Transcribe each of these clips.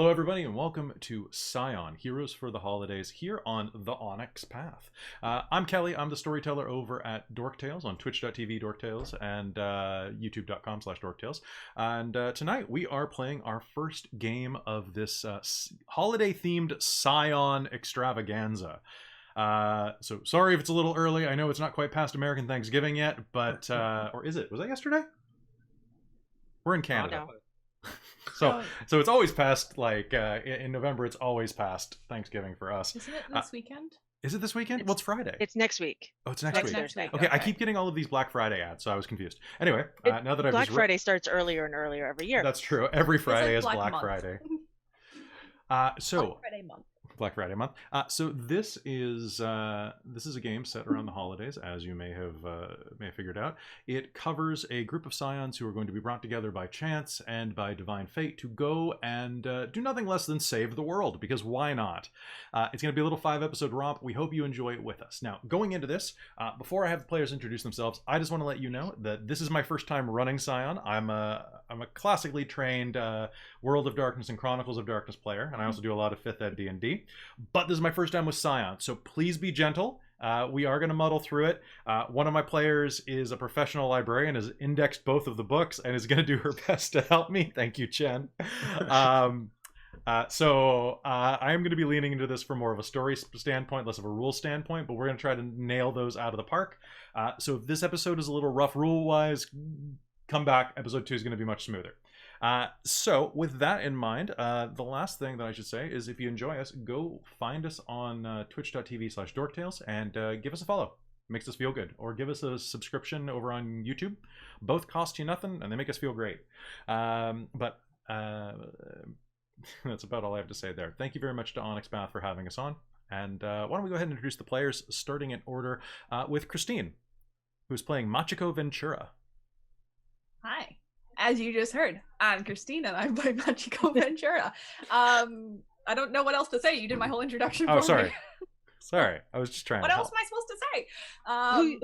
Hello everybody and welcome to Scion, Heroes for the Holidays, here on the Onyx Path. I'm Kelly, I'm the storyteller over at Dork Tales on twitch.tv dorktales and youtube.com/dorktales. And tonight we are playing our first game of this holiday-themed Scion extravaganza. So sorry if it's a little early, I know it's not quite past American Thanksgiving yet, but, or is it? Was that yesterday? We're in Canada. Oh, no. So it's always past, like, in November, it's always past Thanksgiving for us. Isn't it this weekend? Is it this weekend? Well, it's Friday. It's next week. Oh, it's next week. Thursday. Okay, I keep getting all of these Black Friday ads, so I was confused. Anyway, now that I've Black Friday starts earlier and earlier every year. That's true. Every Friday is Black Black Month. Friday. Black Friday month. Black Friday month. So this is a game set around the holidays, as you may have figured out. It covers a group of scions who are going to be brought together by chance and by divine fate to go and do nothing less than save the world, because why not? It's going to be a little 5-episode romp. We hope you enjoy it with us. Now, going into this, before I have the players introduce themselves, I just want to let you know that this is my first time running Scion. I'm a classically trained World of Darkness and Chronicles of Darkness player, and I also do a lot of 5th Ed D&D. But this is my first time with Scion, so please be gentle. We are going to muddle through it. One of my players is a professional librarian, has indexed both of the books, and is going to do her best to help me. Thank you, Chen. I am going to be leaning into this from more of a story standpoint, less of a rule standpoint, but we're going to try to nail those out of the park. So if this episode is a little rough rule-wise, come back. Episode 2 is going to be much smoother. So with that in mind, the last thing that I should say is if you enjoy us, go find us on twitch.tv/dorktales and give us a follow. It makes us feel good. Or give us a subscription over on YouTube. Both cost you nothing and they make us feel great. But that's about all I have to say there. Thank you very much to Onyx Path for having us on. And why don't we go ahead and introduce the players, starting in order with Christine, who's playing Machiko Ventura. Hi. As you just heard, I'm Christine and I'm playing Machiko Ventura. I don't know what else to say. You did my whole introduction for sorry. me. Sorry. I was just trying What to else help. am I supposed to say?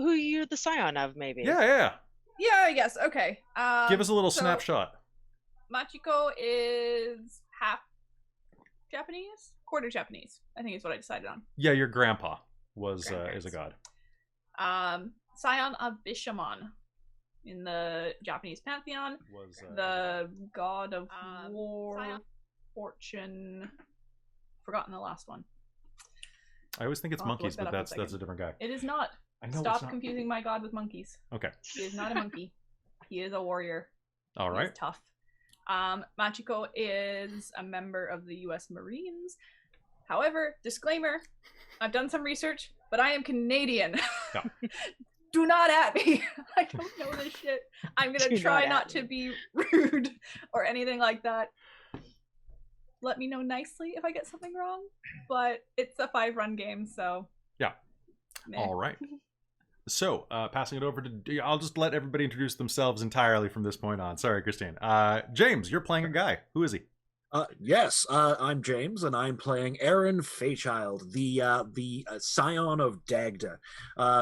Who you're the scion of, maybe? Yeah. Yeah, I guess. Okay. Give us a little so snapshot. Machiko is half Japanese? Quarter Japanese, I think is what I decided on. Yeah, your grandpa is a god. Scion of Bishamon. In the Japanese pantheon, the god of war, fortune. Forgotten the last one. I always think it's monkeys, but that's a different guy. It is not. I know. Stop confusing my god with monkeys. Okay. He is not a monkey. He is a warrior. All right. He's tough. Machiko is a member of the U.S. Marines. However, disclaimer: I've done some research, but I am Canadian. Yeah. Do not at me. I don't know this shit. I'm gonna try not to be rude or anything like that. Let me know nicely if I get something wrong. But it's a 5-run game, so yeah. Meh. All right. So passing it over to, I'll just let everybody introduce themselves entirely from this point on. Sorry, Christine. James, you're playing a guy. Who is he? Yes, I'm James, and I'm playing Aaron Faechilde, the scion of Dagda.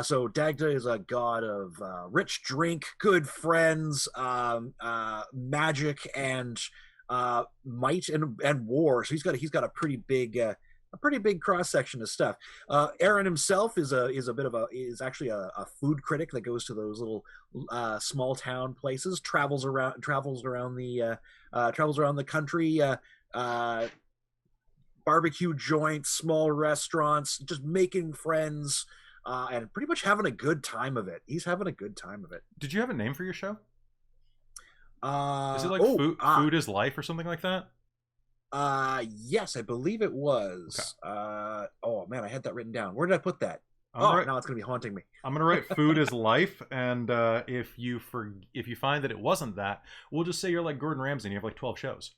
So Dagda is a god of rich drink, good friends, magic, and might and war. So he's got a pretty big cross section of stuff. Aaron himself is actually a food critic that goes to those little small town places, travels around the country, barbecue joints, small restaurants, just making friends, and pretty much having a good time of it. He's having a good time of it. Did you have a name for your show? Is it like Food is Life or something like that? Yes, I believe it was. Okay. Oh man, I had that written down. Where did I put that? Now it's gonna be haunting me. I'm gonna write Food is Life, and if you find that it wasn't that, we'll just say you're like Gordon Ramsay and you have like 12 shows.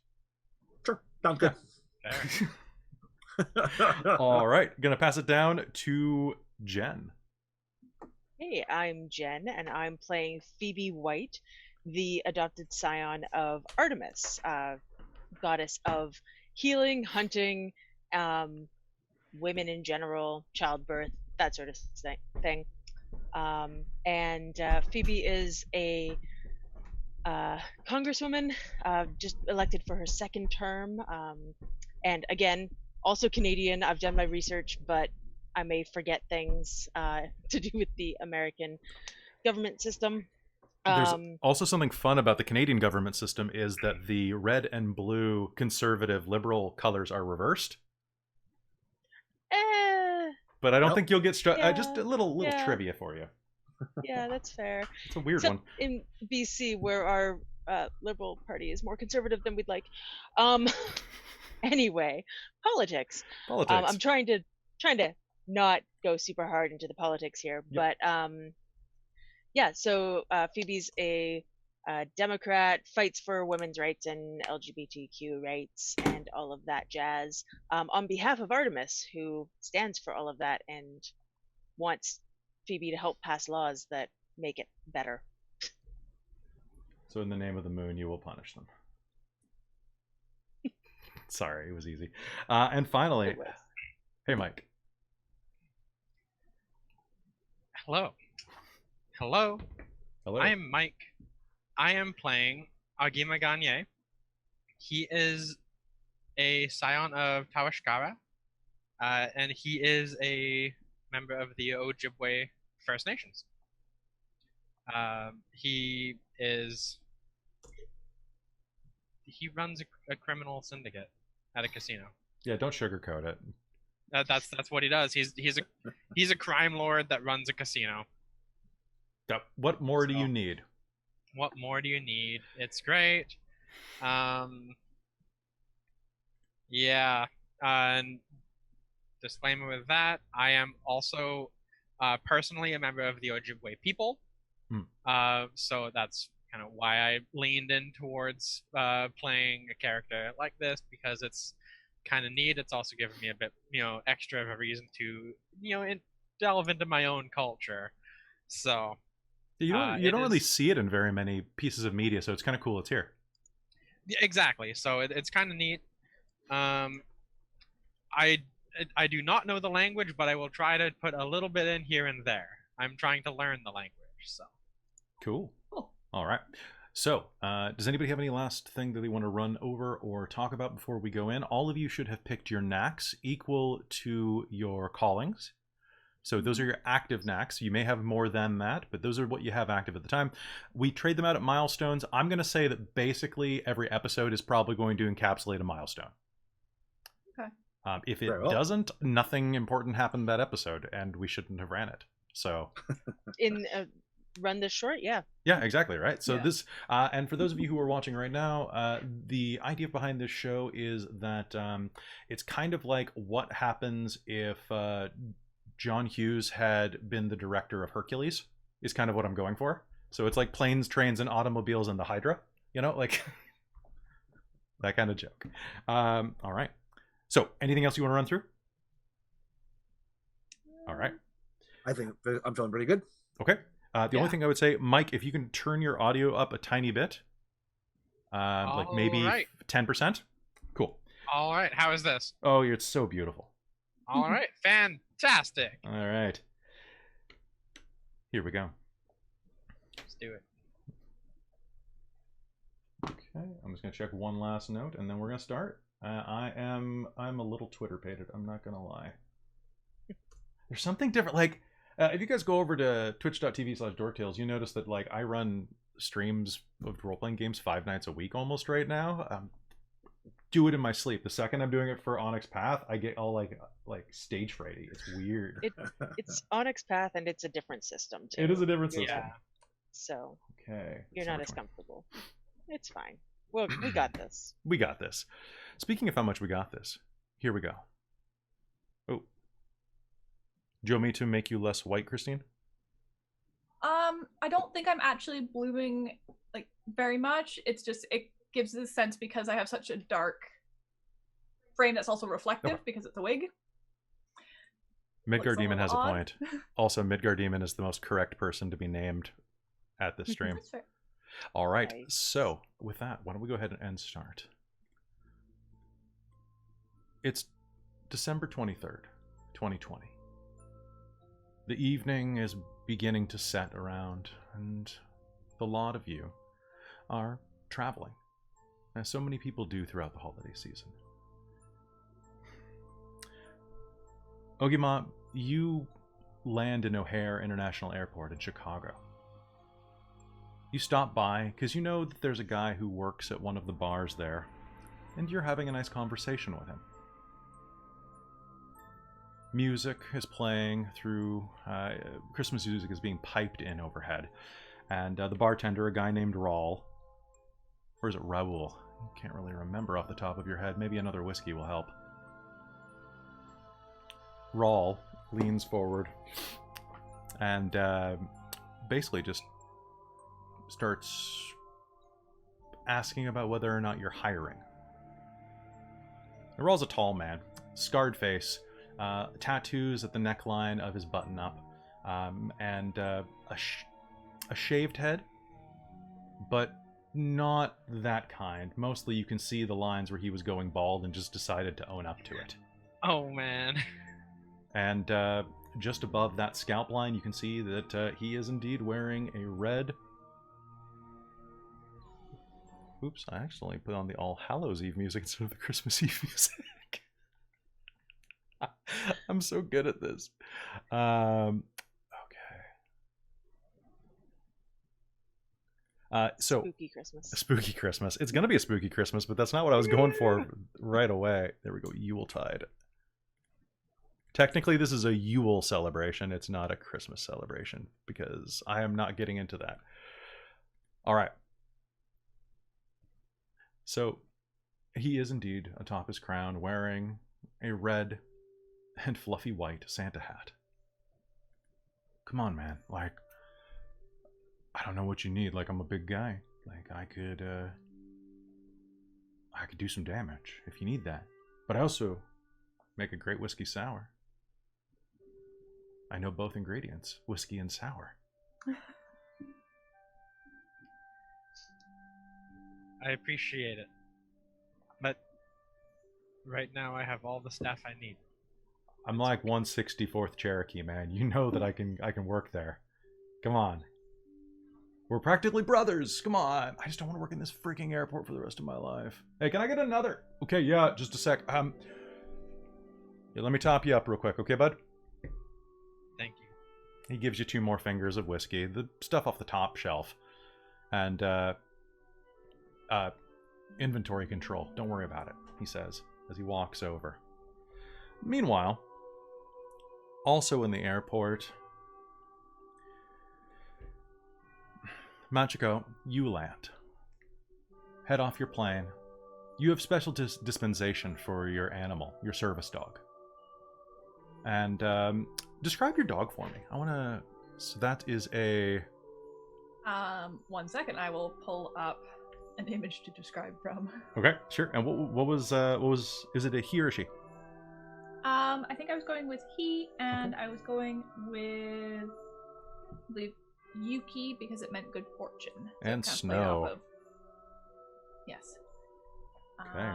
Sure, sounds good. All right, gonna pass it down to Jen. Hey, I'm Jen, and I'm playing Phoebe White, the adopted scion of Artemis, goddess of healing, hunting, women in general, childbirth, that sort of thing. Phoebe is a congresswoman, just elected for her second term, and again, also Canadian. I've done my research, but I may forget things to do with the American government system. There's also something fun about the Canadian government system is that the red and blue conservative liberal colors are reversed. But I don't think you'll get struck. Just a little trivia for you. Yeah, that's fair. It's a weird Except one. in BC, where our Liberal Party is more conservative than we'd like. Anyway, politics. I'm trying to not go super hard into the politics here, but yeah. So Phoebe's a Democrat, fights for women's rights and LGBTQ rights and all of that jazz. On behalf of Artemis, who stands for all of that and wants Phoebe to help pass laws that make it better. So in the name of the moon, you will punish them. Sorry, it was easy. And finally, hey, Mike. Hello. Hello. Hello. I am Mike. I am playing Ogimaa Gagner. He is a scion of Tawashkara, and he is a member of the Ojibwe First Nations. He runs a criminal syndicate at a casino. Yeah, don't sugarcoat it. That's what he does. He's a crime lord that runs a casino. What more do you need? What more do you need? It's great. Yeah. And disclaimer with that, I am also personally a member of the Ojibwe people. So that's kind of why I leaned in towards playing a character like this, because it's kind of neat. It's also given me a bit, extra of a reason to, delve into my own culture. So you don't really see it in very many pieces of media, so it's kind of cool it's here. Yeah, exactly. So it's kind of neat. I do not know the language, but I will try to put a little bit in here and there. I'm trying to learn the language, so. Cool. All right. So, does anybody have any last thing that they want to run over or talk about before we go in? All of you should have picked your knacks equal to your callings. So those are your active knacks. You may have more than that, but those are what you have active at the time. We trade them out at milestones. I'm going to say that basically every episode is probably going to encapsulate a milestone. Okay. If it doesn't, nothing important happened that episode, and we shouldn't have ran it. So, run this short, yeah. Yeah, exactly, right? So this, and for those of you who are watching right now, the idea behind this show is that it's kind of like what happens if John Hughes had been the director of Hercules, is kind of what I'm going for. So it's like planes, trains, and automobiles and the Hydra, like that kind of joke. All right. So anything else you want to run through? All right. I think I'm feeling pretty good. Okay. The only thing I would say, Mike, if you can turn your audio up a tiny bit, like maybe 10%. Cool. All right. How is this? Oh, it's so beautiful. All right. Fantastic. All right. Here we go. Let's do it. Okay. I'm just going to check one last note, and then we're going to start. I'm a little Twitter-pated. I'm not going to lie. There's something different. Like, if you guys go over to twitch.tv/dorktales, you notice that like I run streams of role-playing games 5 nights a week almost right now. Do it in my sleep. The second I'm doing it for Onyx Path, I get all like stage frighty. It's weird. It's Onyx Path, and it's a different system too. It is a different system. Yeah. So okay, you're not as comfortable. It's fine. Well, we got this. We got this. Speaking of how much we got this, here we go. Oh. Do you want me to make you less white, Christine? I don't think I'm actually blooming like very much. It's just it gives this sense because I have such a dark frame that's also reflective because it's a wig. Midgard Demon has a point. Also, Midgard Demon is the most correct person to be named at this stream. That's fair. All right. So with that, why don't we go ahead and start? It's December 23rd, 2020. The evening is beginning to set around, and the lot of you are traveling, as so many people do throughout the holiday season. Ogimaa, you land in O'Hare International Airport in Chicago. You stop by because you know that there's a guy who works at one of the bars there, and you're having a nice conversation with him. Music is playing through, Christmas music is being piped in overhead, and the bartender, a guy named Raul, or is it Raul? I can't really remember off the top of your head. Maybe another whiskey will help. Raul leans forward and basically just starts asking about whether or not you're hiring. Raul's a tall man, scarred face, tattoos at the neckline of his button-up, and a shaved head, but not that kind. Mostly you can see the lines where he was going bald and just decided to own up to it. Oh, man. And just above that scalp line, you can see that he is indeed wearing a red... Oops, I accidentally put on the All Hallows Eve music instead of the Christmas Eve music. I'm so good at this. Okay. So Spooky Christmas. Spooky Christmas. It's going to be a spooky Christmas, but that's not what I was going for right away. There we go. Yuletide. Technically, this is a Yule celebration. It's not a Christmas celebration because I am not getting into that. All right. So he is indeed atop his crown wearing a red and fluffy white Santa hat. Come on, man. Like, I don't know what you need. Like, I'm a big guy. Like, I could do some damage if you need that. But I also make a great whiskey sour. I know both ingredients, whiskey and sour. I appreciate it. But right now I have all the staff I need. I'm like 164th Cherokee, man. You know that I can work there. Come on. We're practically brothers. Come on. I just don't want to work in this freaking airport for the rest of my life. Hey, can I get another? Okay, yeah, just a sec. Yeah, let me top you up real quick, okay, bud? Thank you. He gives you 2 more fingers of whiskey, the stuff off the top shelf. And inventory control. Don't worry about it, he says, as he walks over. Meanwhile, also in the airport, Machiko, you land. Head off your plane. You have special dispensation for your animal, your service dog. And describe your dog for me. I want to... So that is a... 1 second. I will pull up an image to describe from. Okay, sure. And what was is it a he or a she? I think I was going with he, and I was going with, I believe, Yuki because it meant good fortune. So and it kind of snow. off of... Yes. Okay.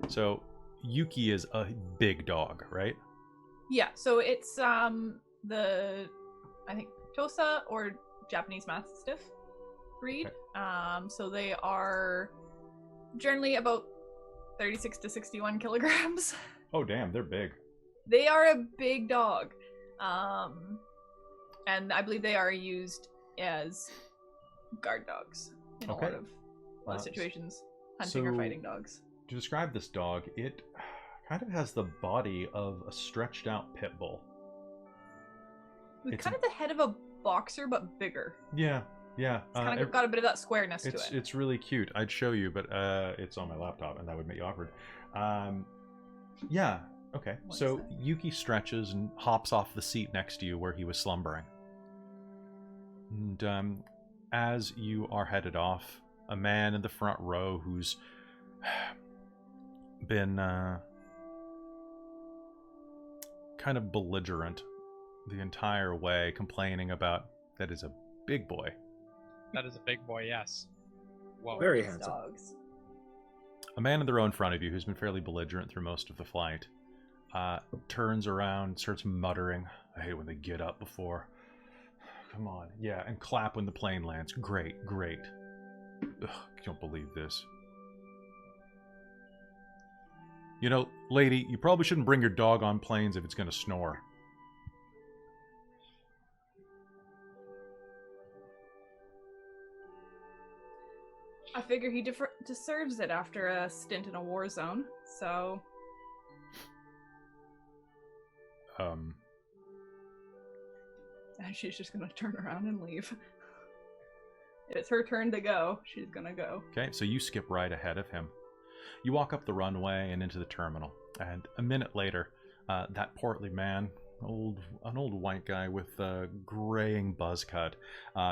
So Yuki is a big dog, right? Yeah. So it's I think Tosa or Japanese Mastiff breed. Okay. So they are generally about 36 to 61 kilograms. Oh damn, they're big. They are a big dog. And I believe they are used as guard dogs in a lot of situations. Hunting or fighting dogs. To describe this dog, it kind of has the body of a stretched out pit bull. With kind of the head of a boxer, but bigger. Yeah. It's kind of got a bit of that squareness to it. It's really cute. I'd show you, but it's on my laptop, and that would make you awkward. Yeah, okay. So Yuki stretches and hops off the seat next to you where he was slumbering. And as you are headed off, a man in the front row who's been kind of belligerent the entire way, complaining about that is a big boy. That is a big boy, yes. Whoa. Very handsome. Dogs. A man in the row in front of you who's been fairly belligerent through most of the flight turns around, starts muttering, I hate when they get up before. Come on. Yeah, and clap when the plane lands. Great, great. Ugh, I don't believe this. You know, lady, you probably shouldn't bring your dog on planes if it's going to snore. I figure he deserves it after a stint in a war zone, so... And she's just gonna turn around and leave. It's her turn to go. She's gonna go. Okay, so you skip right ahead of him. You walk up the runway and into the terminal, and a minute later, that portly man, an old white guy with a graying buzz cut,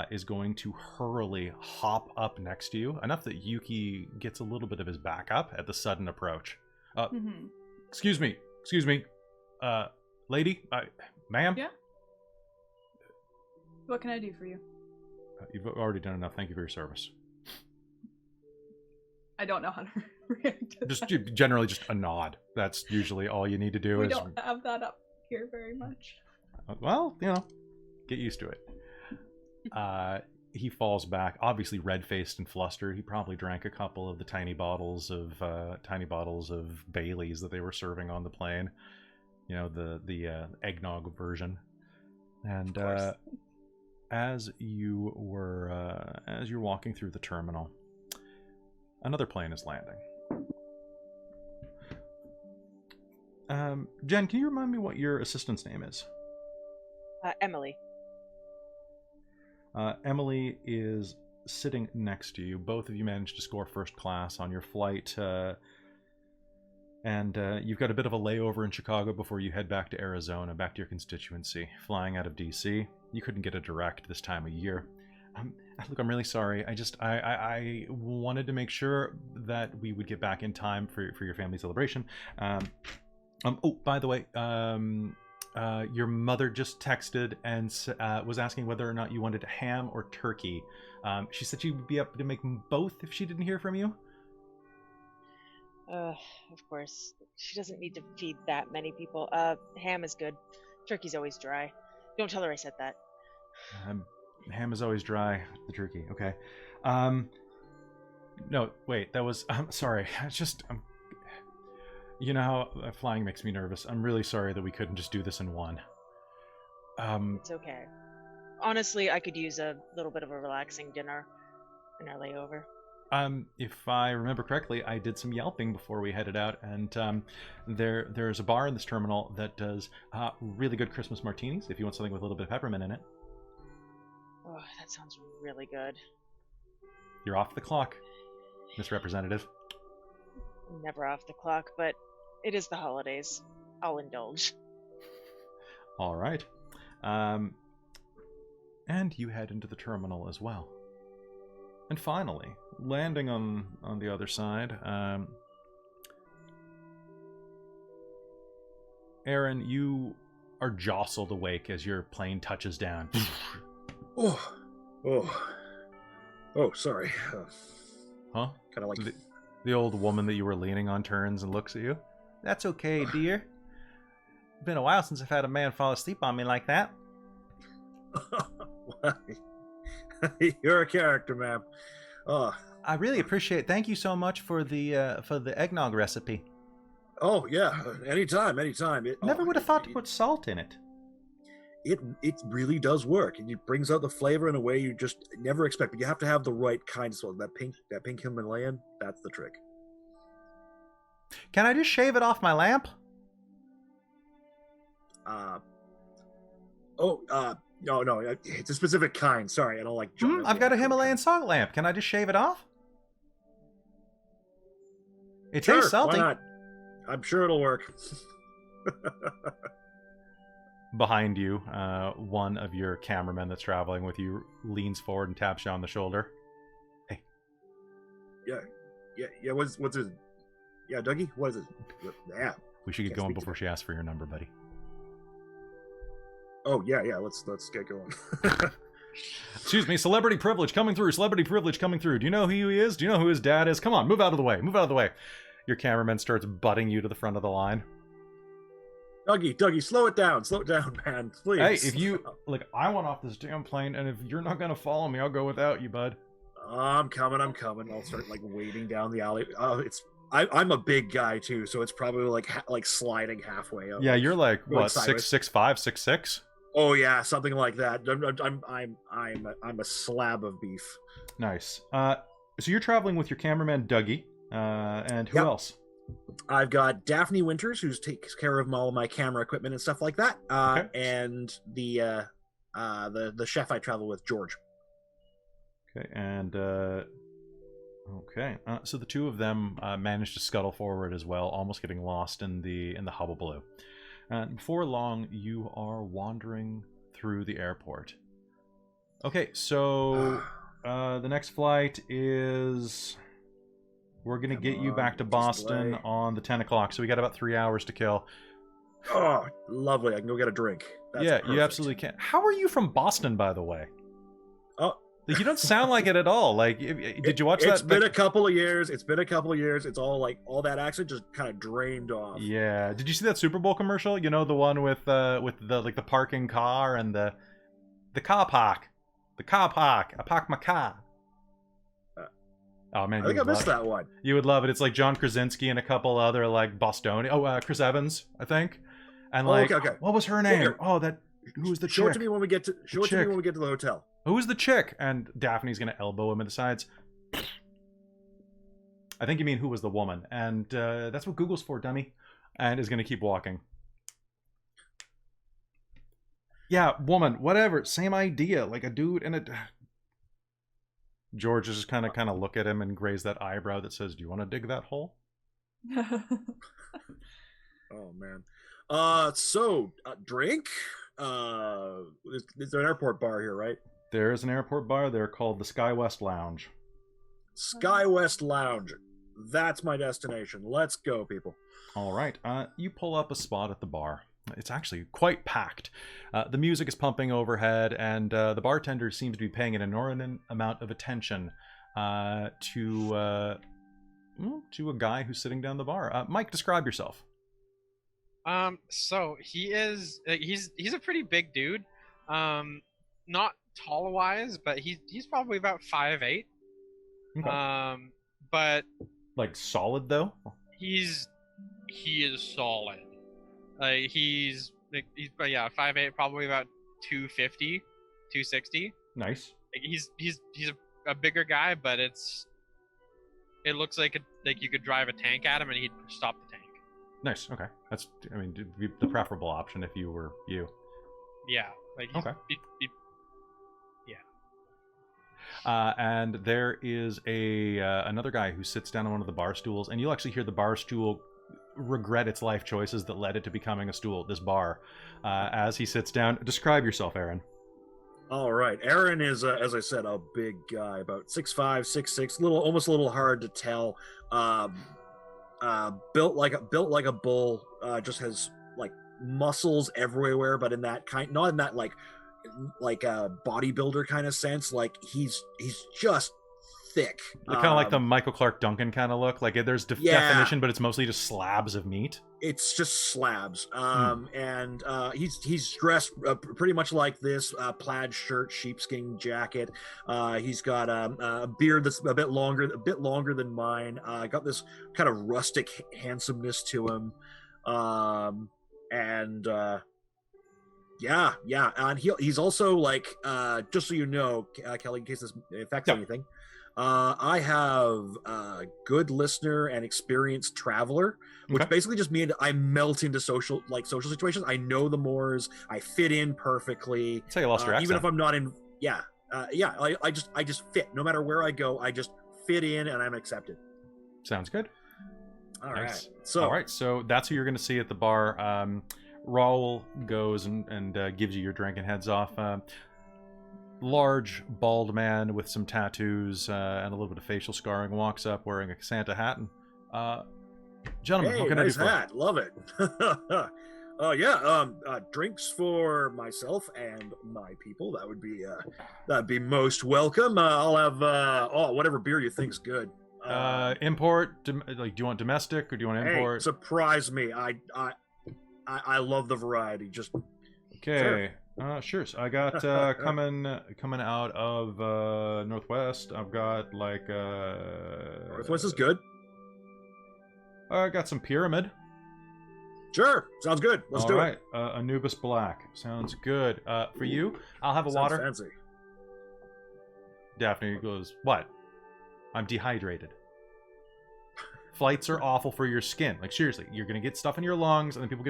is going to hurriedly hop up next to you, enough that Yuki gets a little bit of his back up at the sudden approach. Excuse me, lady, ma'am? Yeah? What can I do for you? You've already done enough. Thank you for your service. I don't know how to react to Just that. generally just a nod. That's usually all you need to do. We don't have that up here very much. Well, you know, get used to it. He falls back, obviously red-faced and flustered. He probably drank a couple of the tiny bottles of Bailey's that they were serving on the plane. You know, the eggnog version. And as you're walking through the terminal, another plane is landing. Jen, can you remind me what your assistant's name is? Emily. Emily is sitting next to you. Both of you managed to score first class on your flight, and you've got a bit of a layover in Chicago before you head back to Arizona, back to your constituency. Flying out of DC, you couldn't get a direct this time of year. Look, I'm really sorry. I wanted to make sure that we would get back in time for your family celebration. Oh, by the way, your mother just texted and was asking whether or not you wanted ham or turkey. She said she would be up to make both if she didn't hear from you. Of course. She doesn't need to feed that many people. Ham is good. Turkey's always dry. Don't tell her I said that. Ham is always dry. The turkey. Okay. No, wait. That was... I'm sorry. It's just... you know how flying makes me nervous. I'm really sorry that we couldn't just do this in one. It's okay. Honestly, I could use a little bit of a relaxing dinner in our layover. If I remember correctly, I did some yelping before we headed out, and there's a bar in this terminal that does really good Christmas martinis, if you want something with a little bit of peppermint in it. Oh, that sounds really good. You're off the clock, Miss Representative. I'm never off the clock, but it is the holidays. I'll indulge. All right. And you head into the terminal as well. And finally, landing on the other side, Aaron, you are jostled awake as your plane touches down. Sorry. Huh? Kind of like the old woman that you were leaning on turns and looks at you. That's okay, dear. It's been a while since I've had a man fall asleep on me like that. You're a character, ma'am. I really appreciate it. Thank you so much for the eggnog recipe. Oh yeah, anytime. Never would have thought to put salt in it. It really does work, and it brings out the flavor in a way you just never expect. But you have to have the right kind of salt. That pink Himalayan, that's the trick. Can I just shave it off my lamp? No, it's a specific kind. Sorry, I don't like. I've got a Himalayan salt lamp. Can I just shave it off? It tastes salty. Why not? I'm sure it'll work. Behind you, one of your cameramen that's traveling with you leans forward and taps you on the shoulder. Hey. Yeah. What's his? Yeah, Dougie. What is it? Yeah. We should get going before she asks for your number, buddy. Oh yeah. Let's get going. Excuse me, celebrity privilege coming through. Celebrity privilege coming through. Do you know who he is? Do you know who his dad is? Come on, move out of the way. Move out of the way. Your cameraman starts butting you to the front of the line. Dougie, slow it down, man, please. Hey, if you I want off this damn plane, and if you're not gonna follow me, I'll go without you, bud. I'm coming. I'll start like wading down the alley. I'm a big guy too, so it's probably like sliding halfway up. Yeah, you're like what, sideways. 6'5", 6'6"? Oh yeah, something like that. I'm a slab of beef. Nice. So you're traveling with your cameraman Dougie, and who else? I've got Daphne Winters, who takes care of all my camera equipment and stuff like that, Okay. and the chef I travel with, George. Okay, and so the two of them managed to scuttle forward as well, almost getting lost in the hullabaloo. And before long, you are wandering through the airport. Okay, so the next flight is... We're going to get you back to Boston on the 10 o'clock, so we got about 3 hours to kill. Oh, lovely. I can go get a drink. That's yeah, perfect. You absolutely can. How are you from Boston, by the way? Oh. You don't sound like it at all. Like, did you watch that? It's been a couple of years. It's all like, all that accent just kind of drained off. Yeah. Did you see that Super Bowl commercial? You know, the one with the parking car and the car park. The car park. I park my car. Oh man, I think I missed that one. You would love it. It's like John Krasinski and a couple other like Bostonian. Oh, Chris Evans, I think. And like, okay. What was her name? Who's the chick? Show it to me when we get to the hotel. Who's the chick? And Daphne's gonna elbow him in the sides. I think you mean who was the woman, and that's what Google's for, dummy. And is gonna keep walking. Yeah, woman, whatever, same idea. Like a dude and a. George is just kind of look at him and graze that eyebrow that says, "Do you want to dig that hole?" Oh man. So drink. There's an airport bar here, right? There is an airport bar. They're called the SkyWest Lounge. SkyWest Lounge. That's my destination. Let's go, people. All right. You pull up a spot at the bar. It's actually quite packed. The music is pumping overhead, and the bartender seems to be paying an inordinate amount of attention to a guy who's sitting down the bar. Mike, describe yourself. So he is he's a pretty big dude. Not tall wise, but he's probably about 5'8". Okay. But like solid though. He is solid. He's 5'8", probably about 250, 260. Nice. He's a bigger guy, but it looks like you could drive a tank at him and he'd stop the tank. Nice. Okay. That's the preferable option if you were you. Yeah. Okay. Yeah. And there is another guy who sits down on one of the bar stools, and you'll actually hear the bar stool regret its life choices that led it to becoming a stool at this bar. As he sits down, describe yourself, Aaron. All right, Aaron is, as I said, a big guy, about 6'5", 6'6", almost a little hard to tell. Built like a bull. Just has like muscles everywhere, but in that not in that like a bodybuilder kind of sense. Like he's just thick, kind of like the Michael Clark Duncan kind of look. Like there's definition, but it's mostly just slabs of meat. It's just slabs. And he's dressed pretty much like this: plaid shirt, sheepskin jacket. He's got a beard that's a bit longer than mine. Got this kind of rustic handsomeness to him. And he's also like, just so you know, Kelly, in case this affects anything. I have a good listener and experienced traveler, which basically just means I melt into social situations. I know the mores. I fit in perfectly. Say you lost your accent. Even if I'm not in. I just fit. No matter where I go, I just fit in and I'm accepted. Sounds good. All right. So that's who you're going to see at the bar. Raul goes and gives you your drink and heads off. Large, bald man with some tattoos and a little bit of facial scarring walks up wearing a Santa hat. And, gentlemen, hey, how can nice I do for hat. Love it. Drinks for myself and my people. That'd be most welcome. I'll have whatever beer you think's good. Import. Do you want domestic or do you want import? Hey, surprise me. I love the variety. Just okay. Sure. Sure. So I got coming out of northwest. I've got like Northwest is good. I got some pyramid. Sure, sounds good. Let's do it. Anubis Black sounds good. For you, I'll have a Sounds water. fancy. Daphne goes, "What? I'm dehydrated. Flights are awful for your skin. Like seriously, you're gonna get stuff in your lungs, and then people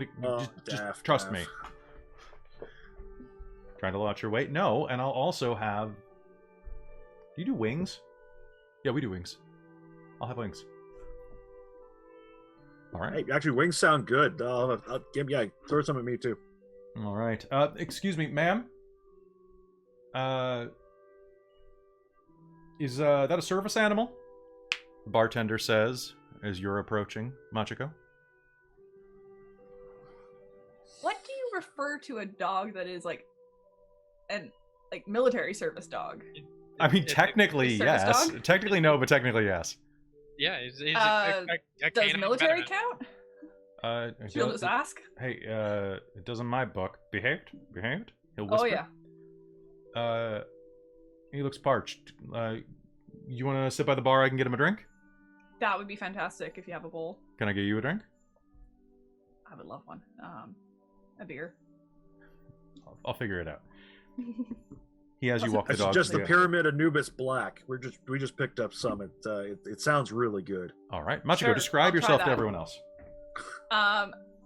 just trust me." Trying to watch your weight? No, and I'll also have. Do you do wings? Yeah, we do wings. I'll have wings. All right. Hey, actually, wings sound good. Throw some at me too. All right. Excuse me, ma'am. Is that a service animal? The bartender says as you're approaching Machiko. What do you refer to a dog that is like an military service dog? I mean, technically, yes. Dog? Technically, no, but technically, yes. Yeah, does military count? She'll just ask. Hey, it does in my book. Behaved? He'll whisper. Oh yeah. He looks parched. You want to sit by the bar? I can get him a drink. That would be fantastic if you have a bowl. Can I get you a drink? I would love one. A beer. I'll figure it out. He has you walk the It's dog. just the Pyramid Anubis Black. We just picked up some. It sounds really good. All right, Machiko, Sure, describe I'll try yourself to that. everyone else.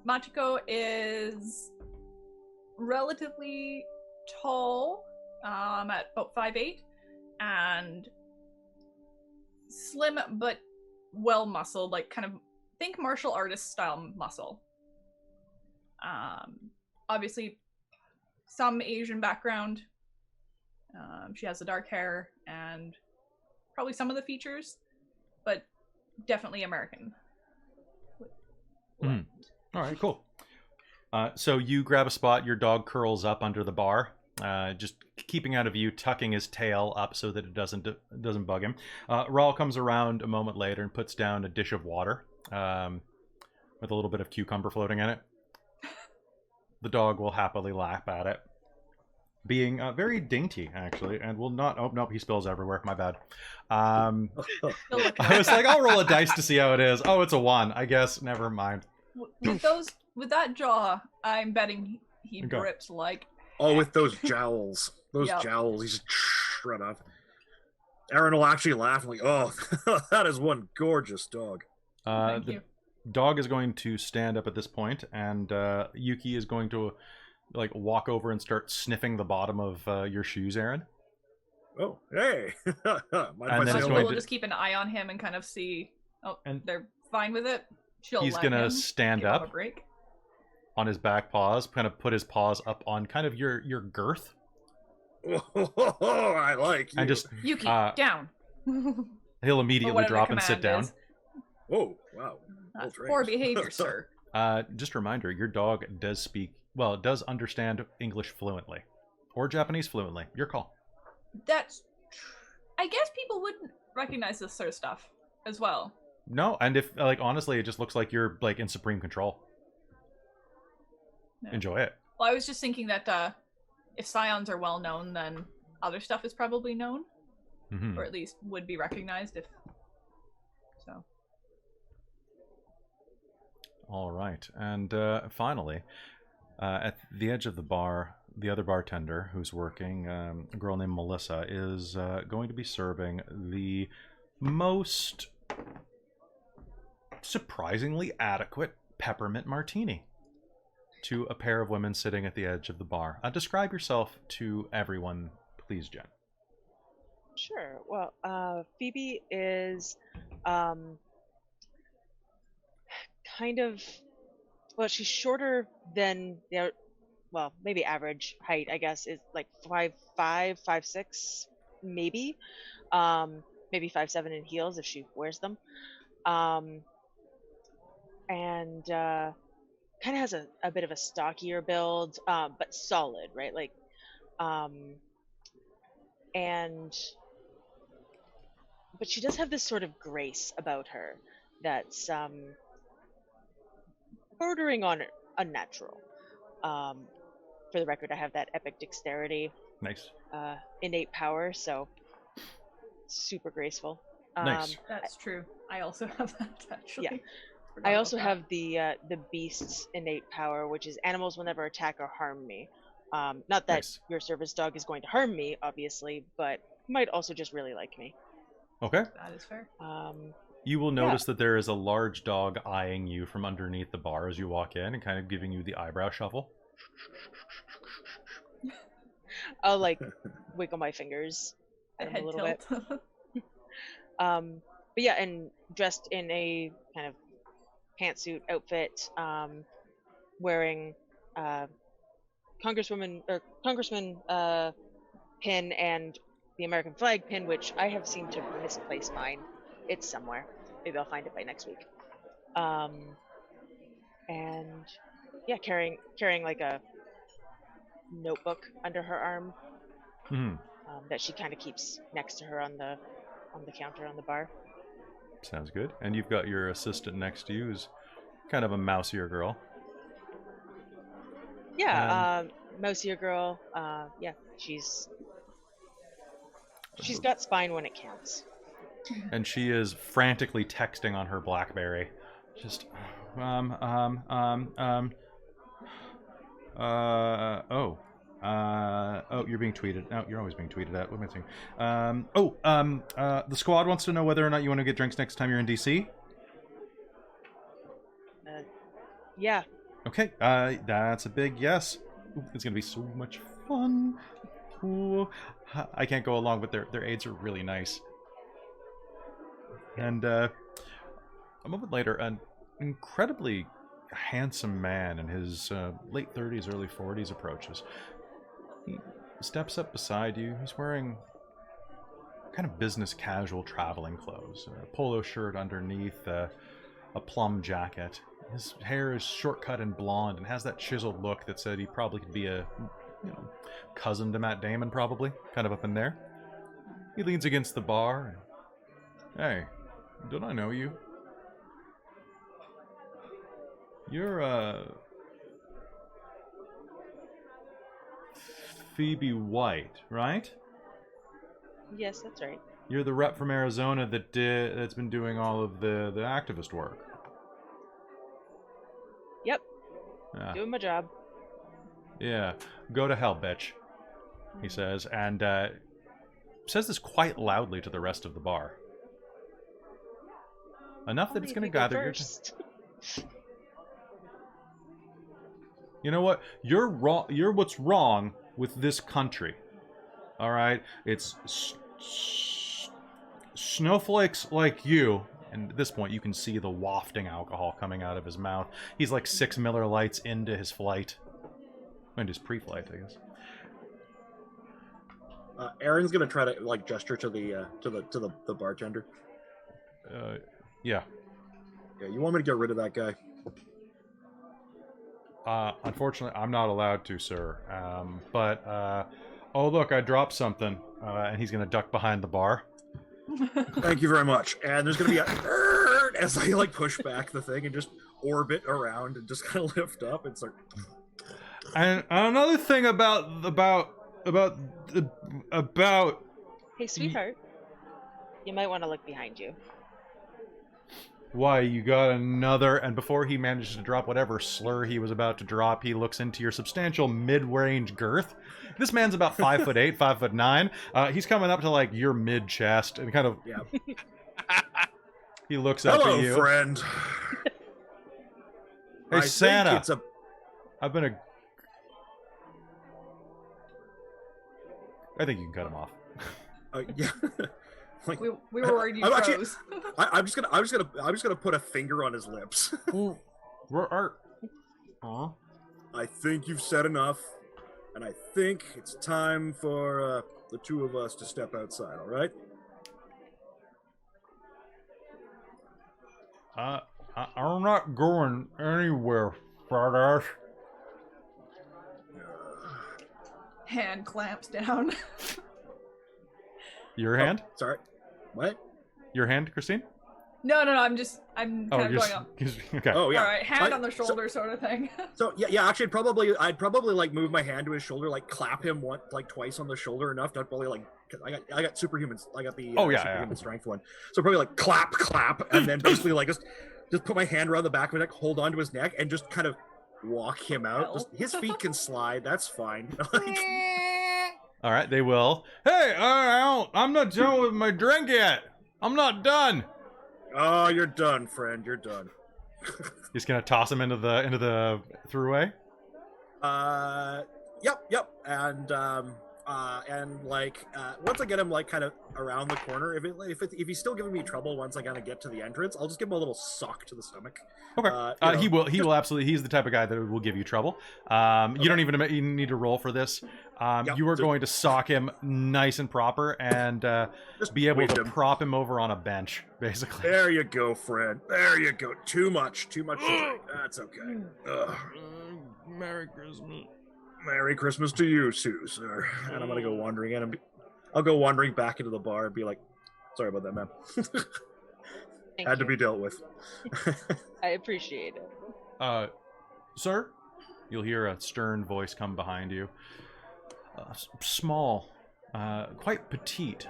Machiko is relatively tall, at about 5'8", and slim but well muscled, like kind of think martial artist style muscle. Obviously, some Asian background. She has the dark hair and probably some of the features, but definitely American. All right, cool. So you grab a spot, your dog curls up under the bar, just keeping out of view, tucking his tail up so that it doesn't bug him. Raul comes around a moment later and puts down a dish of water with a little bit of cucumber floating in it. The dog will happily lap at it, being very dainty, actually, and will not... Oh, nope, he spills everywhere. My bad. I was like, I'll roll a dice to see how it is. Oh, it's a 1. I guess. Never mind. With that jaw, I'm betting he Okay. drips like... Oh, with those jowls. Jowls. He's just shred off. Aaron will actually laugh and like, oh, that is one gorgeous dog. Thank The you. dog is going to stand up at this point, and Yuki is going to walk over and start sniffing the bottom of your shoes, Aaron. Oh, hey. And then it's Machiko going will to- just keep an eye on him and kind of see, And they're fine with it. She'll he's let gonna him stand give him up a break. on his back paws, kind of put his paws up on kind of your girth, Oh, I like you. and just Yuki, Uh, down. he'll immediately whatever the drop and sit down. command is. Oh, wow. That's Well poor trained. behavior, sir. Just a reminder, your dog does does understand English fluently. Or Japanese fluently. Your call. I guess people wouldn't recognize this sort of stuff as well. No, and if, honestly, it just looks like you're, in supreme control. Yeah. Enjoy it. Well, I was just thinking that if Scions are well known, then other stuff is probably known, Mhm. or at least would be recognized if so. All right. And finally, at the edge of the bar, the other bartender who's working, a girl named Melissa, is going to be serving the most surprisingly adequate peppermint martini to a pair of women sitting at the edge of the bar. Describe yourself to everyone, please, Jen. Sure. Well, Phoebe is kind of, well, she's shorter than maybe average height, I guess, is like 5'5", 5'6", maybe. Maybe 5'7" in heels if she wears them. And kind of has a bit of a stockier build, but solid, right? But she does have this sort of grace about her that's bordering on unnatural. for the record, I have that epic dexterity, Nice. innate power, so super graceful. Nice. That's true. I also have that actually. Yeah. Forgot I about also that. have the beast's innate power, which is animals will never attack or harm me. Not that Nice. your service dog is going to harm me, obviously, but might also just really like me. Okay. That is fair. You will notice that there is a large dog eyeing you from underneath the bar as you walk in and kind of giving you the eyebrow shuffle. I'll like wiggle my fingers A at him head a little tilt. bit. But yeah, and dressed in a kind of pantsuit outfit, wearing Congressman pin and the American flag pin, which I have seemed to misplace mine. It's somewhere. Maybe I'll find it by next week. And yeah, carrying like a notebook under her arm that she kind of keeps next to her on the counter on the bar. Sounds good. And you've got your assistant next to you, who's kind of a mousier girl. Yeah, mousier girl. Yeah, she's got spine when it counts. And she is frantically texting on her BlackBerry. Just, oh, you're being tweeted. No, you're always being tweeted at. What am I saying? The squad wants to know whether or not you want to get drinks next time you're in DC. Yeah. Okay, that's a big yes. Ooh, it's gonna be so much fun. Ooh, I can't go along, but their aids are really nice. And a moment later, an incredibly handsome man in his late 30s, early 40s approaches. He steps up beside you. He's wearing kind of business casual traveling clothes, a polo shirt underneath, a plum jacket. His hair is short-cut and blonde and has that chiseled look that said he probably could be a cousin to Matt Damon, probably, kind of up in there. He leans against the bar. Hey, don't I know you? You're Phoebe White, right? Yes, that's right. You're the rep from Arizona that's been doing all of the activist work. Yep. Yeah. Doing my job. Yeah. Go to hell, bitch, he says, and says this quite loudly to the rest of the bar. Enough that it's going to gather your attention. You know what? You're wrong. You're what's wrong with this country. All right? It's snowflakes like you. And at this point, you can see the wafting alcohol coming out of his mouth. He's like 6 Miller Lights into his flight. Into his pre-flight, I guess. Aaron's gonna try to like gesture to the bartender. Yeah. Yeah, you want me to get rid of that guy? Unfortunately, I'm not allowed to, sir. Oh look, I dropped something, and he's gonna duck behind the bar. Thank you very much. And there's gonna be a as I like push back the thing and just orbit around and just kind of lift up and start. And another thing about. Hey, sweetheart. You might want to look behind you. Why, you got another... And before he manages to drop whatever slur he was about to drop, he looks into your substantial mid-range girth. This man's about 5'8", 5'9". He's coming up to, like, your mid-chest and kind of... Yeah. He looks up Hello, at you. friend. Hey, Santa. Think it's a... I've been a... I think you can cut him off. Yeah. Like, we were worried you I'm froze. I'm just gonna put a finger on his lips. I think you've said enough, and I think it's time for the two of us to step outside. All right? I'm not going anywhere, fat ass. Hand clamps down. Your hand? Sorry. What? Your hand, Christine? No. I'm kind of going up. Okay. Oh yeah. All right, hand on the shoulder, sort of thing. So yeah. Actually, I'd probably like move my hand to his shoulder, like clap him twice on the shoulder enough to probably like. I got superhuman. I got the superhuman strength one. So probably like clap, and then basically like just put my hand around the back of his neck, hold onto his neck, and just kind of walk him out. Just, his feet can slide. That's fine. All right, they will. Hey, I'm not done with my drink yet. I'm not done. Oh, you're done, friend. You're done. He's gonna toss him into the throughway. Yep. And like once I get him like kind of around the corner, if he's still giving me trouble once I kind of get to the entrance, I'll just give him a little sock to the stomach. Okay. He will absolutely. He's the type of guy that will give you trouble. You don't even need to roll for this. You are going to sock him nice and proper and just be able to prop him over on a bench, basically. There you go, friend. There you go. Too much to drink. That's okay. Merry Christmas. Merry Christmas to you, too, sir. And I'm gonna go wandering in. I'll go wandering back into the bar and be like, "Sorry about that, man. Had to be dealt with." I appreciate it. Sir, you'll hear a stern voice come behind you. Small, quite petite,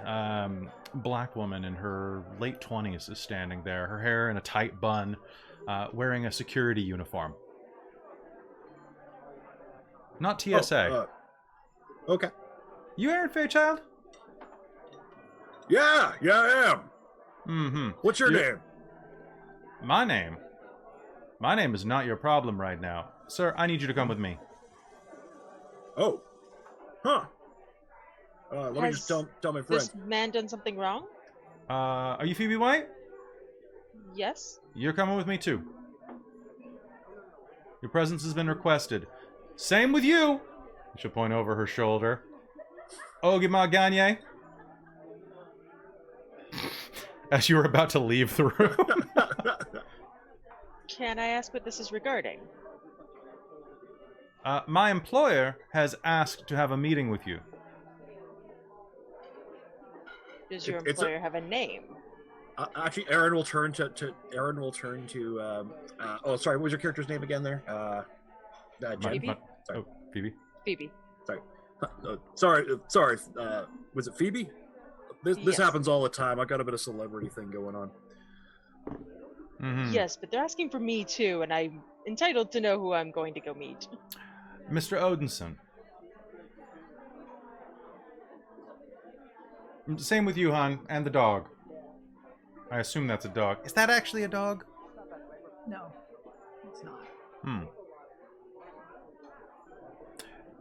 black woman in her late 20s is standing there. Her hair in a tight bun, wearing a security uniform. Not TSA. Okay. You Aaron Faechilde? Yeah, I am. Mm-hmm. What's your name? My name is not your problem right now. Sir, I need you to come with me. Oh. Huh. Let me just tell my friend. This man done something wrong? Are you Phoebe White? Yes. You're coming with me too. Your presence has been requested. Same with you. She'll point over her shoulder. Ogimaa Gagner. As you were about to leave the room. Can I ask what this is regarding? My employer has asked to have a meeting with you. Does your employer have a name? Actually, Aaron will turn to oh, sorry, what was your character's name again there? Phoebe? Oh, Phoebe. Phoebe. Sorry. Was it Phoebe? This Yes. happens all the time. I got a bit of celebrity thing going on. Mm-hmm. Yes, but they're asking for me too, and I'm entitled to know who I'm going to go meet. Mr. Odinson. Same with you, hon, and the dog. I assume that's a dog. Is that actually a dog? No, it's not.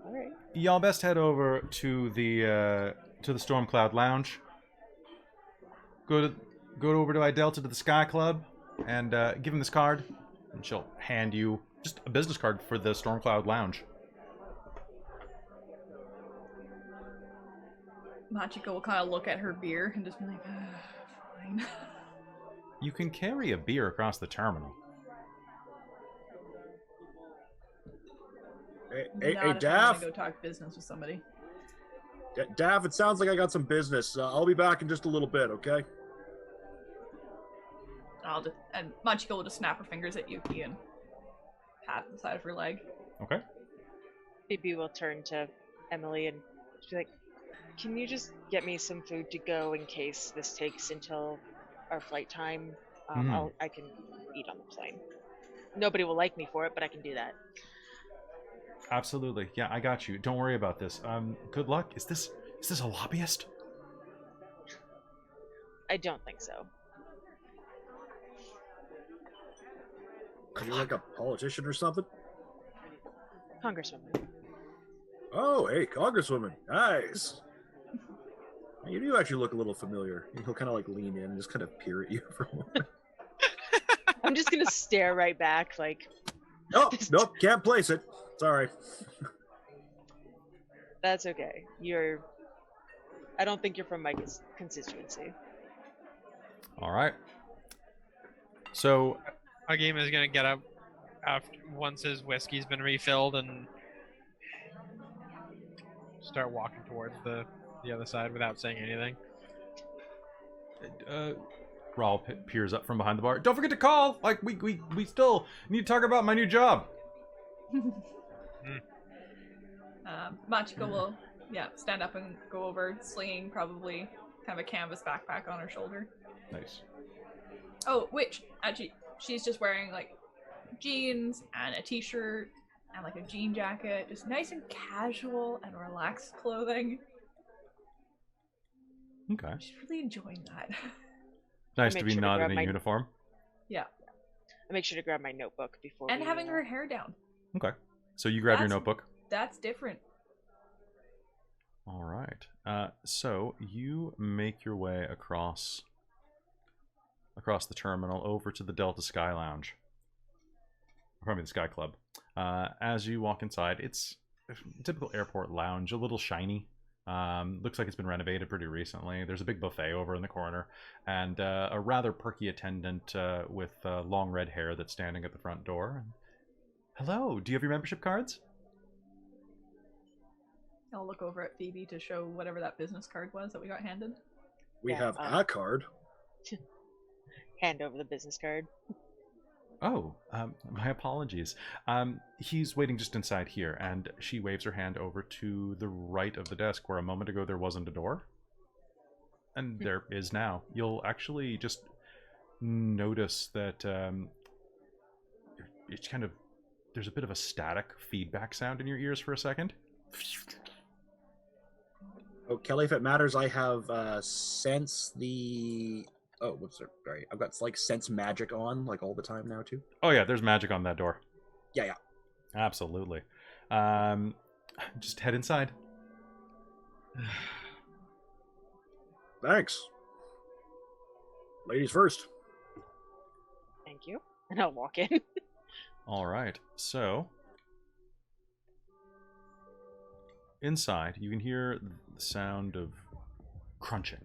All right. Y'all best head over to the Stormcloud Lounge. Go over to Idelta to the Sky Club, and give him this card, and she'll hand you just a business card for the Stormcloud Lounge. Machiko will kind of look at her beer and just be like, fine. You can carry a beer across the terminal. Hey, Not if I'm Daff. gonna go talk business with somebody. Daff, it sounds like I got some business. I'll be back in just a little bit, okay? And Machiko will just snap her fingers at Yuki and pat the side of her leg. Okay. Phoebe will turn to Emily and be like, "Can you just get me some food to go in case this takes until our flight time? I can eat on the plane. Nobody will like me for it, but I can do that." Absolutely. Yeah, I got you. Don't worry about this. Good luck. Is this a lobbyist? I don't think so. Are you like a politician or something? Congresswoman. Oh, hey, Congresswoman. Nice. You do actually look a little familiar. He'll kind of like lean in and just kind of peer at you for a moment. I'm just gonna stare right back, like. Nope, can't place it. Sorry. That's okay. I don't think you're from my constituency. All right. So, Ogimaa is gonna get up once his whiskey's been refilled and start walking towards the other side without saying anything. Rawl peers up from behind the bar. Don't forget to call! Like, we still need to talk about my new job. Machiko will, stand up and go over, slinging probably kind of a canvas backpack on her shoulder. Nice. Oh, which, actually, she's just wearing, like, jeans and a t-shirt and, like, a jean jacket. Just nice and casual and relaxed clothing. Okay. She's really enjoying that. Nice to be not in a uniform. Yeah. I make sure to grab my notebook before. And having her hair down. Okay. So you grab your notebook. That's different. All right. So you make your way across the terminal over to the Delta Sky Lounge. Probably the Sky Club. As you walk inside, it's a typical airport lounge, a little shiny. Looks like it's been renovated pretty recently. There's a big buffet over in the corner, and a rather perky attendant with long red hair that's standing at the front door. Hello, do you have your membership cards? I'll look over at Phoebe to show whatever that business card was that we got handed. We have a card. Hand over the business card. Oh, my apologies. He's waiting just inside here, and she waves her hand over to the right of the desk, where a moment ago there wasn't a door. And there is now. You'll actually just notice that it's kind of, there's a bit of a static feedback sound in your ears for a second. Oh, Kelly, if it matters, I have sense the... Oh, whoops, sorry. I've got, like, sense magic on, like, all the time now, too. Oh, yeah, there's magic on that door. Yeah. Absolutely. Just head inside. Thanks. Ladies first. Thank you. And I'll walk in. All right, so... Inside, you can hear the sound of crunching.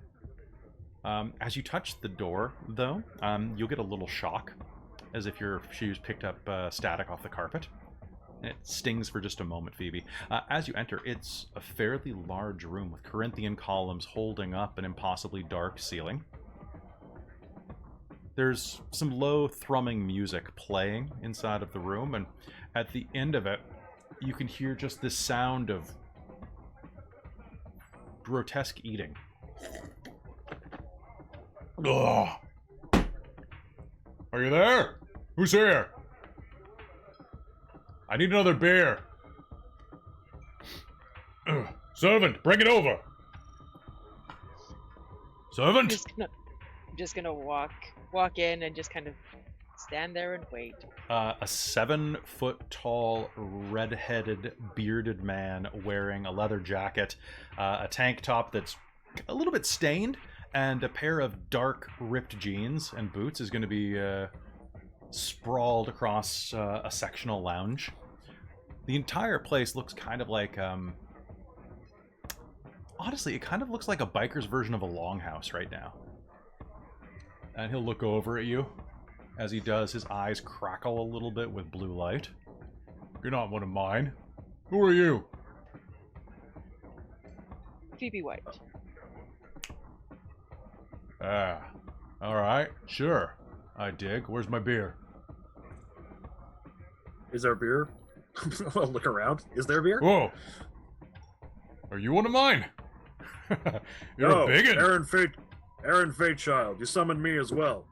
As you touch the door, though, you'll get a little shock, as if your shoes picked up static off the carpet. It stings for just a moment, Phoebe. As you enter, it's a fairly large room with Corinthian columns holding up an impossibly dark ceiling. There's some low thrumming music playing inside of the room, and at the end of it, you can hear just this sound of grotesque eating. Ugh. Are you there? Who's here? I need another beer. Servant, bring it over. Servant? I'm just gonna walk in and just kind of stand there and wait. A 7-foot-tall, red-headed, bearded man wearing a leather jacket, a tank top that's a little bit stained, and a pair of dark, ripped jeans and boots is going to be sprawled across a sectional lounge. The entire place looks kind of like... honestly, it kind of looks like a biker's version of a longhouse right now. And he'll look over at you. As he does, his eyes crackle a little bit with blue light. You're not one of mine. Who are you? Phoebe White. Alright, sure. I dig. Where's my beer? Is there beer? I'll look around. Is there beer? Whoa! Are you one of mine? You're a bigot. Aaron Faechilde. You summoned me as well.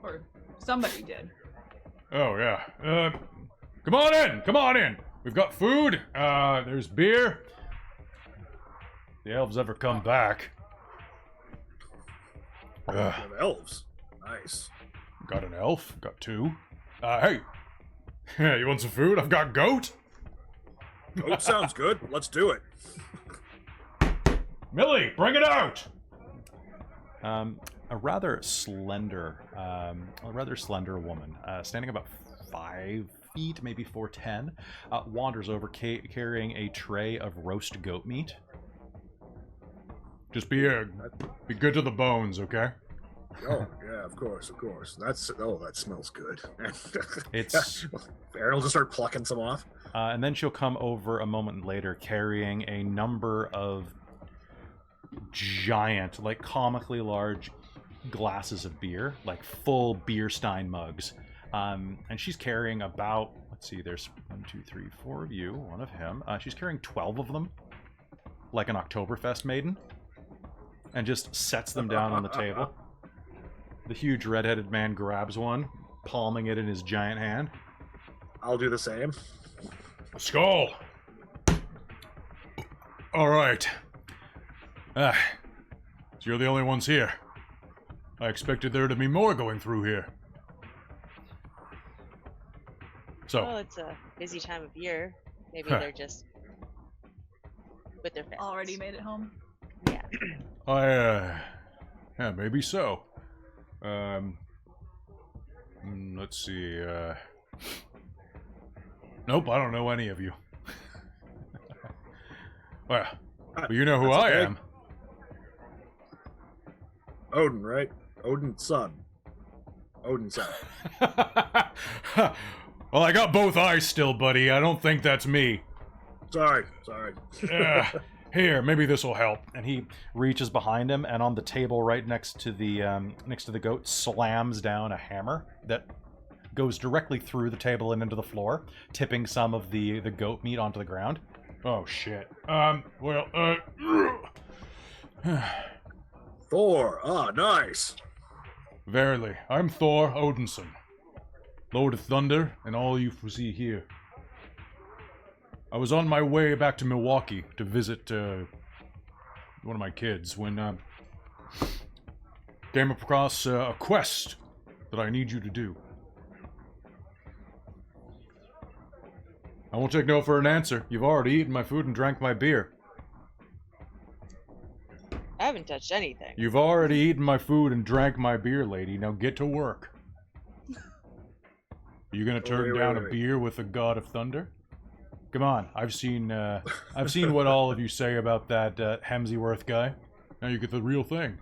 Or somebody did. Oh, yeah. Come on in! Come on in! We've got food. There's beer. The elves ever come back? Elves. Nice. Got an elf. Got 2. Hey. You want some food? I've got goat. Goat sounds good. Let's do it. Millie, bring it out! A rather slender woman, standing about 5 feet, maybe 4'10", wanders over carrying a tray of roast goat meat. Just be good to the bones, okay? Oh yeah, of course. That smells good. Aaron will just start plucking some off. And then she'll come over a moment later carrying a number of giant, like comically large, glasses of beer, like full beer stein mugs. And she's carrying about, let's see, there's 1, 2, 3, 4 of you, one of him. She's carrying 12 of them, like an Oktoberfest maiden, and just sets them down on the table. The huge red-headed man grabs one, palming it in his giant hand. I'll do the same. Skull! Alright. So you're the only ones here. I expected there to be more going through here. So. Well, it's a busy time of year. Maybe they're just with their families. Already made it home. Yeah. Yeah, maybe so. Let's see, Nope, I don't know any of you. Well, but you know who I am. Odin, right? Odin's son. Odin's son. Well, I got both eyes still, buddy. I don't think that's me. Sorry. Here, maybe this will help. And he reaches behind him, and on the table right next to the goat, slams down a hammer that goes directly through the table and into the floor, tipping some of the goat meat onto the ground. Oh shit. Thor. Ah, nice. Verily, I'm Thor Odinson, Lord of Thunder, and all you see here. I was on my way back to Milwaukee to visit one of my kids when came across a quest that I need you to do. I won't take no for an answer. You've already eaten my food and drank my beer. I haven't touched anything. You've already eaten my food and drank my beer, lady. Now get to work. You gonna turn down a beer with the God of Thunder? Come on, I've seen what all of you say about that Hemsworth guy. Now you get the real thing.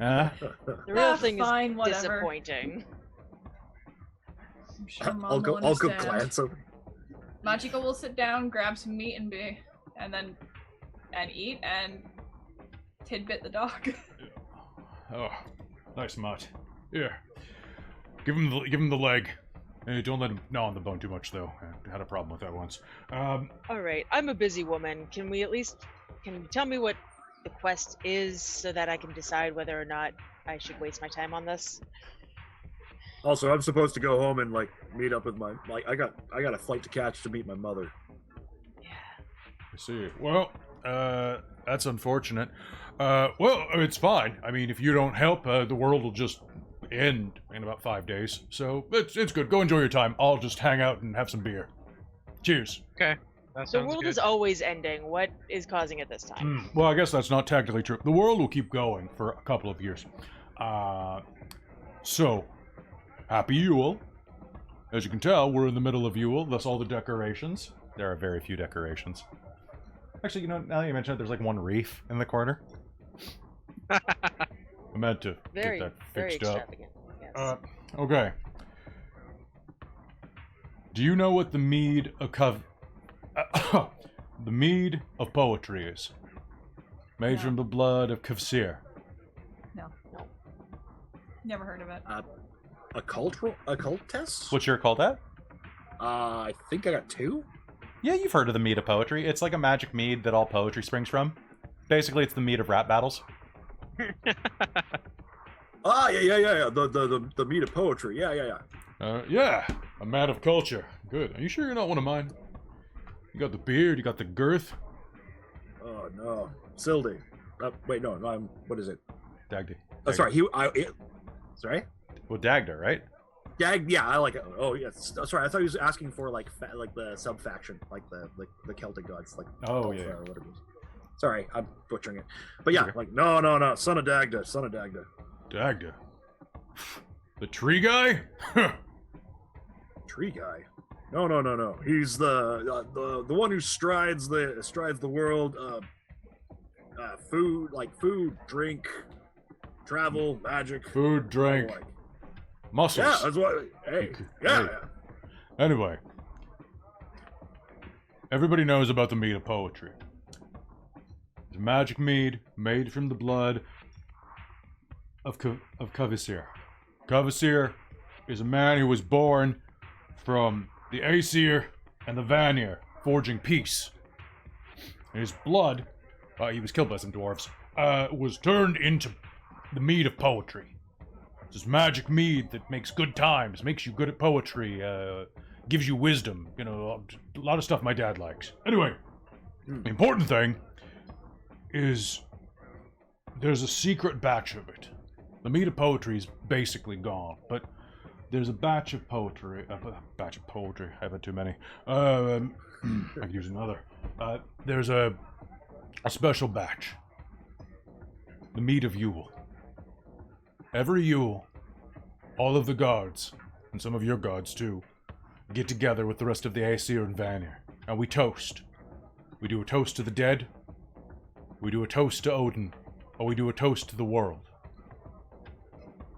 Huh? The real thing fine, is whatever. Disappointing. I'm sure Mom I'll will go understand. glance over. Machiko will sit down, grab some meat and beer, and eat and tidbit the dog. Oh, nice mutt. Here, give him the leg. Hey, don't let him gnaw on the bone too much, though. I had a problem with that once. All right, I'm a busy woman. Can you tell me what the quest is so that I can decide whether or not I should waste my time on this? Also, I'm supposed to go home and meet up with my I got a flight to catch to meet my mother. Yeah. I see. Well, that's unfortunate. Well, it's fine. I mean, if you don't help, the world will just end in about 5 days. So it's good. Go enjoy your time. I'll just hang out and have some beer. Cheers. Okay. That The sounds world good. is always ending. What is causing it this time? Well, I guess that's not technically true. The world will keep going for a couple of years. So, happy Yule. As you can tell, we're in the middle of Yule, thus all the decorations. There are very few decorations. Actually, now that you mention it, there's one wreath in the corner. I meant to Very, get that very fixed up. extravagant. Yes. Okay. Do you know what the mead of the mead of poetry is? Made No. from the blood of Kavsir. Never heard of it. Occult test? What's your called at? I think I got 2. Yeah, you've heard of the mead of poetry. It's like a magic mead that all poetry springs from. Basically, it's the mead of rap battles. Ah, yeah. The meat of poetry. Yeah. Yeah, a man of culture. Good. Are you sure you're not one of mine? You got the beard, you got the girth. Oh no, Sildy. Wait, no. What is it? Dagdy. Oh, sorry. Sorry. Well, Dagda, right? Dag. Yeah, I like it. Oh, yes. Sorry, I thought he was asking for the sub faction, the Celtic gods, Oh, Ulfar yeah. or whatever it is. Sorry, I'm butchering it. But yeah, no, son of Dagda. Dagda. The tree guy? Tree guy. No. He's the one who strides the world. Food, drink, travel, magic. Food, drink, muscles. Yeah, that's what. Hey, yeah. Anyway, everybody knows about the mead of poetry. It's a magic mead made from the blood of Kavasir. Kavasir is a man who was born from the Aesir and the Vanir, forging peace. His blood, he was killed by some dwarves, was turned into the mead of poetry. It's this magic mead that makes good times, makes you good at poetry, gives you wisdom, you know, a lot of stuff my dad likes. Anyway, the important thing is there's a secret batch of it. The mead of poetry is basically gone, but there's a batch of poetry. I've had too many. I could use another. There's a special batch. The mead of Yule. Every Yule, all of the gods, and some of your gods too, get together with the rest of the Aesir and Vanir, and we toast. We do a toast to the dead, we do a toast to Odin, or we do a toast to the world.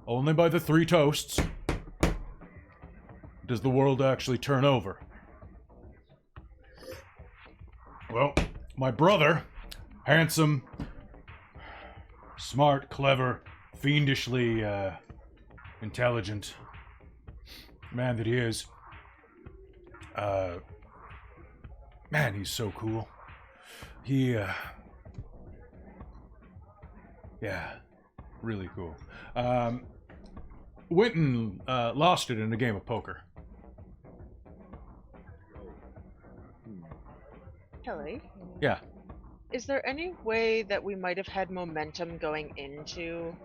Only by the 3 toasts does the world actually turn over. Well, my brother, handsome, smart, clever, fiendishly intelligent man that he is, man, he's so cool. He, yeah, really cool. Went and lost it in a game of poker. Kelly? Yeah. Is there any way that we might have had momentum going into...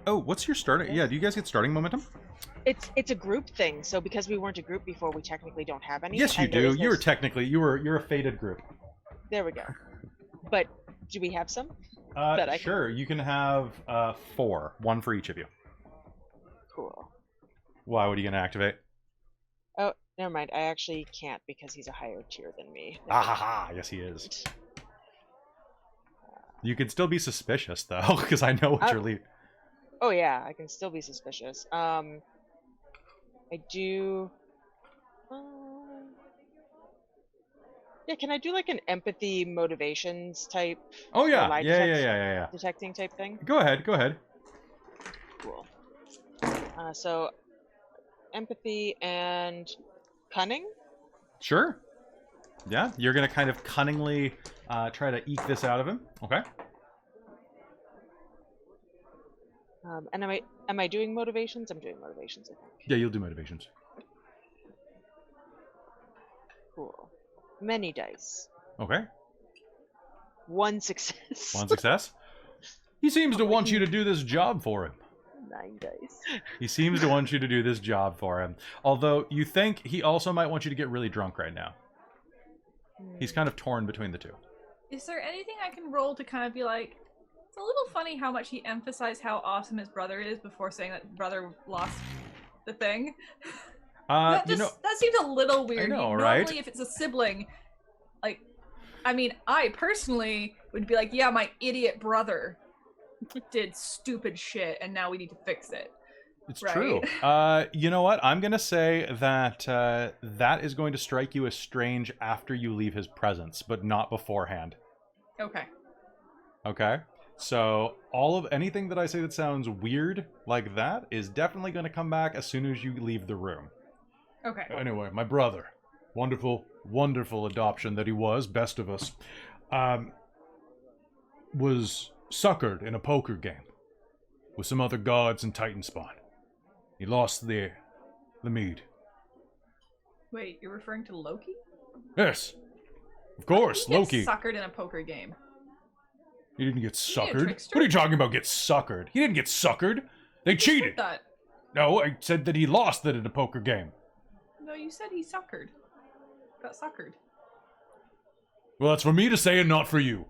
Oh, what's your starting? Yeah, do you guys get starting momentum? It's a group thing, so because we weren't a group before, we technically don't have any. Yes, you do. You're technically you're a fated group. There we go. But do we have some? Sure. You can have 4, 1 for each of you. Cool. Why? What are you gonna activate? Oh, never mind. I actually can't because he's a higher tier than me. Ah ha ha! Yes, he is. You could still be suspicious though, because I know what you're leaving. Oh yeah, I can still be suspicious. I do. Yeah, can I do like an empathy motivations type? Oh yeah, yeah. Detecting type thing. Go ahead. Cool. So, empathy and cunning. Sure. Yeah, you're gonna kind of cunningly try to eke this out of him. Okay. And am I doing motivations? I'm doing motivations, I think. Yeah, you'll do motivations. Cool. Many dice. Okay. 1 success. 1 success? He seems to want you to do this job for him. 9 dice. He seems to want you to do this job for him. Although, you think he also might want you to get really drunk right now. He's kind of torn between the two. Is there anything I can roll to kind of be like, it's a little funny how much he emphasized how awesome his brother is before saying that brother lost the thing? That seems a little weird. I know, Normally, right? if it's a sibling, like, I mean, I personally would be like, yeah, my idiot brother did stupid shit, and now we need to fix it. It's right? true. You know what? I'm going to say that that is going to strike you as strange after you leave his presence, but not beforehand. Okay. Okay? So anything that I say that sounds weird like that is definitely going to come back as soon as you leave the room. Okay. Anyway, my brother, wonderful, wonderful adoption that he was, best of us, was suckered in a poker game with some other gods in Titan Spawn. He lost the mead. Wait, you're referring to Loki? Yes, of course, Loki. Suckered in a poker game. He didn't get suckered. What are you talking about? Get suckered? He didn't get suckered. They cheated. Said that. No, I said that he lost it in a poker game. No, you said he suckered. Got suckered. Well, that's for me to say and not for you.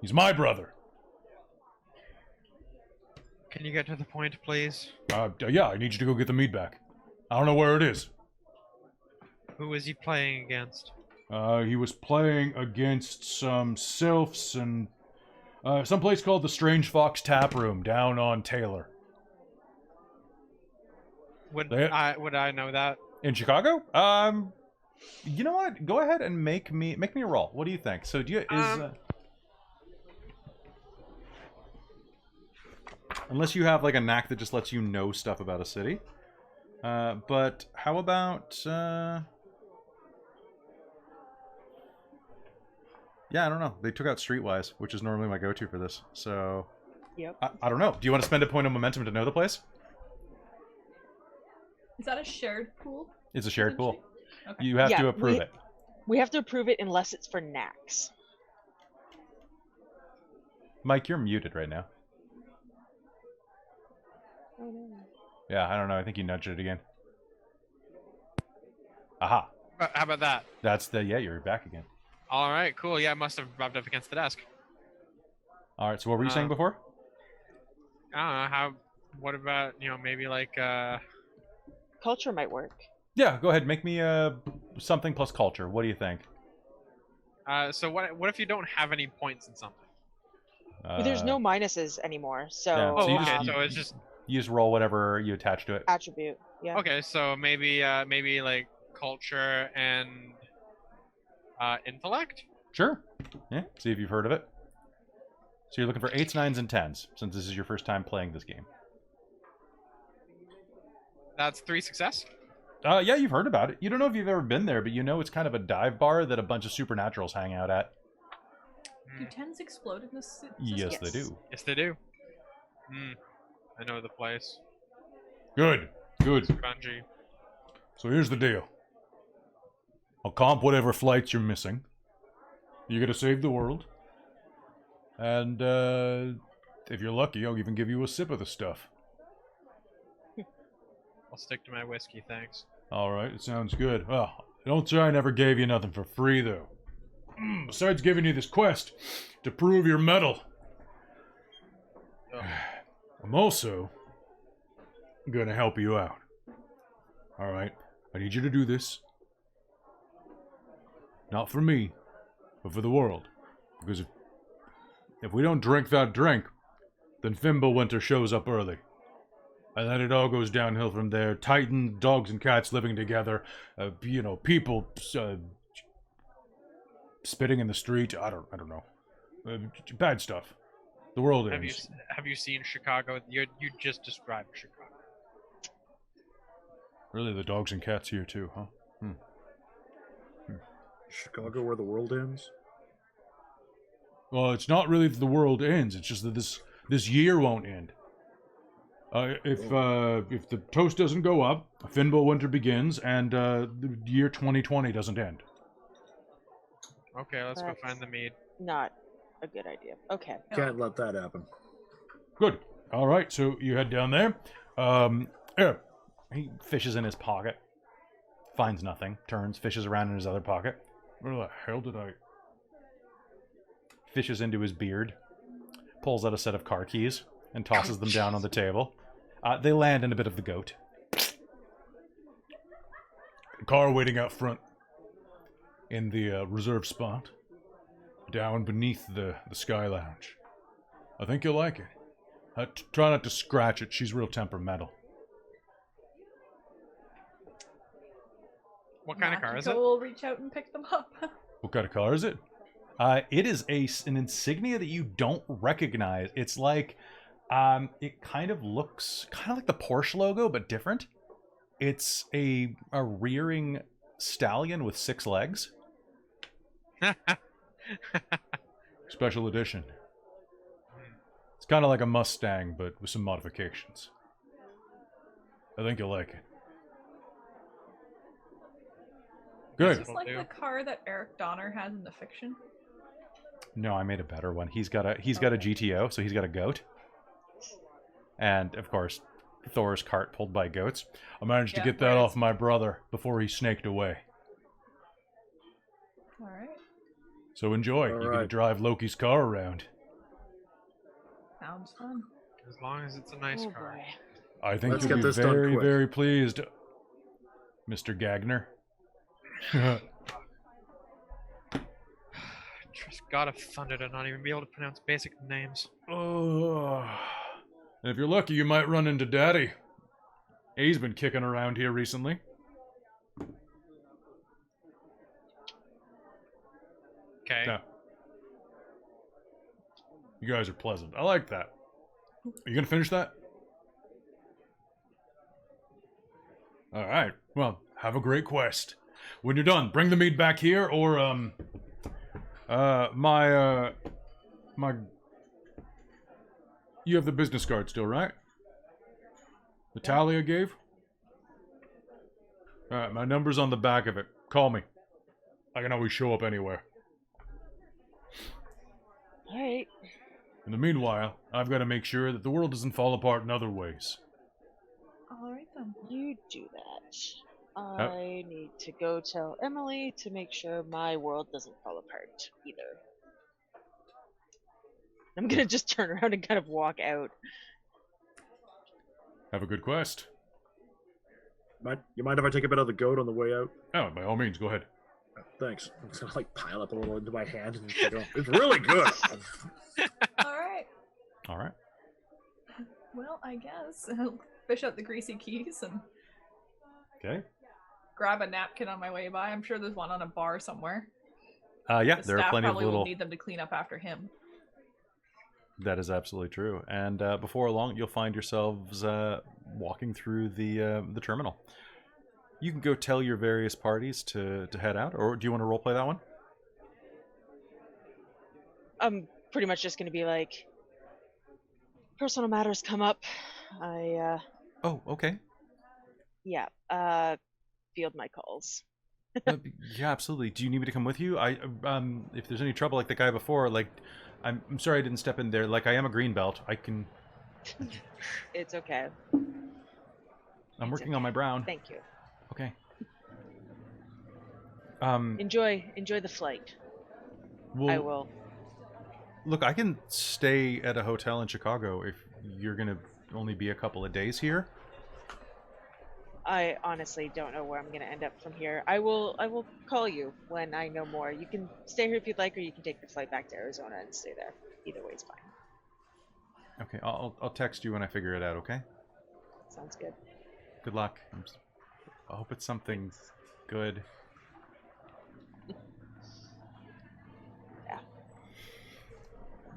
He's my brother. Can you get to the point, please? Yeah, I need you to go get the mead back. I don't know where it is. Who is he playing against? He was playing against some sylphs and some place called the Strange Fox Tap Room down on Taylor. Would I know that? In Chicago? You know what? Go ahead and make me a roll. What do you think? So Unless you have like a knack that just lets you know stuff about a city. But how about... Yeah, I don't know. They took out Streetwise, which is normally my go-to for this. So, Yep. I don't know. Do you want to spend a point of momentum to know the place? Is that a shared pool? It's a shared pool. Okay. You have Yeah, to approve it. We have to approve it unless it's for knacks. Mike, you're muted right now. Oh, no. Yeah, I don't know. I think you nudged it again. Aha. How about that? That's the... Yeah, you're back again. All right, cool. Yeah, I must have rubbed up against the desk. All right, so what were you saying before? I don't know how. What about maybe like Culture might work. Yeah, go ahead. Make me something plus culture. What do you think? So what if you don't have any points in something? But there's no minuses anymore, so... Yeah, Oh, so you okay. just- So it's just You just roll whatever you attach to it. Attribute, yeah. okay. So maybe like culture and intellect. Sure. Yeah, see if you've heard of it. So you're looking for 8s, 9s, and 10s, since this is your first time playing this game. That's 3 success. Yeah, you've heard about it. You don't know if you've ever been there, but you know it's kind of a dive bar that a bunch of supernaturals hang out at. Do tens explode in this system? Yes, they Yes. do. Yes, they do. I know the place. Good. Good. Bungie. So here's the deal. I'll comp whatever flights you're missing. You're gonna save the world. And, if you're lucky, I'll even give you a sip of the stuff. I'll stick to my whiskey, thanks. Alright, it sounds good. Well, don't say I never gave you nothing for free, though. Besides giving you this quest to prove your mettle, Oh. I'm also gonna help you out. Alright, I need you to do this. Not for me, but for the world. Because if we don't drink that drink, then Fimbulwinter shows up early. And then it all goes downhill from there. Titan, dogs and cats living together. People spitting in the street. I don't know. Bad stuff. The world ends. Have you seen Chicago? You just described Chicago. Really, the dogs and cats here too, huh? Chicago, where the world ends. Well, it's not really that the world ends. It's just that this year won't end. If the toast doesn't go up, Fimbulwinter begins, and the year 2020 doesn't end. Okay, let's go That's find the mead. Not a good idea. Okay. Can't let that happen. Good. All right, so you head down there. He fishes in his pocket, finds nothing, turns, fishes around in his other pocket. Where the hell did I... Fishes into his beard, pulls out a set of car keys, and tosses them down on the table. They land in a bit of the goat. Car waiting out front in the reserved spot, down beneath the Sky Lounge. I think you'll like it. Try not to scratch it. She's real temperamental. What kind of car is Machiko it? will reach out and pick them up. What kind of car is it? It is an insignia that you don't recognize. It's like, it kind of looks like the Porsche logo, but different. It's a rearing stallion with 6 legs. Special edition. It's kind of like a Mustang, but with some modifications. I think you'll like it. Is Good. this like the car that Eric Donner has in the fiction? No, I made a better one. He's got a GTO, so he's got a goat. And, of course, Thor's cart pulled by goats. I managed to get that off my brother before he snaked away. Alright. So enjoy. You get to drive Loki's car around. Sounds fun. As long as it's a nice Oh car. boy. I think Let's you'll get be this done very, quick. very pleased, Mr. Gagner. Just God of Thunder to not even be able to pronounce basic names. Oh. And if you're lucky, you might run into Daddy. He's been kicking around here recently. Okay. Yeah. You guys are pleasant. I like that. Are you gonna finish that? All right. Well, have a great quest. When you're done, bring the mead back here, or my. You have the business card still, right? The tally I gave. All right, my number's on the back of it. Call me. I can always show up anywhere. All right. In the meanwhile, I've got to make sure that the world doesn't fall apart in other ways. All right then. You do that. I need to go tell Emily to make sure my world doesn't fall apart either. I'm gonna just turn around and kind of walk out. Have a good quest. You mind if I take a bit of the goat on the way out? Oh, by all means, go ahead. Thanks. I'm just gonna like pile up a little into my hand and just go, it's really good. All right. All right. Well, I guess I'll fish out the greasy keys and Okay. grab a napkin on my way by. I'm sure there's one on a bar somewhere. Yeah, The there are staff plenty of probably little. will need them to clean up after him. That is absolutely true. And before long, you'll find yourselves walking through the terminal. You can go tell your various parties to head out, or do you want to roleplay that one? I'm pretty much just gonna be like, personal matters come up. Oh, okay. Yeah, field my calls. Yeah, absolutely. Do you need me to come with you? If there's any trouble like the guy before, like, I'm sorry I didn't step in there. Like, I am a green belt. I can. It's okay. I'm working on my brown. Thank you. Okay. Enjoy the flight. Well, I will. Look, I can stay at a hotel in Chicago if you're gonna only be a couple of days here. I honestly don't know where I'm gonna end up from here. I will call you when I know more. You can stay here if you'd like, or you can take the flight back to Arizona and stay there. Either way is fine. Okay, I'll text you when I figure it out. Okay. Sounds good. Good luck. I hope it's something good. Yeah.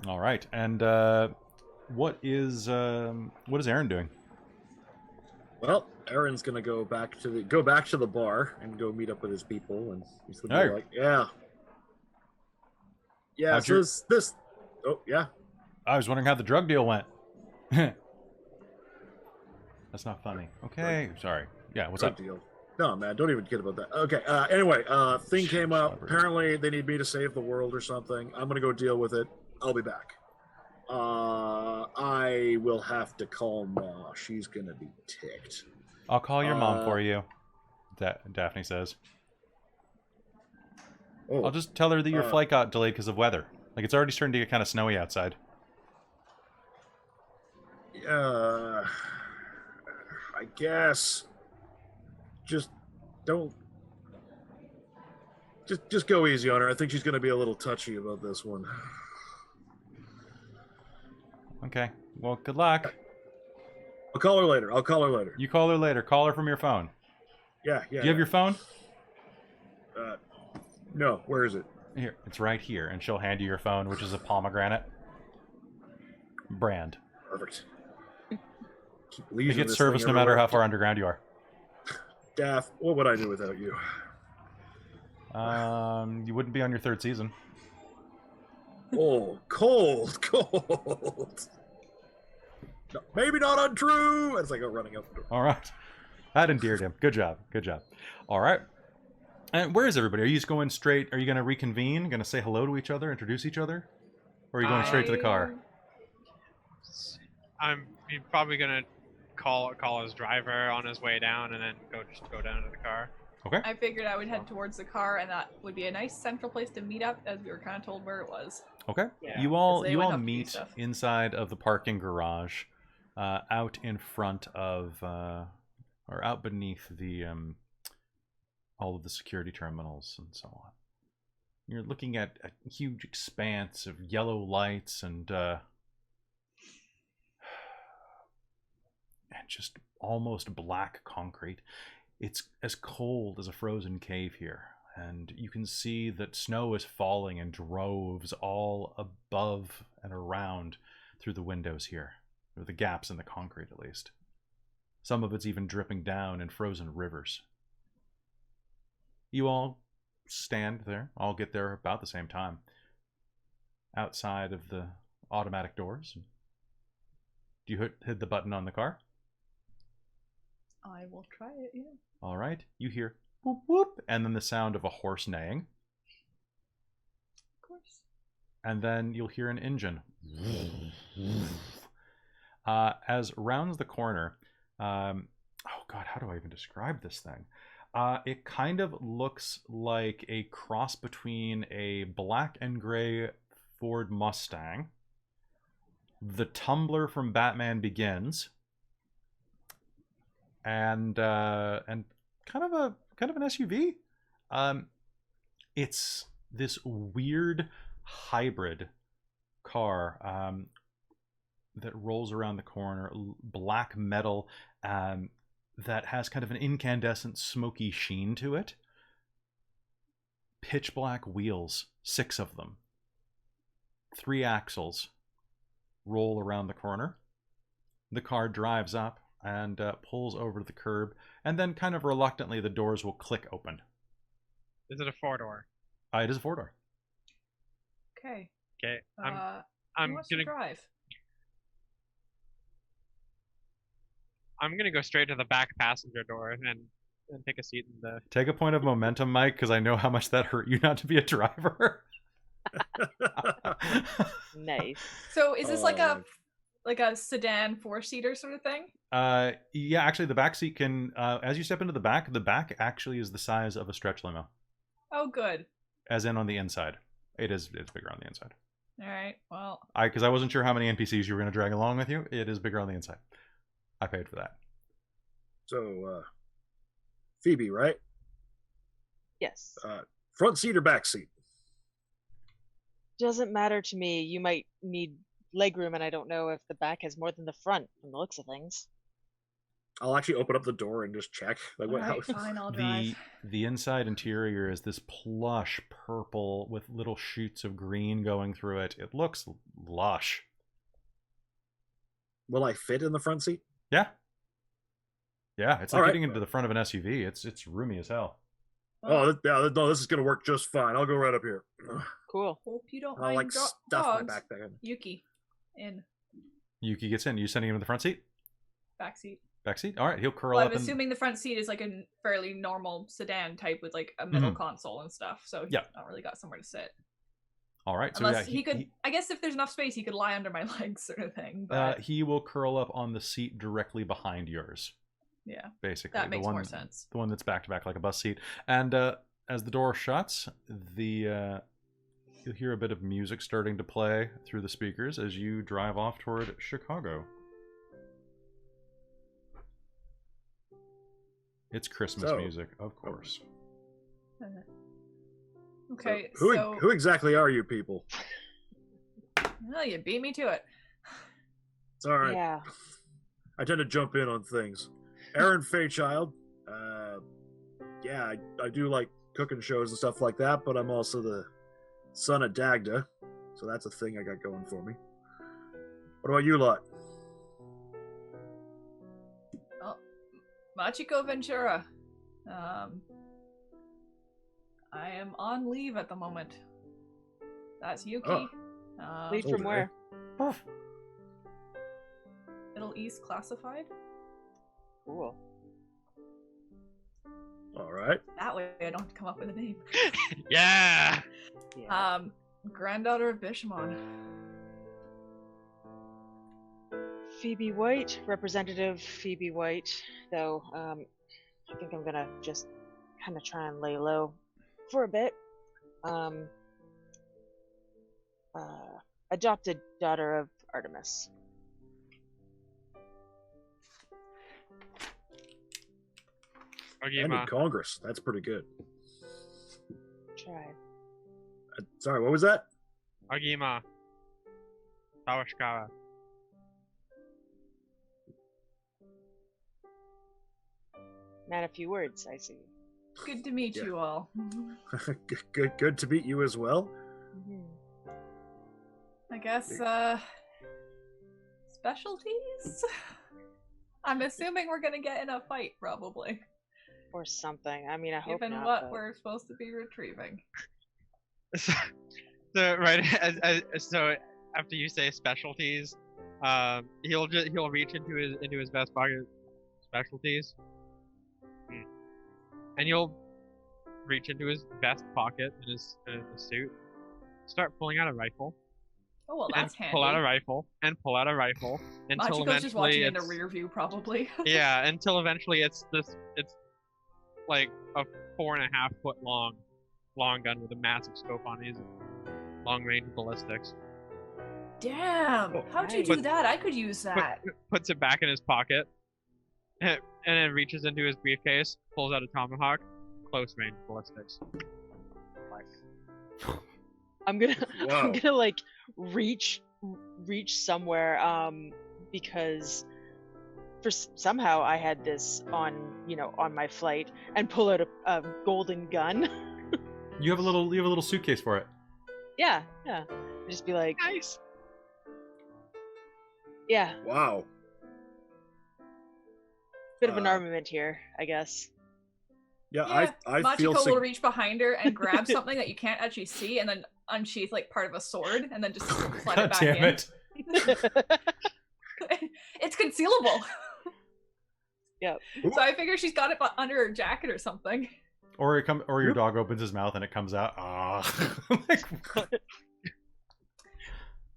All right, and what is Aaron doing? Well, Aaron's gonna go back to the bar and go meet up with his people, and he's gonna be Hey. like, yeah. How'd So your- this. Oh yeah. I was wondering how the drug deal went. That's not funny. Okay, sorry. Yeah, what's Drug up? deal. No, man, don't even get about that. Okay. Anyway, thing came up. Apparently, they need me to save the world or something. I'm gonna go deal with it. I'll be back. I will have to call Ma. She's gonna be ticked. I'll call your mom for you. Daphne says. Oh, I'll just tell her that your flight got delayed because of weather. Like, it's already starting to get kind of snowy outside. I guess. Just don't. Just go easy on her. I think she's gonna be a little touchy about this one. Okay. Well, good luck. I'll call her later. You call her later. Call her from your phone. Yeah. Do you have your phone? No. Where is it? Here. It's right here. And she'll hand you your phone, which is a pomegranate brand. Perfect. Keep You leaving get this service thing no matter everywhere. how far underground you are. Daff, what would I do without you? You wouldn't be on your third season. Oh, cold. No, maybe not untrue. As I go running up the door. All right. That endeared him. Good job. All right. And where is everybody? Are you just going straight? Are you going to reconvene? Going to say hello to each other, introduce each other? Or are you going straight to the car? I'm probably gonna call his driver on his way down, and then go down to the car. Okay. I figured I would head towards the car, and that would be a nice central place to meet up, as we were kind of told where it was. Okay. Yeah. You all Because they went up to do meet stuff. inside of the parking garage, out in front of, or out beneath the all of the security terminals and so on. You're looking at a huge expanse of yellow lights and just almost black concrete. It's as cold as a frozen cave here, and you can see that snow is falling in droves all above and around through the windows here. or the gaps in the concrete at least. Some of it's even dripping down in frozen rivers. You all stand there, all get there about the same time, outside of the automatic doors. Do you hit the button on the car? I will try it, yeah. All right. You hear whoop whoop, and then the sound of a horse neighing. Of course. And then you'll hear an engine. As rounds the corner, oh God, how do I even describe this thing? It kind of looks like a cross between a black and gray Ford Mustang, the Tumbler from Batman Begins, and kind of an SUV. It's this weird hybrid car that rolls around the corner, black metal, that has kind of an incandescent, smoky sheen to it. Pitch black wheels, 6 of them. 3 axles roll around the corner. The car drives up and pulls over to the curb, and then kind of reluctantly the doors will click open. Is it a 4-door? It is a 4-door. Okay. Okay. Who I'm wants gonna to drive? I'm gonna go straight to the back passenger door and take a seat in the. Take a point of momentum, Mike, because I know how much that hurt you not to be a driver. Nice. So is this like a sedan 4-seater sort of thing? Yeah, actually the back seat can, as you step into the back actually is the size of a stretch limo. Oh, good. As in on the inside. It's bigger on the inside. All right. Well, Because I wasn't sure how many NPCs you were going to drag along with you. It is bigger on the inside. I paid for that. So, Phoebe, right? Yes. Front seat or back seat? Doesn't matter to me. You might need legroom, and I don't know if the back has more than the front from the looks of things. I'll actually open up the door and just check. Like, all right, fine, I'll drive. The inside interior is this plush purple with little shoots of green going through it. It looks lush. Will I fit in the front seat? Yeah. Yeah, it's like All right. getting into the front of an SUV. It's roomy as hell. No, this is gonna work just fine. I'll go right up here. Cool. Hope you don't I'll mind stuff dogs. my backpack in. Yuki, in Yuki gets in. You sending him in the front seat? back seat. Back seat? All right, he'll curl Well, up. I'm assuming the front seat is like a fairly normal sedan type with like a middle console and stuff. So he's not really got somewhere to sit. All right. So Unless yeah, he could, I guess if there's enough space, he could lie under my legs, sort of thing. But he will curl up on the seat directly behind yours. Yeah, basically that makes more sense. The one that's back to back like a bus seat. And as the door shuts, you'll hear a bit of music starting to play through the speakers as you drive off toward Chicago. It's Christmas music, of course. Okay, so who exactly are you people? Well, you beat me to it. It's all right. Yeah. I tend to jump in on things. Aaron Faechilde. I do like cooking shows and stuff like that, but I'm also the son of Dagda, so that's a thing I got going for me. What about you lot? Oh, Machiko Ventura. I am on leave at the moment. That's Yuki. Leave from where? Middle East classified. Cool. All right. That way I don't have to come up with a name. Yeah. Granddaughter of Bishamon. Phoebe White, Representative Phoebe White. Though, I think I'm gonna just kind of try and lay low for a bit. Adopted daughter of Artemis. And Ogimaa. in Congress. That's pretty good. Try. Sorry, what was that? Ogimaa. Tawashikawa. Not a few words, I see. Good to meet you all. Good to meet you as well. Mm-hmm. I guess it's specialties? I'm assuming we're gonna get in a fight, probably. Or something. I mean, I hope Given not. what but... we're supposed to be retrieving. So after you say specialties, he'll reach into his vest pocket. Specialties. And you'll reach into his vest pocket in his suit, start pulling out a rifle. Oh well, that's handy. Pull out a rifle and pull out a rifle until Machiko's just watching eventually in the rear view, probably. yeah, until eventually it's like a 4.5 foot long gun with a massive scope on it, long range ballistics. Damn! How'd you do that? I could use that. Puts it back in his pocket, and then reaches into his briefcase, pulls out a tomahawk, close range ballistics. I'm gonna like reach somewhere because somehow I had this on my flight and pull out a golden gun. You have a little suitcase for it. Yeah. Just be like, nice. Yeah. Wow. Bit of an armament here, I guess. Yeah, I feel Machiko will reach behind her and grab something that you can't actually see, and then unsheath like part of a sword, and then just slide it back in. It. It's concealable. Yep. So I figure she's got it under her jacket or something. Or your dog opens his mouth and it comes out. Ah.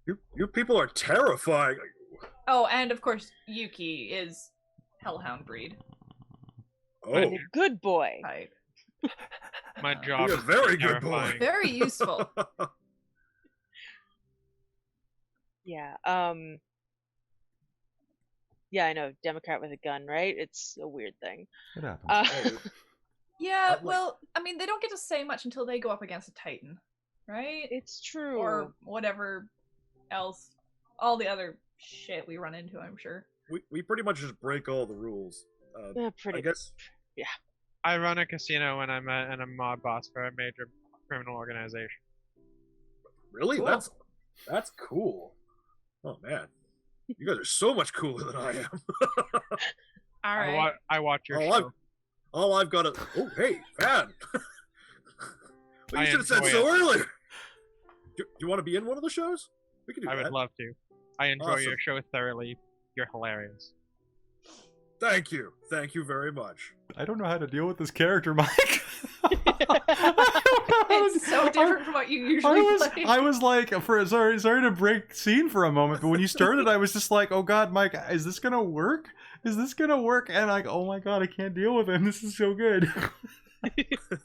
You people are terrifying. Oh, and of course Yuki is hellhound breed. Oh, Good boy. Right. My job you're is a very good terrifying. boy. Very useful. Yeah. Yeah, I know. Democrat with a gun, right? It's a weird thing. It happens. Yeah, well, I mean, they don't get to say much until they go up against a Titan, right? It's true. Or whatever else, all the other shit we run into, I'm sure. We pretty much just break all the rules. Pretty. I guess. Yeah. I run a casino and I'm a mob boss for a major criminal organization. Really? Cool. That's cool. Oh man, you guys are so much cooler than I am. All right. I watch your show. All I've got to. Oh hey, fan. Well, you should have said enjoy so earlier. Do you want to be in one of the shows? We can do I that. would love to. I enjoy Awesome. your show thoroughly. You're hilarious. Thank you very much. I don't know how to deal with this character, Mike. It's so different from what you usually play. I was like, sorry to break scene for a moment, but when you started, I was just like, oh god, Mike, is this gonna work? Is this gonna work? And like, oh my god, I can't deal with him. This is so good.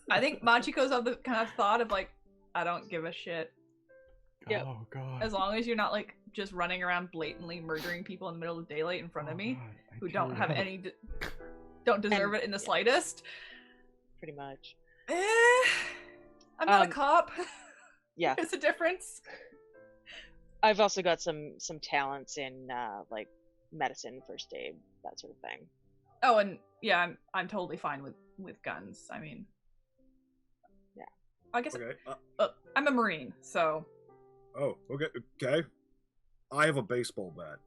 I think Machiko's of the kind of thought of like, I don't give a shit. Yep. Oh god. As long as you're not like just running around blatantly murdering people in the middle of daylight in front of me, God, who don't have any, don't deserve it in the slightest. Pretty much. I'm not a cop. Yeah. There's a difference. I've also got some talents in like medicine, first aid, that sort of thing. Oh, and yeah, I'm totally fine with guns. I mean, yeah. I guess Okay. I'm a Marine, so. Oh, okay. I have a baseball bat.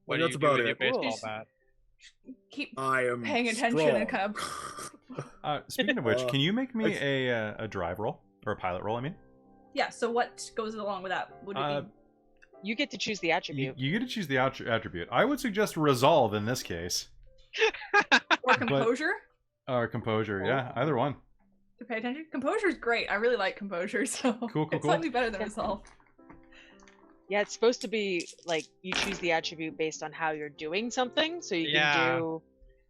What Well, do that's you do about with your it. baseball Cool. bat? Keep I am paying attention strong. and kind of. Speaking of which, can you make me a drive roll or a pilot roll? I mean, Yeah. So what goes along with that? Would it be? You get to choose the attribute. you get to choose the attribute. I would suggest resolve in this case, Or composure? or composure. Yeah, either one. To pay attention. Composure is great. I really like composure, so Cool. it's slightly better than resolve. Yeah, it's supposed to be like you choose the attribute based on how you're doing something, so you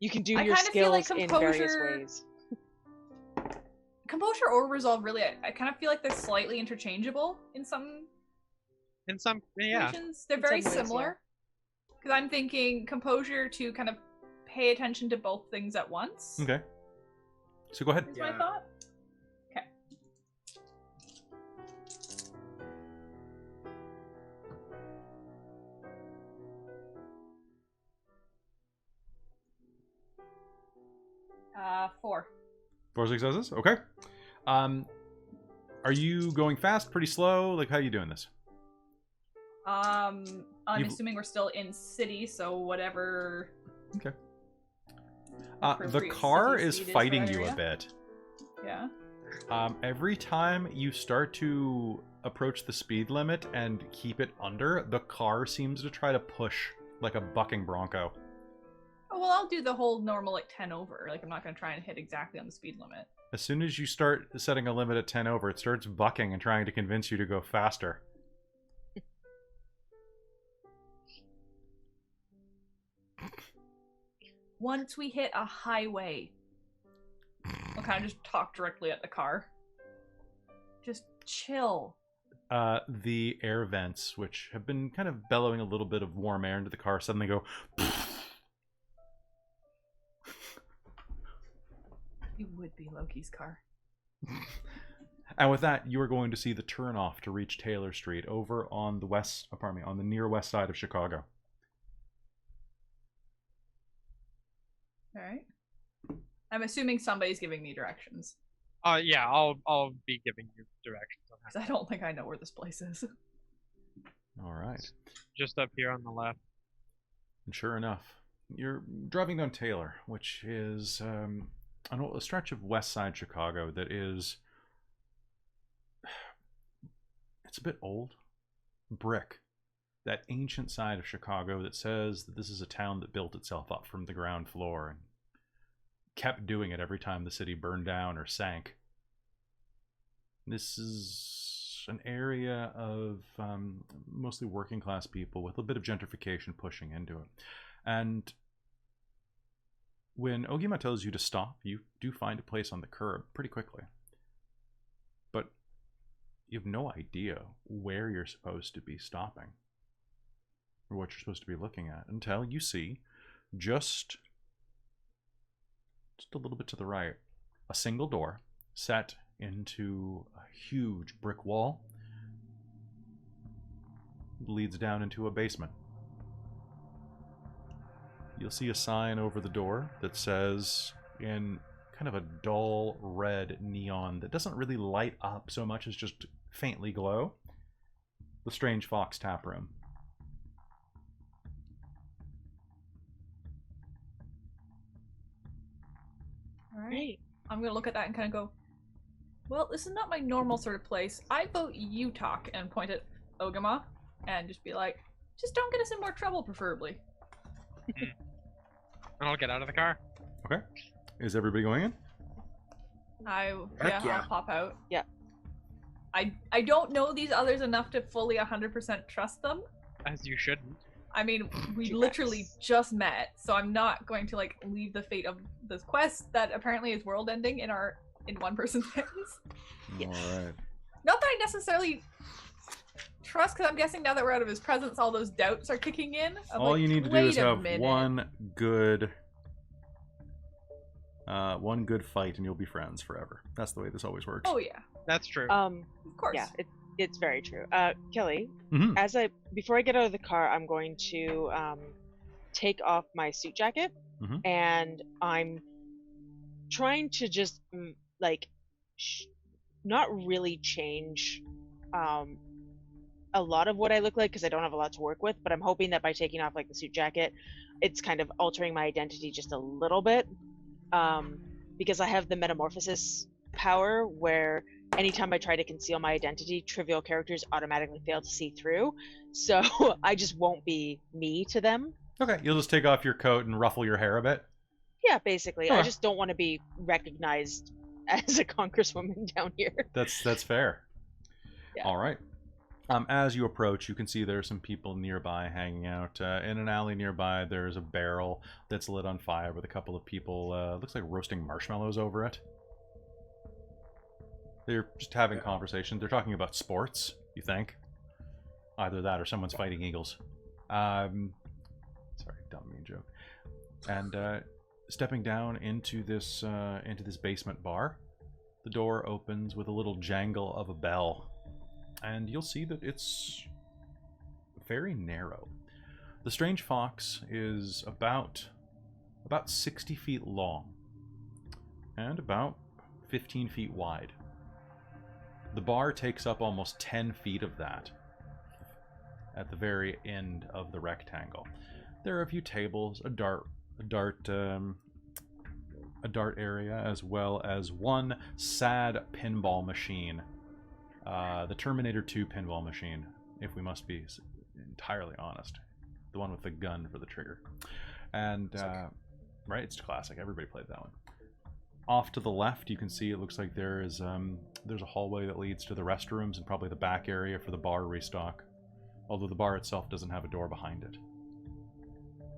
can do I your kinda feel like skills in various composure- ways. Composure or resolve, really, I kind of feel like they're slightly interchangeable in some In some, yeah. situations. They're In very some ways, yeah. similar. Because I'm thinking composure to kind of pay attention to both things at once. Okay. So go ahead. Is my Yeah. thought. Okay. Four. 4 successes. Okay. Are you going fast? Pretty slow? Like, how are you doing this? I'm assuming we're still in city, so whatever. Okay. The car is fighting you a bit. Yeah. Every time you start to approach the speed limit and keep it under, the car seems to try to push like a bucking bronco. Oh, well, I'll do the whole normal, like, 10 over. Like, I'm not going to try and hit exactly on the speed limit. As soon as you start setting a limit at 10 over, it starts bucking and trying to convince you to go faster. Once we hit a highway, I'll kind of just talk directly at the car. Just chill. The air vents, which have been kind of bellowing a little bit of warm air into the car, suddenly go... You would be Loki's car. And with that, you are going to see the turnoff to reach Taylor Street over on the on the near west side of Chicago. All right. I'm assuming somebody's giving me directions. Yeah, I'll be giving you directions on Because I don't think I know where this place is. All right. Just up here on the left. And sure enough, you're driving down Taylor, which is a stretch of west side Chicago that is... It's a bit old. Brick. That ancient side of Chicago that says that this is a town that built itself up from the ground floor and kept doing it every time the city burned down or sank. This is an area of mostly working class people with a bit of gentrification pushing into it. And when Ogimaa tells you to stop, you do find a place on the curb pretty quickly. But you have no idea where you're supposed to be stopping or what you're supposed to be looking at until you see just a little bit to the right a single door set into a huge brick wall. It leads down into a basement. You'll see a sign over the door that says, in kind of a dull red neon that doesn't really light up so much as just faintly glow, the Strange Fox Tap Room. All right. I'm going to look at that and kind of go, well, this is not my normal sort of place. I vote you talk, and point at Ogimaa and just be like, just don't get us in more trouble, preferably. And I'll get out of the car. Okay. Is everybody going in? Yeah. I'll pop out. Yeah. I don't know these others enough to fully 100% trust them. As you shouldn't. I mean, we literally just met, so I'm not going to, like, leave the fate of this quest that apparently is world ending in one person's hands. Yes. Alright. Not that I necessarily trust, because I'm guessing now that we're out of his presence, all those doubts are kicking in. All you need to do is have one good fight and you'll be friends forever. That's the way this always works. Oh yeah. That's true. Of course. Yeah, it's very true. Kelly, Mm-hmm. before I get out of the car, I'm going to take off my suit jacket, and I'm trying to just not really change a lot of what I look like because I don't have a lot to work with, but I'm hoping that by taking off like the suit jacket, it's kind of altering my identity just a little bit, because I have the metamorphosis power where anytime I try to conceal my identity, trivial characters automatically fail to see through, so I just won't be me to them. Okay, you'll just take off your coat and ruffle your hair a bit? Yeah, basically. I just don't want to be recognized as a congresswoman down here. That's fair. Yeah. All right. As you approach, you can see there are some people nearby hanging out. In an alley nearby, there's a barrel that's lit on fire with a couple of people, looks like roasting marshmallows over it. They're just having conversation. They're talking about sports, you think. Either that or someone's fighting eagles. Sorry, dumb mean joke. And stepping down into this basement bar, the door opens with a little jangle of a bell. And you'll see that it's very narrow. The Strange Fox is about 60 feet long and about 15 feet wide. The bar takes up almost 10 feet of that. at the very end of the rectangle. There are a few tables, a dart area, as well as one sad pinball machine, the Terminator 2 pinball machine, if we must be entirely honest, the one with the gun for the trigger. And right, it's classic. Everybody played that one. Off to the left, you can see it looks like there's a hallway that leads to the restrooms and probably the back area for the bar restock, although the bar itself doesn't have a door behind it.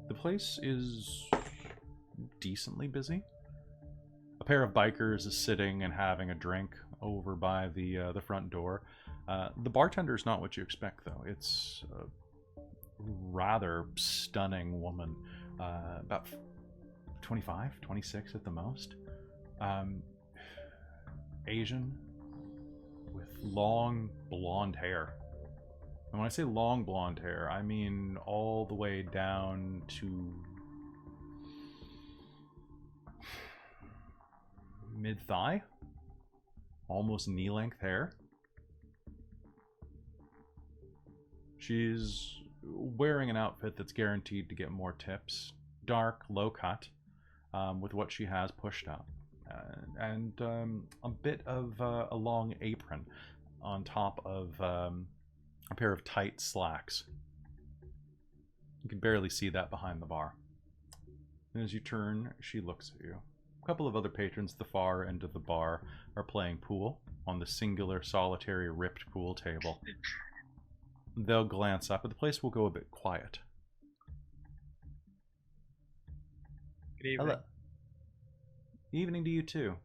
The place is decently busy. A pair of bikers is sitting and having a drink over by the front door. The bartender's not what you expect, though. It's a rather stunning woman, about 25, 26 at the most. Asian, with long blonde hair. And when I say long blonde hair, I mean all the way down to mid-thigh, almost knee-length hair. She's wearing an outfit that's guaranteed to get more tips. Dark, low-cut, with what she has pushed up. And a bit of a long apron on top of a pair of tight slacks. You can barely see that behind the bar. And as you turn, she looks at you. A couple of other patrons at the far end of the bar are playing pool on the singular, solitary, ripped pool table. They'll glance up, but the place will go a bit quiet. Good evening. Hello. Evening to you too,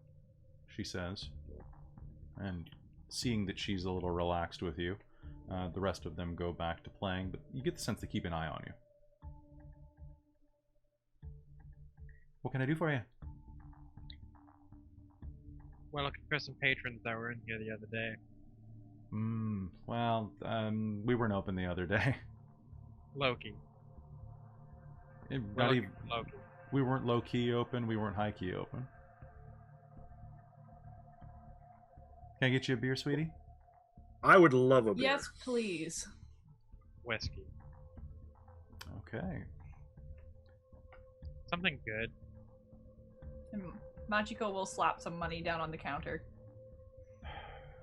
she says. And seeing that she's a little relaxed with you, the rest of them go back to playing, but you get the sense they keep an eye on you. What can I do for you? We're looking for some patrons that were in here the other day. Well, we weren't open the other day. Loki. Not even, Loki. we weren't low-key open, we weren't high-key open. Can I get you a beer, sweetie? I would love a beer. Yes, please. Whiskey. Okay. Something good. And Machiko will slap some money down on the counter.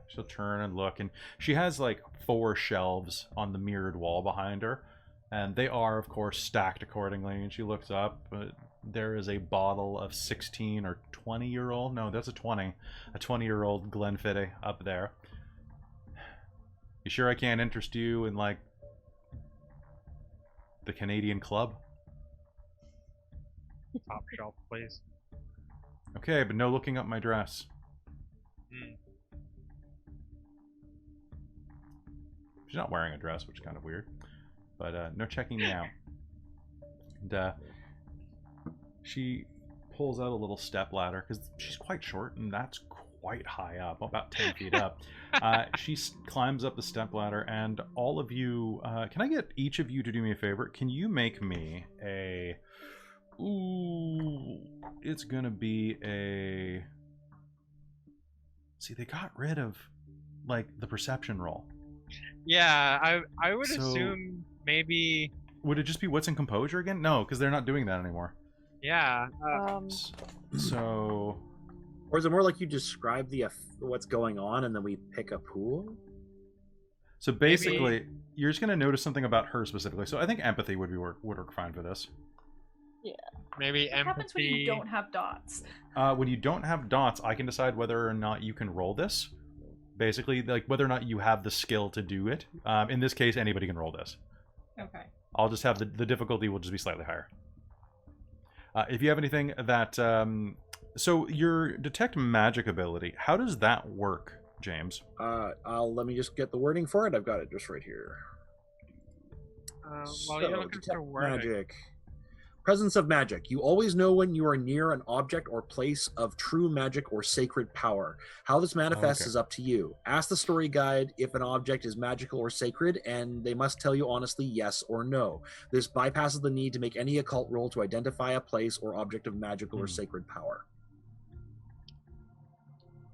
She'll turn and look, and she has like 4 shelves on the mirrored wall behind her, and they are, of course, stacked accordingly. And she looks up, but there is a bottle of 16 or 20-year-old. No, that's a 20-year-old Glenfiddich up there. You sure I can't interest you in like the Canadian Club? Top shelf, please. Okay, but no looking up my dress. She's not wearing a dress, which is kind of weird. But no checking me out. And she pulls out a little step ladder, because she's quite short, and that's quite high up, about 10 feet up. She climbs up the step ladder, and all of you... can I get each of you to do me a favor? Can you make me a... Ooh, it's gonna be a... See, they got rid of, like, the perception roll. Yeah, I would assume maybe... Would it just be what's in composure again? No, because they're not doing that anymore. Yeah. So... Or is it more like you describe the what's going on and then we pick a pool? So basically, you're just going to notice something about her specifically. So I think empathy would work fine for this. Yeah. Maybe What empathy... happens when you don't have dots? When you don't have dots, I can decide whether or not you can roll this. Basically, like whether or not you have the skill to do it. In this case, anybody can roll this. Okay. I'll just have the difficulty will just be slightly higher. If you have anything that... so your detect magic ability, how does that work, James? Let me just get the wording for it. I've got it just right here. While you're looking for wording... magic. Presence of magic. You always know when you are near an object or place of true magic or sacred power. How this manifests is up to you. Ask the story guide if an object is magical or sacred, and they must tell you honestly yes or no. This bypasses the need to make any occult roll to identify a place or object of magical or sacred power.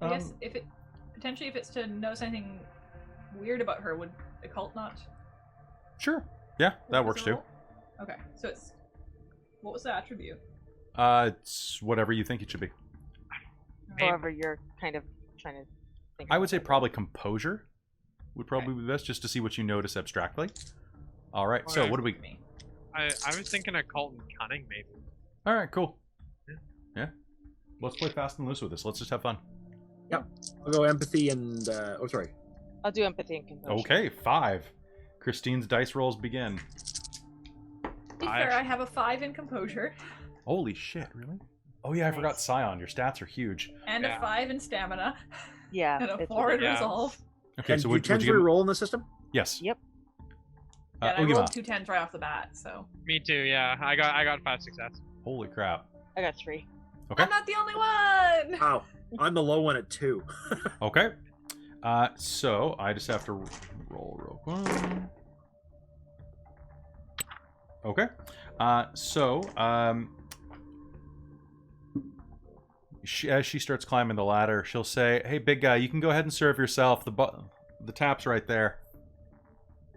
I guess if it's to notice anything weird about her, would occult not? Sure. Yeah, that works too. Okay, so it's what was the attribute? It's whatever you think it should be. However, you're kind of trying to think. I would say probably composure would probably be best, just to see what you notice abstractly. All right. So what do we? I was thinking occult and cunning, maybe. All right. Cool. Yeah. Let's play fast and loose with this. Let's just have fun. Yep. I'll go empathy and oh, sorry. I'll do empathy and composure. Okay. 5. Christine's dice rolls begin. To be fair, I have a 5 in composure. Holy shit! Really? Oh yeah, I forgot Scion. Your stats are huge. And a 5 in stamina. Yeah. And a 4 in resolve. Okay, and so do you tend to roll in the system? Yes. Yep. And I rolled 2 10s right off the bat, so. Me too. Yeah, I got 5 success. Holy crap! I got 3. Okay. I'm not the only one. Wow, I'm the low one at 2. Okay. So I just have to roll real quick. Okay. As she starts climbing the ladder, she'll say, "Hey, big guy, you can go ahead and serve yourself. The tap's right there."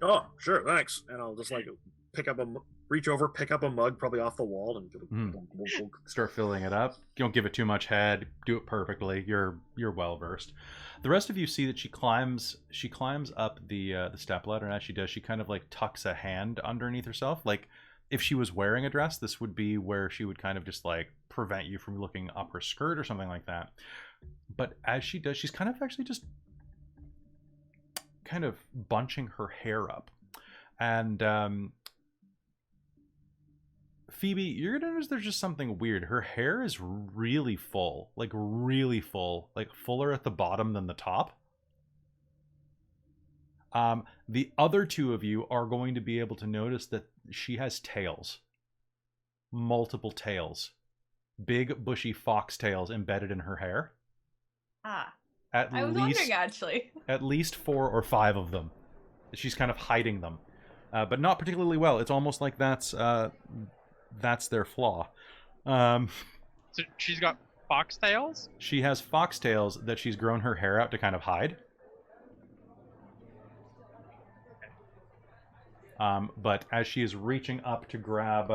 Oh, sure, thanks. And I'll just like reach over, pick up a mug, probably off the wall, and start filling it up. You don't give it too much head. Do it perfectly. You're well versed. The rest of you see that she climbs up the step ladder, and as she does, she kind of like tucks a hand underneath herself. Like if she was wearing a dress, this would be where she would kind of just like prevent you from looking up her skirt or something like that. But as she does, she's kind of actually just kind of bunching her hair up. And Phoebe, you're gonna notice there's just something weird. Her hair is really full, like fuller at the bottom than the top. The other two of you are going to be able to notice that she has tails. Multiple tails. Big, bushy fox tails embedded in her hair. I was wondering, actually. At least 4 or 5 of them. She's kind of hiding them. But not particularly well. It's almost like that's their flaw. So she's got foxtails? She has foxtails that she's grown her hair out to kind of hide. But as she is reaching up to grab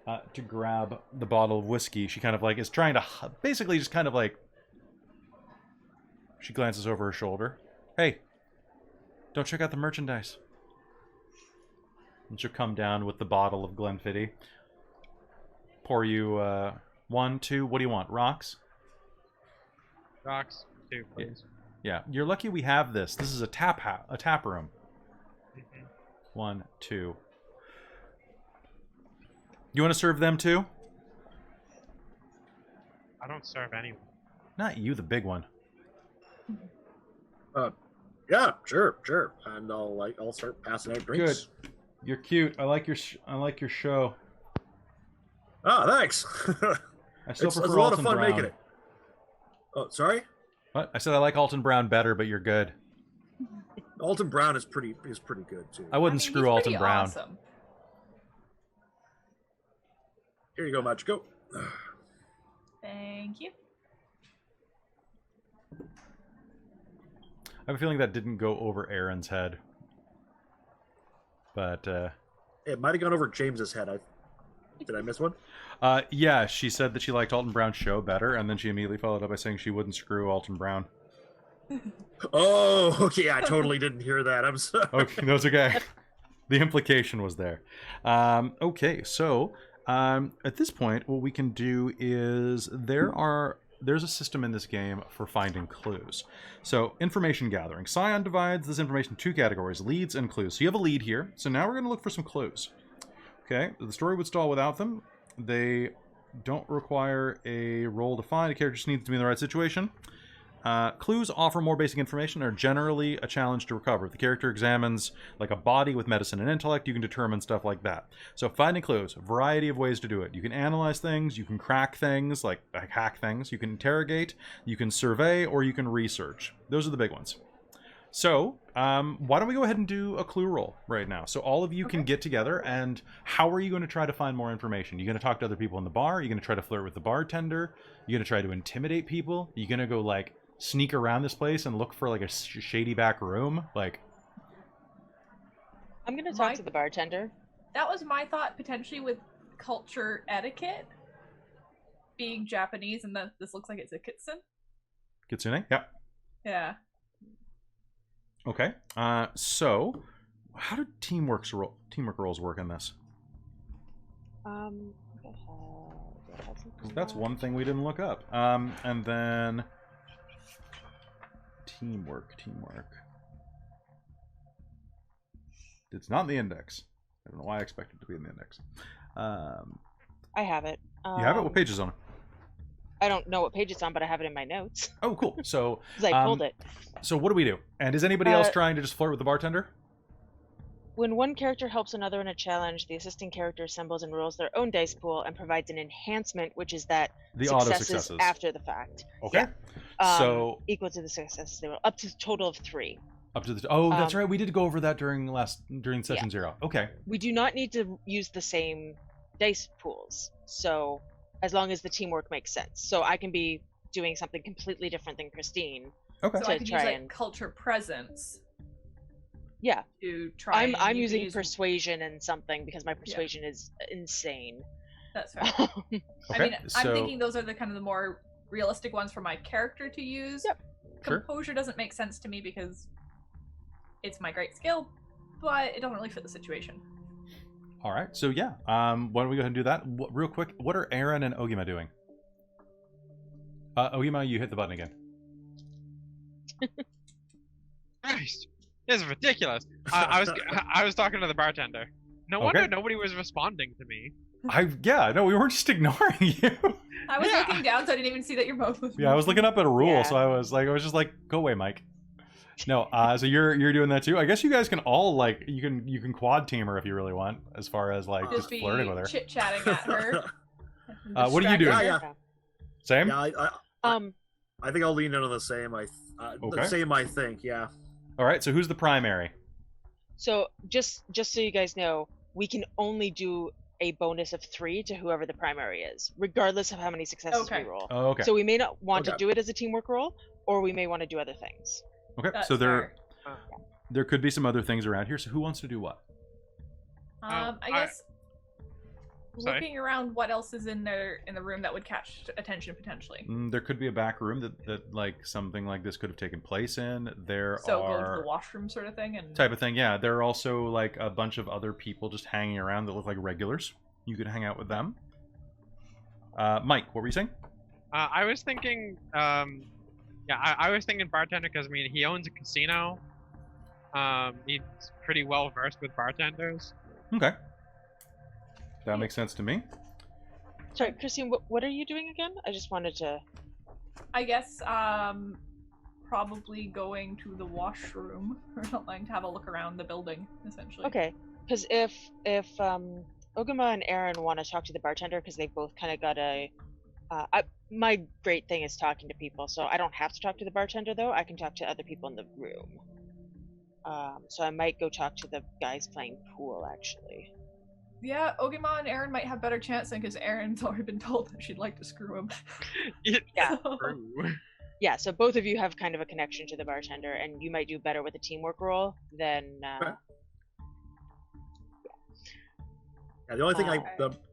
the bottle of whiskey, she kind of like is trying to basically just kind of like. She glances over her shoulder. Hey, don't check out the merchandise. And she'll come down with the bottle of Glenfiddich. Pour you 1, 2. What do you want? Rocks? Rocks, 2, please. Yeah, you're lucky we have this. This is a tap room. 1, 2. You want to serve them too? I don't serve anyone. Not you, the big one. Yeah, sure. And I'll start passing out drinks. Good. You're cute. I like your show. Ah, thanks. I still prefer it's a lot Alton of fun Brown. making it. Oh, sorry? What? I said I like Alton Brown better, but you're good. Alton Brown is pretty good too. I wouldn't screw Alton Brown. Awesome. Here you go, Machiko. Thank you. I have a feeling that didn't go over Aaron's head. But it might have gone over James's head. Did I miss one? Yeah, she said that she liked Alton Brown's show better, and then she immediately followed up by saying she wouldn't screw Alton Brown. Oh, okay. I totally didn't hear that. I'm sorry. Okay, that's okay. The implication was there. Okay, so at this point, what we can do is there's a system in this game for finding clues. So, information gathering. Scion divides this information into 2 categories, leads and clues. So you have a lead here. So now we're going to look for some clues. Okay, the story would stall without them. They don't require a roll to find. A character just needs to be in the right situation. Clues offer more basic information and are generally a challenge to recover. If the character examines like a body with medicine and intellect, you can determine stuff like that. So finding clues, a variety of ways to do it. You can analyze things, you can crack things, like hack things, you can interrogate, you can survey, or you can research. Those are the big ones. So why don't we go ahead and do a clue roll right now? So all of you can get together, and how are you going to try to find more information? You're going to talk to other people in the bar? You're going to try to flirt with the bartender? You're going to try to intimidate people? You're going to go like sneak around this place and look for like a shady back room? Like, I'm gonna talk to the bartender. That was my thought, potentially with culture etiquette. Being Japanese, and this looks like it's a kitsune. Kitsune? Yeah. Yeah. Okay. So, how do teamwork roles work in this? That's one thing we didn't look up. And then teamwork. It's not in the index. I don't know why I expected it to be in the index. I have it. You have it? What page is it on? I don't know what page it's on, but I have it in my notes. Oh, cool. So, Because I pulled it. So what do we do? And is anybody else trying to just flirt with the bartender? When one character helps another in a challenge, the assisting character assembles and rolls their own dice pool and provides an enhancement, which is that The successes auto-successes. after the fact. Okay. Yeah. So equal to the successes they roll, up to a total of 3. up to the that's right. We did go over that during session 0. Okay. We do not need to use the same dice pools, so as long as the teamwork makes sense. So I can be doing something completely different than Christine. Okay. So I could use like culture presence. Yeah. To try. I'm using persuasion and something because my persuasion is insane. That's right. Okay. I mean, I'm thinking those are the kind of the more realistic ones for my character to use. Yep. Composure doesn't make sense to me because it's my great skill, but it doesn't really fit the situation. All right. So yeah. Why don't we go ahead and do that real quick? What are Aaron and Ogimaa doing? Ogimaa, you hit the button again. Christ, this is ridiculous. I was talking to the bartender. No wonder nobody was responding to me. No, we weren't just ignoring you. I was looking down, so I didn't even see that your mouth was moving. Yeah, I was looking up at a rule, so I was just like, go away, Mike. No, so you're doing that too. I guess you guys can all like you can quad team her if you really want, as far as like just flirting with her, chit chatting at her. What are you doing? Yeah. Same. Yeah, I think I'll lean in on the same. The same. I think. Yeah. All right. So who's the primary? So just so you guys know, we can only do a bonus of 3 to whoever the primary is, regardless of how many successes we roll. Oh, okay. So we may not want to do it as a teamwork roll, or we may want to do other things. Okay. So there could be some other things around here. So who wants to do what? I guess looking around, what else is in there in the room that would catch attention potentially? There could be a back room that like something like this could have taken place in. Go to the washroom sort of thing and type of thing. Yeah, there are also like a bunch of other people just hanging around that look like regulars. You could hang out with them. Mike, what were you saying? I was thinking, I was thinking bartender because I mean he owns a casino. He's pretty well versed with bartenders. Okay. That makes sense to me. Sorry, Christine, what are you doing again? I just wanted to... I guess, probably going to the washroom or something to have a look around the building, essentially. Okay, because if Ogimaa and Aaron want to talk to the bartender, because they both kind of got my great thing is talking to people, so I don't have to talk to the bartender, though. I can talk to other people in the room. So I might go talk to the guys playing pool, actually. Yeah, Ogimaa and Aaron might have better chance then because Aaron's already been told that she'd like to screw him. Yeah. Yeah, so both of you have kind of a connection to the bartender, and you might do better with a teamwork role than... Yeah, the only thing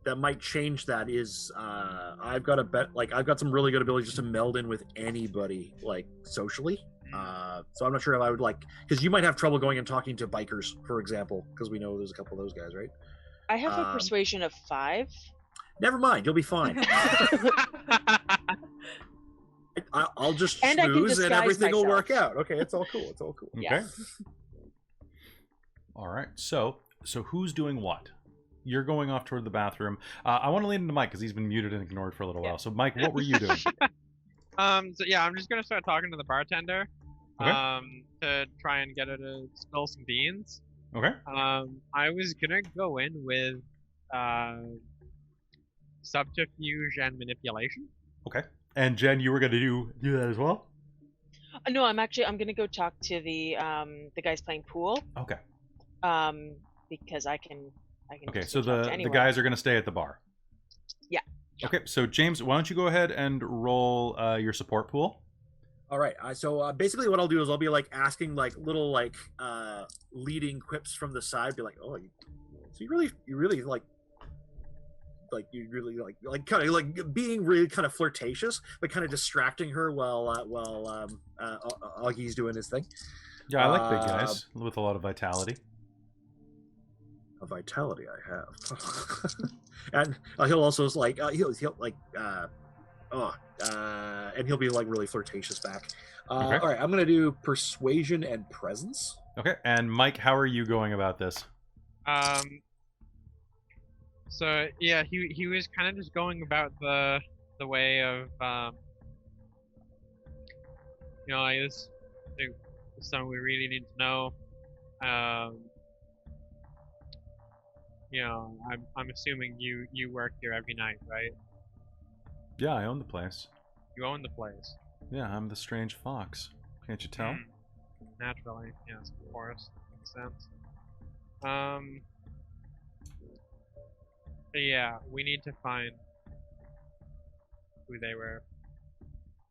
that might change that is I've got some really good ability just to meld in with anybody, like, socially. So I'm not sure if I would because you might have trouble going and talking to bikers, for example, because we know there's a couple of those guys, right? I have a persuasion of 5. Never mind, you'll be fine. I'll just and schmooze and everything will work out. Okay, it's all cool. It's all cool. Okay. All right. So who's doing what? You're going off toward the bathroom. I want to lean into Mike because he's been muted and ignored for a little while. So Mike, what were you doing? I'm just gonna start talking to the bartender. Okay. To try and get her to spill some beans. Okay. I was gonna go in with subterfuge and manipulation. Okay. And Jen, you were gonna do that as well? No, I'm gonna go talk to the guys playing pool. Okay. Because I can. Okay, so the guys are gonna stay at the bar. Yeah. Okay, so James, why don't you go ahead and roll your support pool? All right. So basically, what I'll do is I'll be asking little leading quips from the side, be like, "Oh, so you really like you really like kind of like being really kind of flirtatious, but kind of distracting her while Augie's doing his thing." Yeah, I like big guys with a lot of vitality. A vitality I have, and he'll also like he'll like and he'll be like really flirtatious back. Okay. All right, I'm gonna do persuasion and presence. Okay, and Mike, how are you going about this? So yeah, he was kind of just going about the way of like this is something we really need to know. I'm assuming you work here every night, right? Yeah, I own the place. You own the place. Yeah, I'm the strange fox. Can't you tell? Naturally, yes, of course. Makes sense. Yeah, we need to find who they were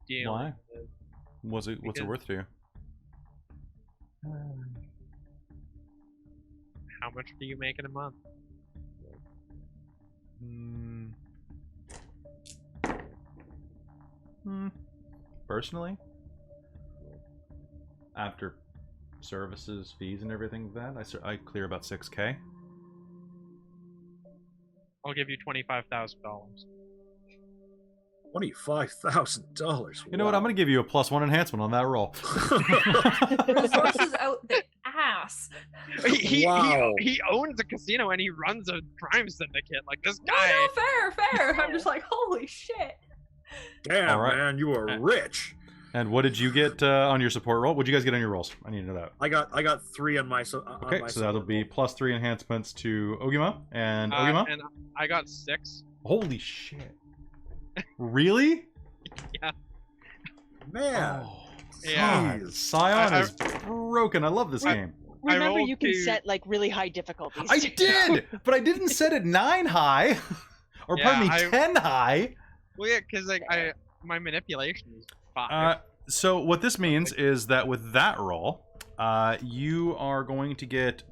dealing Why? with. What's it worth to you? How much do you make in a month? Personally, after services, fees, and everything like that, I clear about $6K. I'll give you $25,000. $25,000. You know what? I'm going to give you a +1 enhancement on that roll. Resources out the ass. Wow. He owns a casino and he runs a crime syndicate. Like this No, guy. no, fair. I'm just like, holy shit. Damn, All right. man, you are rich. And what did you get on your support roll? What did you guys get on your rolls? I need to know that. I got 3 on my Okay, so that'll be +3 enhancements to Ogimaa and Ogimaa. And I got 6. Holy shit! Really? Yeah. Man. Oh, Yeah. God. Scion is broken. I love this game. Remember, rolled you can two. set like really high difficulties. I too. did, but I didn't set it 9 high, or pardon me, Yeah, 10 high. Well, yeah, because like my manipulation is 5. So what this means is that with that roll, you are going to get.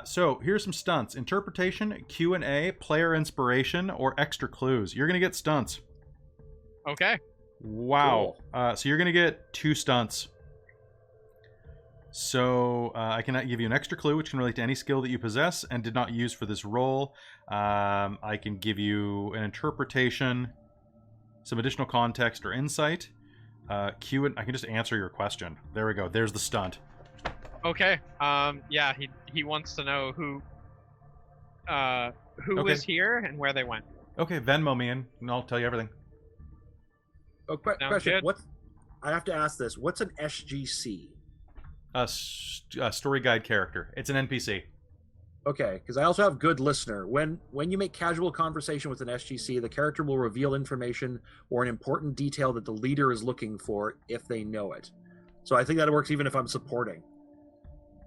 So here's some stunts: interpretation, Q&A, player inspiration, or extra clues. You're gonna get stunts. Okay. Wow. So you're gonna get 2 stunts. So I can give you an extra clue, which can relate to any skill that you possess and did not use for this roll. I can give you an interpretation, some additional context or insight. I can just answer your question. There we go. There's the stunt. Okay. Yeah, he wants to know who was here and where they went. Okay, Venmo me in, and I'll tell you everything. Oh, Sounds question. good. I have to ask this. What's an SGC? A story guide character. It's an NPC. Okay, because I also have good listener. When you make casual conversation with an SGC, the character will reveal information or an important detail that the leader is looking for if they know it. So I think that works even if I'm supporting.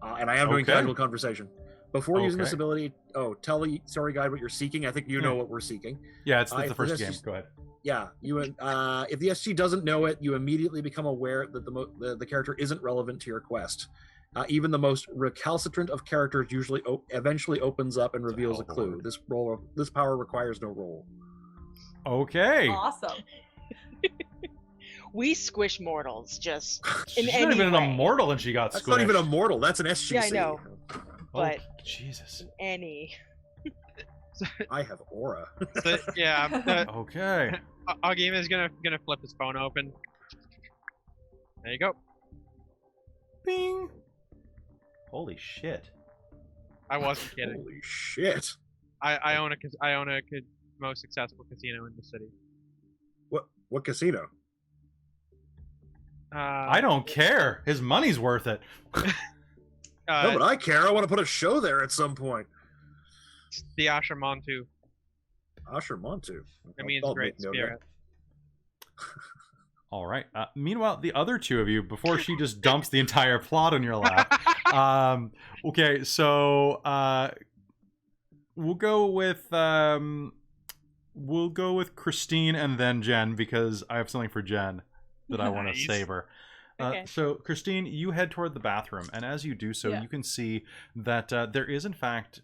And I am doing casual conversation. Before using this ability, tell the story guide what you're seeking. I think you know what we're seeking. Yeah, it's the first game. Go ahead. Yeah, if the SG doesn't know it, you immediately become aware that the character isn't relevant to your quest. Even the most recalcitrant of characters usually eventually opens up and reveals a clue. This power requires no roll. Okay. Awesome. We squish mortals just in She's any not even way. an immortal and she got That's squished. not even a mortal. That's an SGC. Yeah, I know. But Jesus. any. I have aura. So, yeah. Okay. Ogimaa is gonna flip his phone open. There you go. Bing. Holy shit. I wasn't kidding. Holy shit. I own a most successful casino in the city. What casino? I don't care. His money's worth it. No, but I care. I want to put a show there at some point. The Ashermontu. Ashermontu. It means great spirit. All right. Meanwhile, the other two of you, before she just dumps the entire plot on your lap. Okay, so we'll go with Christine and then Jen, because I have something for Jen that I want to Nice. save her. Okay. So, Christine, you head toward the bathroom, and as you do so, Yeah. you can see that there is, in fact,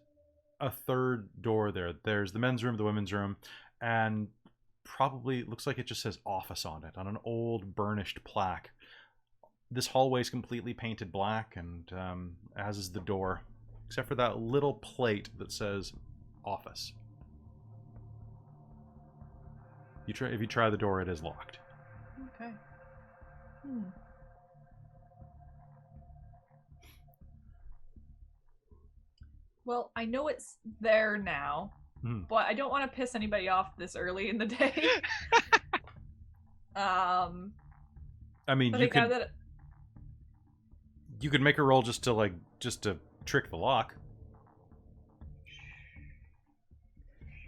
a third door there. There's the men's room, the women's room, and probably looks like it just says office on it, on an old burnished plaque. This hallway is completely painted black, and as is the door, except for that little plate that says office. If you try the door, it is locked. Okay. Well, I know it's there now, but I don't want to piss anybody off this early in the day. I mean, but you I could know that you could make a roll just to trick the lock.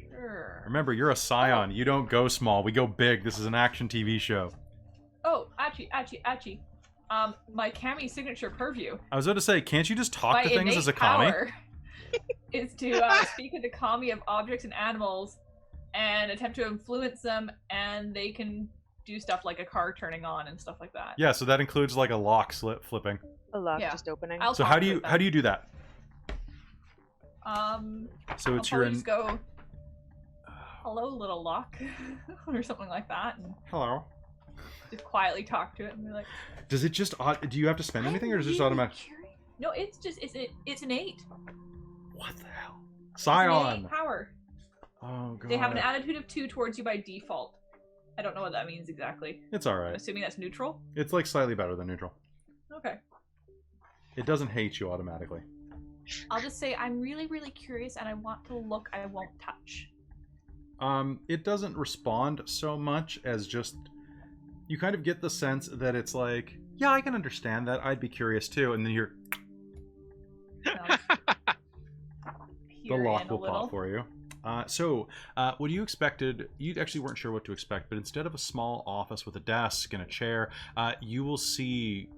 Sure. Remember, you're a Scion. You don't go small. We go big. This is an action TV show. Oh, Achi. My Kami signature purview. I was about to say, can't you just talk My to things innate as a Kami? power is to speak with the Kami of objects and animals and attempt to influence them, and they can do stuff like a car turning on and stuff like that. Yeah, so that includes like a lock flipping. A lock Yeah. just opening. I'll So talk how do to you it then. do that? So I'll it's your probably just go, hello, little lock, or something like that, and hello. just quietly talk to it and be like, Does it just do you have to spend anything, or is it just really automatic? curious. No, it's innate. What the hell? It's Scion. innate power. Oh god. They have an attitude of 2 towards you by default. I don't know what that means exactly. It's all I'm right. assuming that's neutral. It's like slightly better than neutral. Okay. It doesn't hate you automatically. I'll just say I'm really, really curious and I want to look. I won't touch. It doesn't respond so much as just you kind of get the sense that it's like, yeah, I can understand that. I'd be curious too, and then you're the lock will pop for you. So, what you expected, you actually weren't sure what to expect, but instead of a small office with a desk and a chair, you will see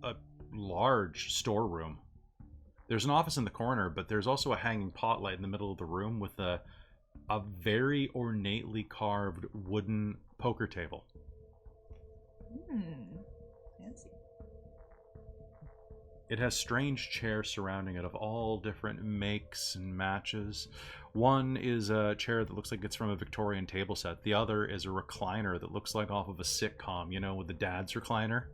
a large storeroom. There's an office in the corner, but there's also a hanging pot light in the middle of the room with a very ornately carved wooden poker table. Fancy. It has strange chairs surrounding it of all different makes and matches. One is a chair that looks like it's from a Victorian table set. The other is a recliner that looks like off of a sitcom, you know, with the dad's recliner.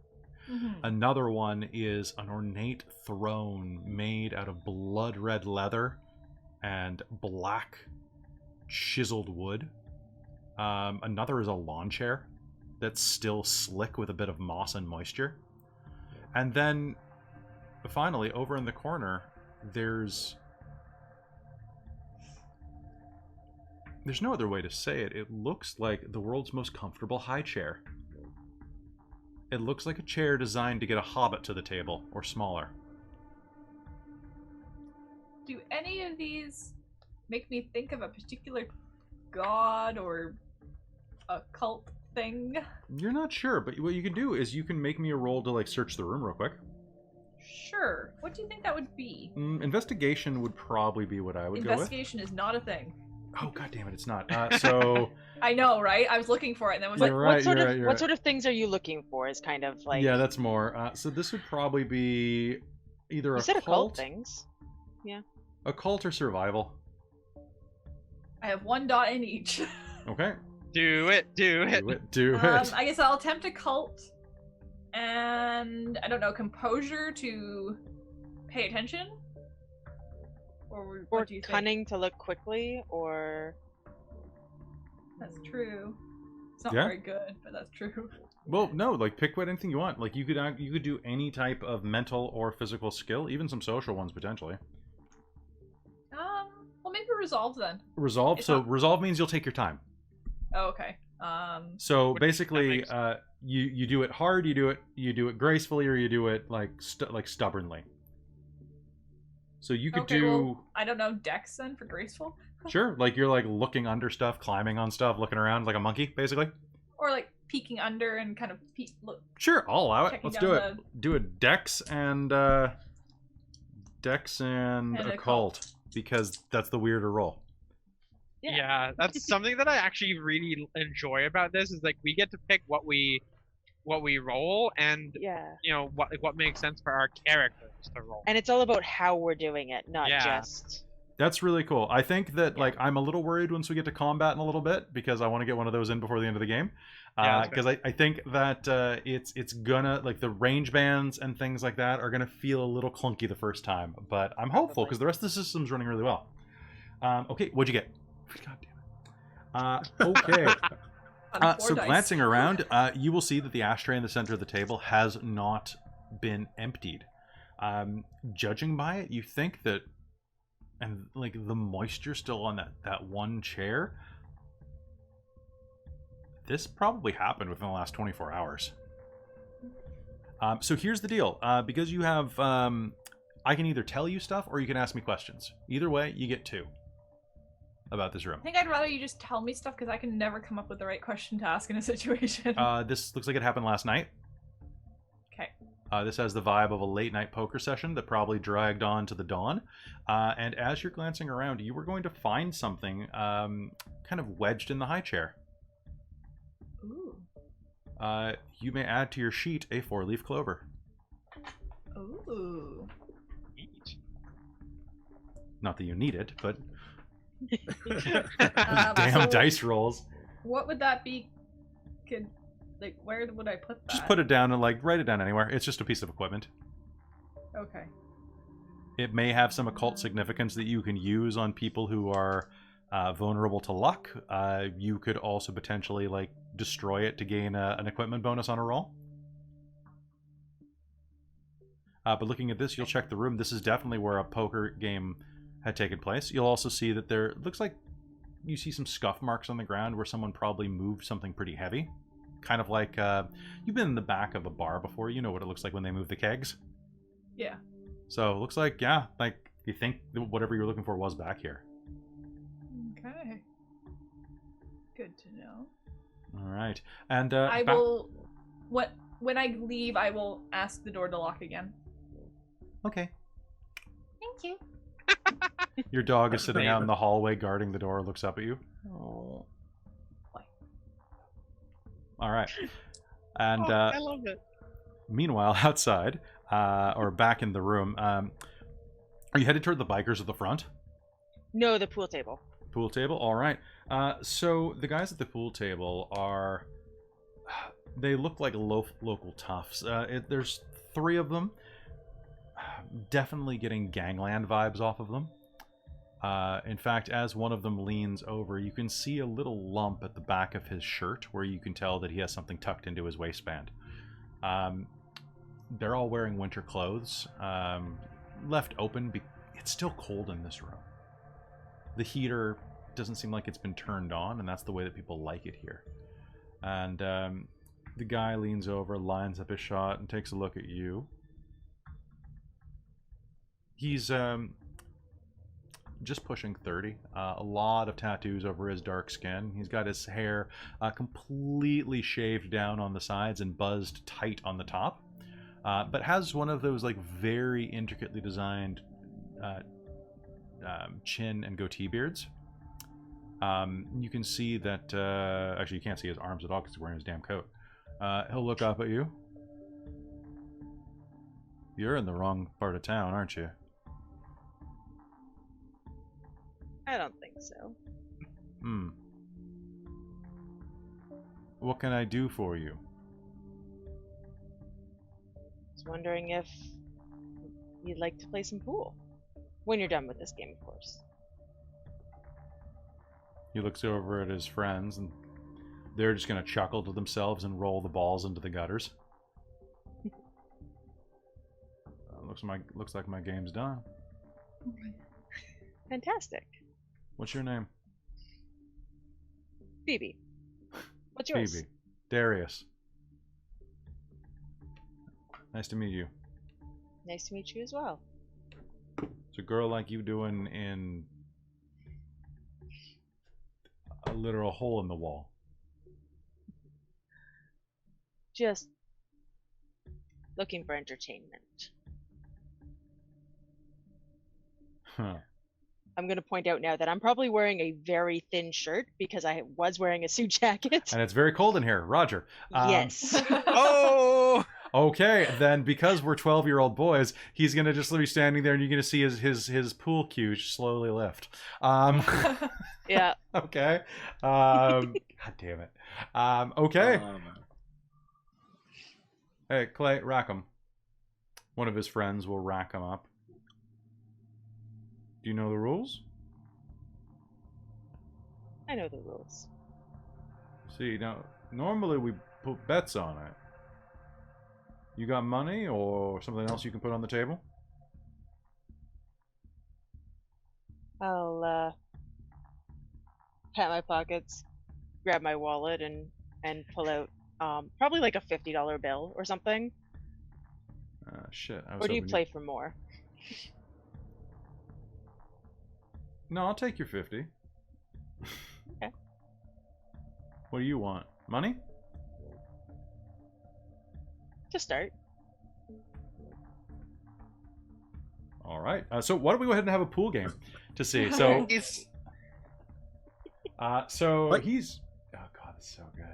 Another one is an ornate throne made out of blood red leather and black chiseled wood. Another is a lawn chair that's still slick with a bit of moss and moisture. And then finally, over in the corner, there's no other way to say it. It looks like the world's most comfortable high chair. It looks like a chair designed to get a hobbit to the table, or smaller. Do any of these make me think of a particular god or occult thing? You're not sure, but what you can do is you can make me a roll to like search the room real quick. Sure. What do you think that would be? Investigation would probably be what I would go with. Investigation is not a thing. Oh god damn it, it's not. So I know, right? I was looking for it and then was You're like, right, what sort you're of right, you're what right. sort of things are you looking for? Is kind of like yeah, that's more. So this would probably be either you a said cult, occult things. occult or survival. I have 1 dot in each. Okay. Do it. Do it. I guess I'll attempt a cult and I don't know, composure to pay attention? Or what do you think? Cunning to look quickly, or That's true. It's not Yeah. very good, but that's true. Well, no, like pick what anything you want. Like you could do any type of mental or physical skill, even some social ones potentially. Well, maybe resolve then. Resolve. It's So not- resolve means you'll take your time. Oh, okay. So Which basically, that you do it hard, you do it gracefully, or you do it like stubbornly. So you could Okay, do well, I don't know, dex then for graceful? sure, like you're like looking under stuff, climbing on stuff, looking around like a monkey, basically. Or like peeking under and kind of look. Sure, I'll allow it. Checking Let's down do it. Do a dex and And occult because that's the weirder roll. Yeah, that's something that I actually really enjoy about this is like we get to pick what we what we roll and Yeah. what makes sense for our characters to roll. And it's all about how we're doing it, not Yeah. just. That's really cool. I think that Yeah. I'm a little worried once we get to combat in a little bit because I want to get one of those in before the end of the game. Yeah, Because I think that it's gonna the range bands and things like that are gonna feel a little clunky the first time, but I'm hopeful because the rest of the system's running really well. Okay, what'd you get? God damn it. Okay. So glancing around, you will see that the ashtray in the center of the table has not been emptied. Judging by it, you think that, and the moisture still on that one chair, this probably happened within the last 24 hours. So here's the deal. Because you have, I can either tell you stuff or you can ask me questions. Either way, you get 2 about this room. I think I'd rather you just tell me stuff because I can never come up with the right question to ask in a situation. This looks like it happened last night. Okay. This has the vibe of a late night poker session that probably dragged on to the dawn. And as you're glancing around, you were going to find something kind of wedged in the high chair. Ooh. You may add to your sheet a 4-leaf clover. Ooh. Neat. Not that you need it, but So dice rolls. What would that be? Where would I put that? Just put it down and write it down anywhere. It's just a piece of equipment. Okay. It may have some occult significance that you can use on people who are vulnerable to luck. You could also potentially destroy it to gain an equipment bonus on a roll. But looking at this, you'll check the room. This is definitely where a poker game had taken place. You'll also see that there looks like you see some scuff marks on the ground where someone probably moved something pretty heavy. Kind of like you've been in the back of a bar before. You know what it looks like when they move the kegs. Yeah. So it looks like, you think whatever you're looking for was back here. Okay. Good to know. All right. And I will. When I leave, I will ask the door to lock again. Okay. Thank you. Your dog is sitting out in the hallway guarding the door, looks up at you. Oh. All right. And I love it. meanwhile, outside, or back in the room, are you headed toward the bikers at the front? No, the pool table. Pool table? All right. So the guys at the pool table are... They look like local toughs. There's 3 of them. Definitely getting gangland vibes off of them. In fact, as one of them leans over, you can see a little lump at the back of his shirt where you can tell that he has something tucked into his waistband. They're all wearing winter clothes, left open. It's still cold in this room. The heater doesn't seem like it's been turned on, and that's the way that people like it here. And the guy leans over, lines up his shot, and takes a look at you. He's just pushing 30. A lot of tattoos over his dark skin. He's got his hair completely shaved down on the sides and buzzed tight on the top. But has one of those very intricately designed chin and goatee beards. You can see that... actually, you can't see his arms at all because he's wearing his damn coat. He'll look up at you. You're in the wrong part of town, aren't you? I don't think so. What can I do for you? I was wondering if you'd like to play some pool. When you're done with this game, of course. He looks over at his friends, and they're just going to chuckle to themselves and roll the balls into the gutters. Looks like my game's done. Fantastic. What's your name? Phoebe. What's yours? Phoebe. Darius. Nice to meet you. Nice to meet you as well. What's a girl like you doing in a literal hole in the wall? Just looking for entertainment. Huh. I'm going to point out now that I'm probably wearing a very thin shirt because I was wearing a suit jacket. And it's very cold in here. Roger. Yes. Oh! Okay, then because we're 12-year-old boys, he's gonna just be standing there, and you're gonna see his pool cue slowly lift. Yeah. Okay. God damn it. Okay. Hey, Clay, rack him. One of his friends will rack him up. Do you know the rules? I know the rules. See, now, normally we put bets on it. You got money or something else you can put on the table? I'll pat my pockets, grab my wallet, and pull out probably like a $50 bill or something. Shit. Or do you play for more? No, I'll take your 50. Okay. What do you want? Money? To start. All right. So why don't we go ahead and have a pool game to see? So, What? he's. Oh god, it's so good.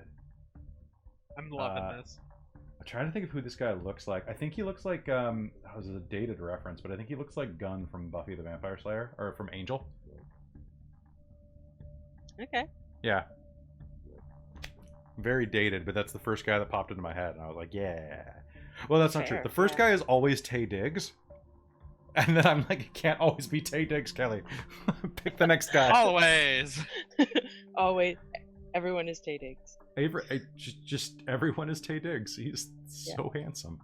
I'm loving this. I'm trying to think of who this guy looks like. I think he looks like this is a dated reference, but I think he looks like Gunn from Buffy the Vampire Slayer, or from Angel. Okay. Yeah. Very dated, but that's the first guy that popped into my head, and I was like, yeah. Well, that's not true. Fair, The first guy is always Taye Diggs. And then I'm like, it can't always be Taye Diggs, Kelly. Pick the next guy. Always. Always. Everyone is Taye Diggs. Just everyone is Taye Diggs. He's so handsome.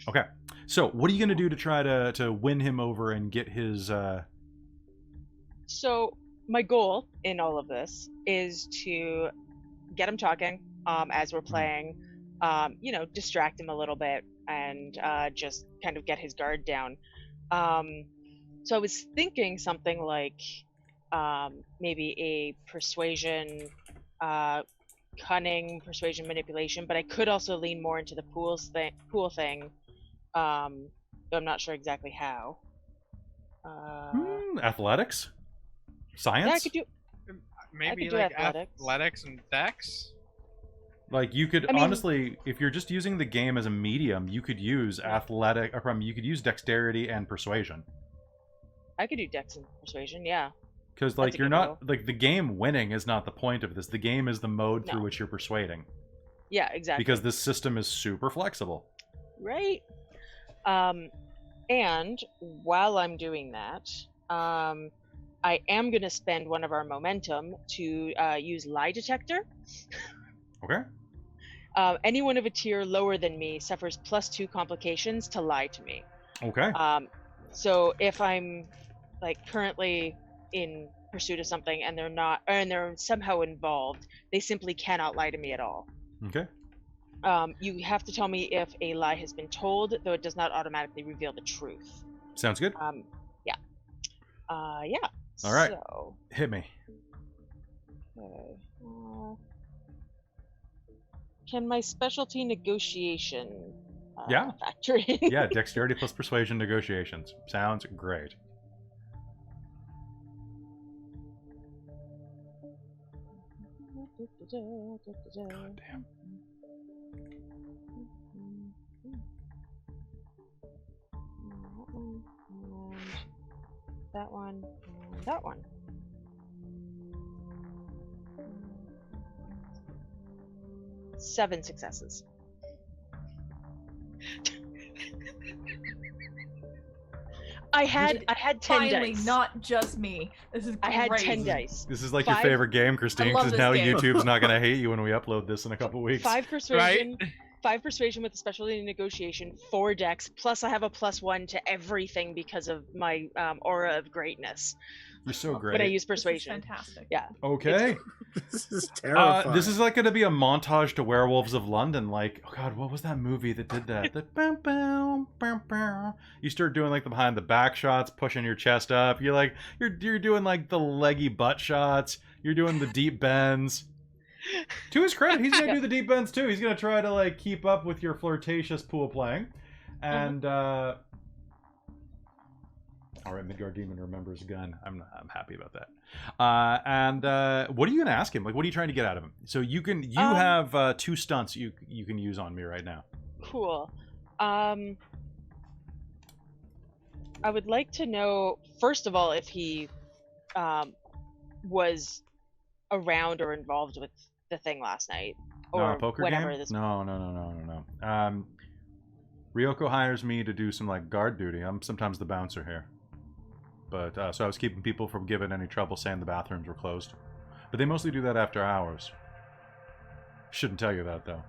Okay. So, what are you going to do to try to win him over and get his... So, my goal in all of this is to get him talking as we're playing, distract him a little bit and just kind of get his guard down. So I was thinking something like maybe a persuasion, cunning, persuasion, manipulation, but I could also lean more into the pool thing, though I'm not sure exactly how. athletics? Science? Yeah, I could do... Maybe do like athletics. and dex? Like you could, I mean, honestly, if you're just using the game as a medium, you could use you could use dexterity and persuasion. I could do dex and persuasion, yeah. Because That's like a you're good not roll. like the game winning is not the point of this. The game is the mode No. through which you're persuading. Yeah, exactly. Because this system is super flexible. Right. And while I'm doing that, I am going to spend one of our momentum to use lie detector. Okay. Anyone of a tier lower than me suffers +2 complications to lie to me. Okay. So if I'm like currently in pursuit of something and they're somehow involved, they simply cannot lie to me at all. Okay. You have to tell me if a lie has been told, though it does not automatically reveal the truth. Sounds good. Yeah. Yeah. All right. So, Hit me. okay. Can my specialty negotiation Yeah. factor in? Yeah, dexterity plus persuasion negotiations. Sounds great. God damn. That one, and that one. Seven successes. I had 10 Finally, dice. not just me. This is great. I had 10 dice. This is like Five- your favorite game, Christine, I love because this now game. YouTube's not going to hate you when we upload this in a couple weeks. 5 persuasion, Right? 5 persuasion with a specialty negotiation, 4 dex, plus I have a +1 to everything because of my aura of greatness. You're so But I great. use This is persuasion. fantastic. Yeah. Okay. This is terrifying. This is like going to be a montage to Werewolves of London. Like, oh god, what was that movie that did that? The bam, bam, bam, bam. You start doing like the behind the back shots, pushing your chest up. You're like, you're doing like the leggy butt shots. You're doing the deep bends. To his credit, he's gonna do the deep bends too. He's gonna try to like keep up with your flirtatious pool playing, and All right, Midgard Demon remembers gun. I'm happy about that. And what are you gonna ask him? Like, what are you trying to get out of him? So you have 2 stunts you can use on me right now. Cool. I would like to know, first of all, if he was around or involved with the thing last night, or poker whatever game? this. No. Ryoko hires me to do some like guard duty. I'm sometimes the bouncer here. But so I was keeping people from giving any trouble saying the bathrooms were closed. But they mostly do that after hours. Shouldn't tell you that though.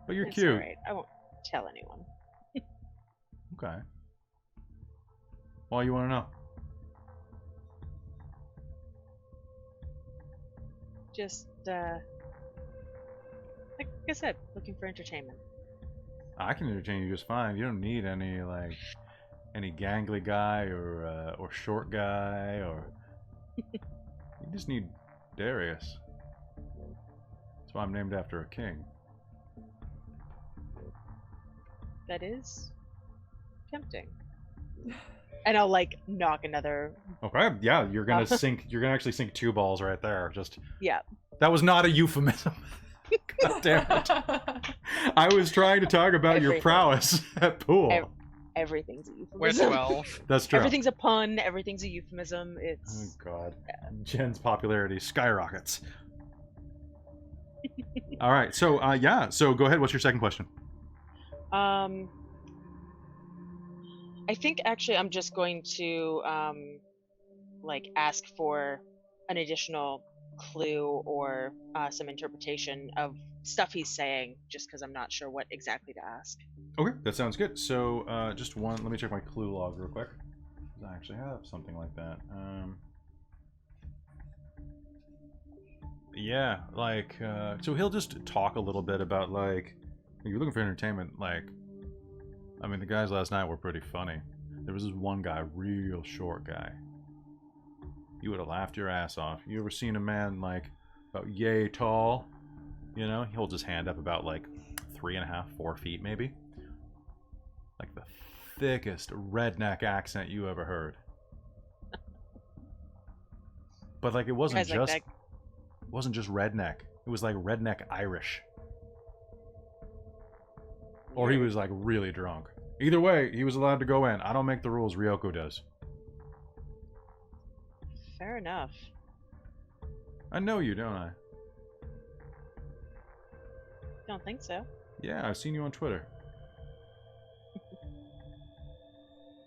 But you're It's cute. all right. I won't tell anyone. Okay. Well, you want to know? Just like I said, looking for entertainment. I can entertain you just fine. You don't need any gangly guy or short guy or. You just need Darius. That's why I'm named after a king. That is tempting. And I'll like knock another. Okay, yeah, you're gonna sink. You're gonna actually sink 2 balls right there. Just. Yeah. That was not a euphemism. God damn it! I was trying to talk about your prowess at pool. Everything's a We're euphemism. 12. That's true. Everything's a pun. Everything's a euphemism. It's. Oh god. Jen's popularity skyrockets. All right, so yeah, so go ahead. What's your second question? I think actually I'm just going to like ask for an additional clue or some interpretation of stuff he's saying, just because I'm not sure what exactly to ask. Okay, that sounds good. So just one. Let me check my clue log real quick. I actually have something like that. Yeah, like so he'll just talk a little bit about like if you're looking for entertainment. Like, I mean, the guys last night were pretty funny. There was this one guy, real short guy. You would have laughed your ass off. You ever seen a man like about yay tall? You know, he holds his hand up about like 3.5, 4 feet maybe. Like the thickest redneck accent you ever heard. But like it wasn't just redneck. It was like redneck Irish. Or he was like really drunk. Either way, he was allowed to go in. I don't make the rules, Ryoko does. Fair enough. I know you, don't I? Don't think so. Yeah, I've seen you on Twitter.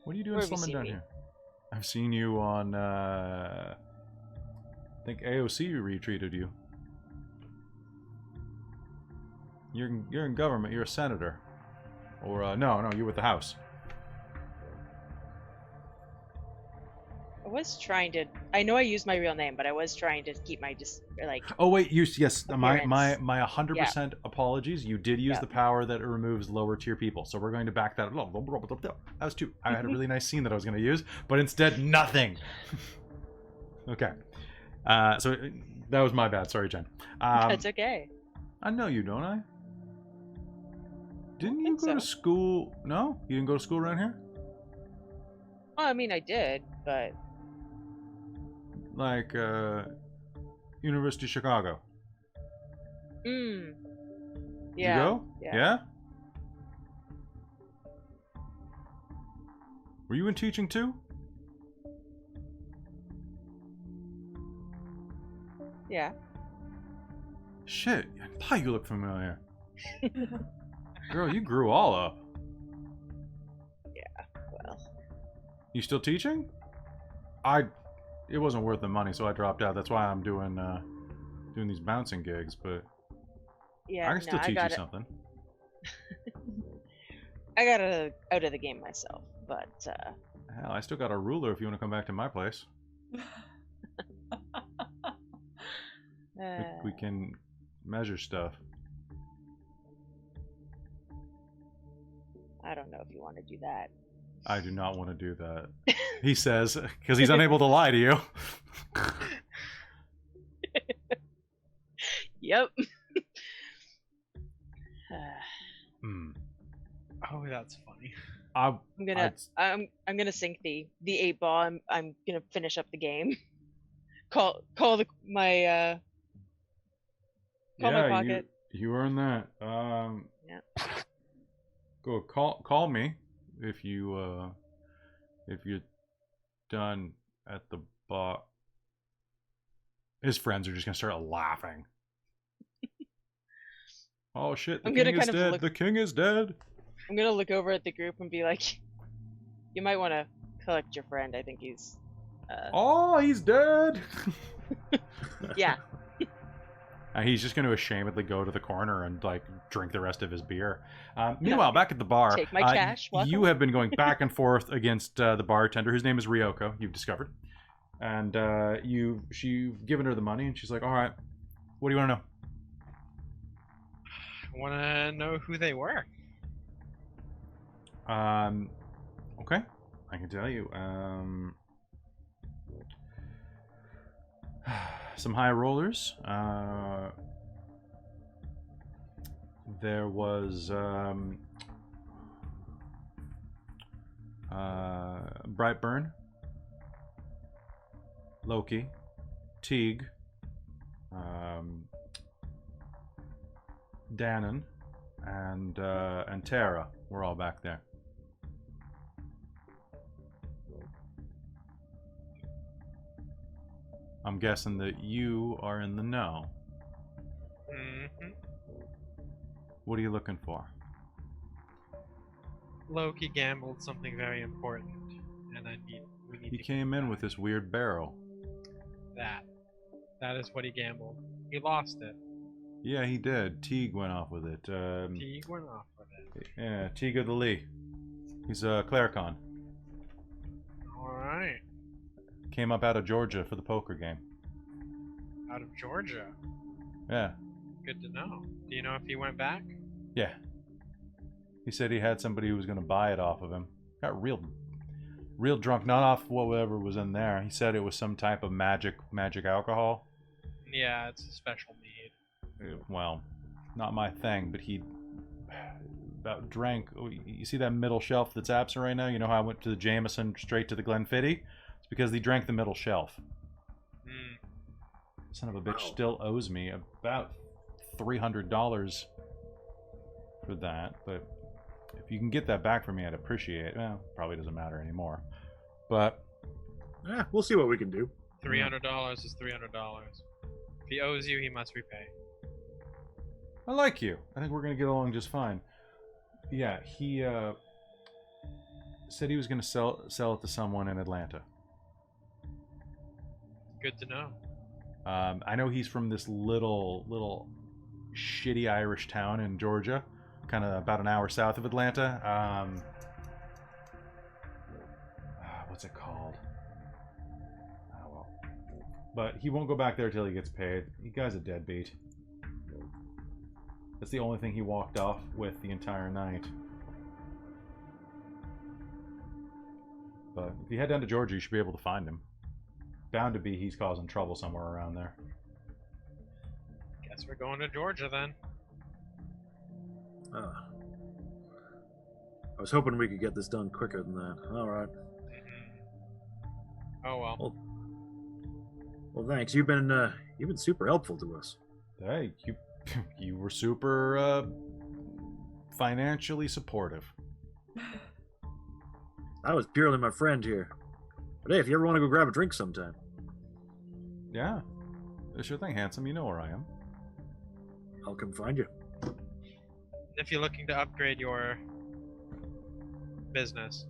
What are you doing Where have you slumming seen down me? here? I've seen you on, I think AOC retweeted you. You're in government. You're a senator. Or, no, you're with the House. I was trying to. I know I used my real name, but I was trying to keep my Oh wait, yes, my appearance. 100% apologies. You did use the power that it removes lower tier people, so we're going to back that. That was 2. I had a really nice scene that I was going to use, but instead nothing. Okay, so that was my bad. Sorry, Jen. That's okay. I know you, don't I? Didn't you go to school? No, you didn't go to school around here. Well, I mean, I did, but Like University of Chicago. yeah. You go? Yeah. Were you in teaching too? Yeah. Shit, I thought you looked familiar. Girl, you grew all up. Yeah. Well. You still teaching? It wasn't worth the money, so I dropped out. That's why I'm doing these bouncing gigs, but Yeah. I can still teach you something. I got out of the game myself, but Hell, I still got a ruler if you want to come back to my place. We can measure stuff. I don't know if you want to do that. I do not want to do that. He says, because he's unable to lie to you. Yep. Oh, that's funny. I, I'm gonna sink the 8-ball. I'm gonna finish up the game. Call my pocket. You earn that. Yeah. Go call me if you're done at the bar. His friends are just gonna start laughing. Oh shit! The king is dead. The king is dead. I'm gonna look over at the group and be like, "You might want to collect your friend. I think he's." Oh, he's dead. Yeah. He's just going to ashamedly go to the corner and like drink the rest of his beer. Meanwhile, back at the bar, take my cash. You have been going back and forth against the bartender. His name is Ryoko. You've discovered, and you've given her the money, and she's like, "All right, what do you want to know?" I want to know who they were. Okay, I can tell you. Some high rollers. There was Brightburn, Loki, Teague, Dannon, and Tara. We're all back there. I'm guessing that you are in the know. Mm-hmm. What are you looking for? Loki gambled something very important, and we need. He to came in with this weird barrel. That is what he gambled. He lost it. Yeah, he did. Teague went off with it. Teague went off with it. Yeah, Teague of the Lee. He's a clericon. Alright. Came up out of Georgia for the poker game. Out of Georgia? Yeah. Good to know. Do you know if he went back? Yeah. He said he had somebody who was going to buy it off of him. Got real drunk, not off whatever was in there. He said it was some type of magic alcohol. Yeah, it's a special need. Well, not my thing, but he about drank. You see that middle shelf that's absent right now? You know how I went to the Jameson straight to the Glenfiddich? It's because he drank the middle shelf. Son of a bitch still owes me about $300 for that, but if you can get that back for me, I'd appreciate it. Well, probably doesn't matter anymore, but we'll see what we can do. $300 is $300. If he owes you, he must repay. I like you. I think we're gonna get along just fine. Yeah, he said he was gonna sell it to someone in Atlanta. Good to know. I know he's from this little shitty Irish town in Georgia, kind of about an hour south of Atlanta. What's it called? Oh well. But he won't go back there till he gets paid. The guy's a deadbeat. That's the only thing he walked off with the entire night. But if you head down to Georgia, you should be able to find him. Bound to be he's causing trouble somewhere around there. Guess we're going to Georgia then. I was hoping we could get this done quicker than that. All right. Oh well. Well, thanks. You've been super helpful to us. Hey, you were super financially supportive. I was purely my friend here. But hey, if you ever want to go grab a drink sometime. Yeah. Sure thing, handsome. You know where I am. I'll come find you. If you're looking to upgrade your business,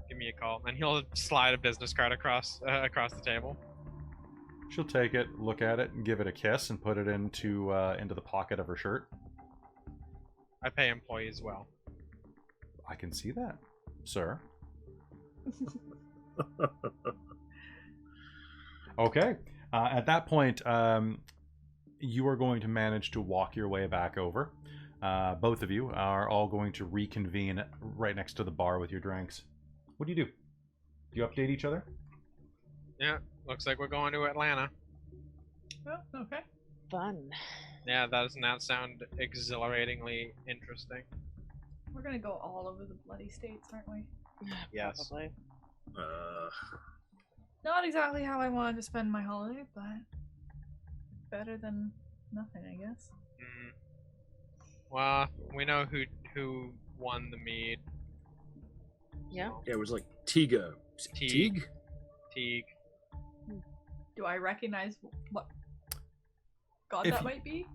give me a call. And he'll slide a business card across the table. She'll take it, look at it, and give it a kiss, and put it into the pocket of her shirt. I pay employees well. I can see that, sir. Okay. At that point, you are going to manage to walk your way back over. Both of you are all going to reconvene right next to the bar with your drinks. What do? Do you update each other? Yeah, looks like we're going to Atlanta. Oh, okay. Fun. Yeah, doesn't that sound exhilaratingly interesting? We're gonna go all over the bloody states, aren't we? Yes. Probably. Not exactly how I wanted to spend my holiday, but better than nothing, I guess. Mm. Well, we know who won the mead. Yeah. Yeah, it was like Tiga. Teague. Teague? Teague. Do I recognize what god If that you- might be?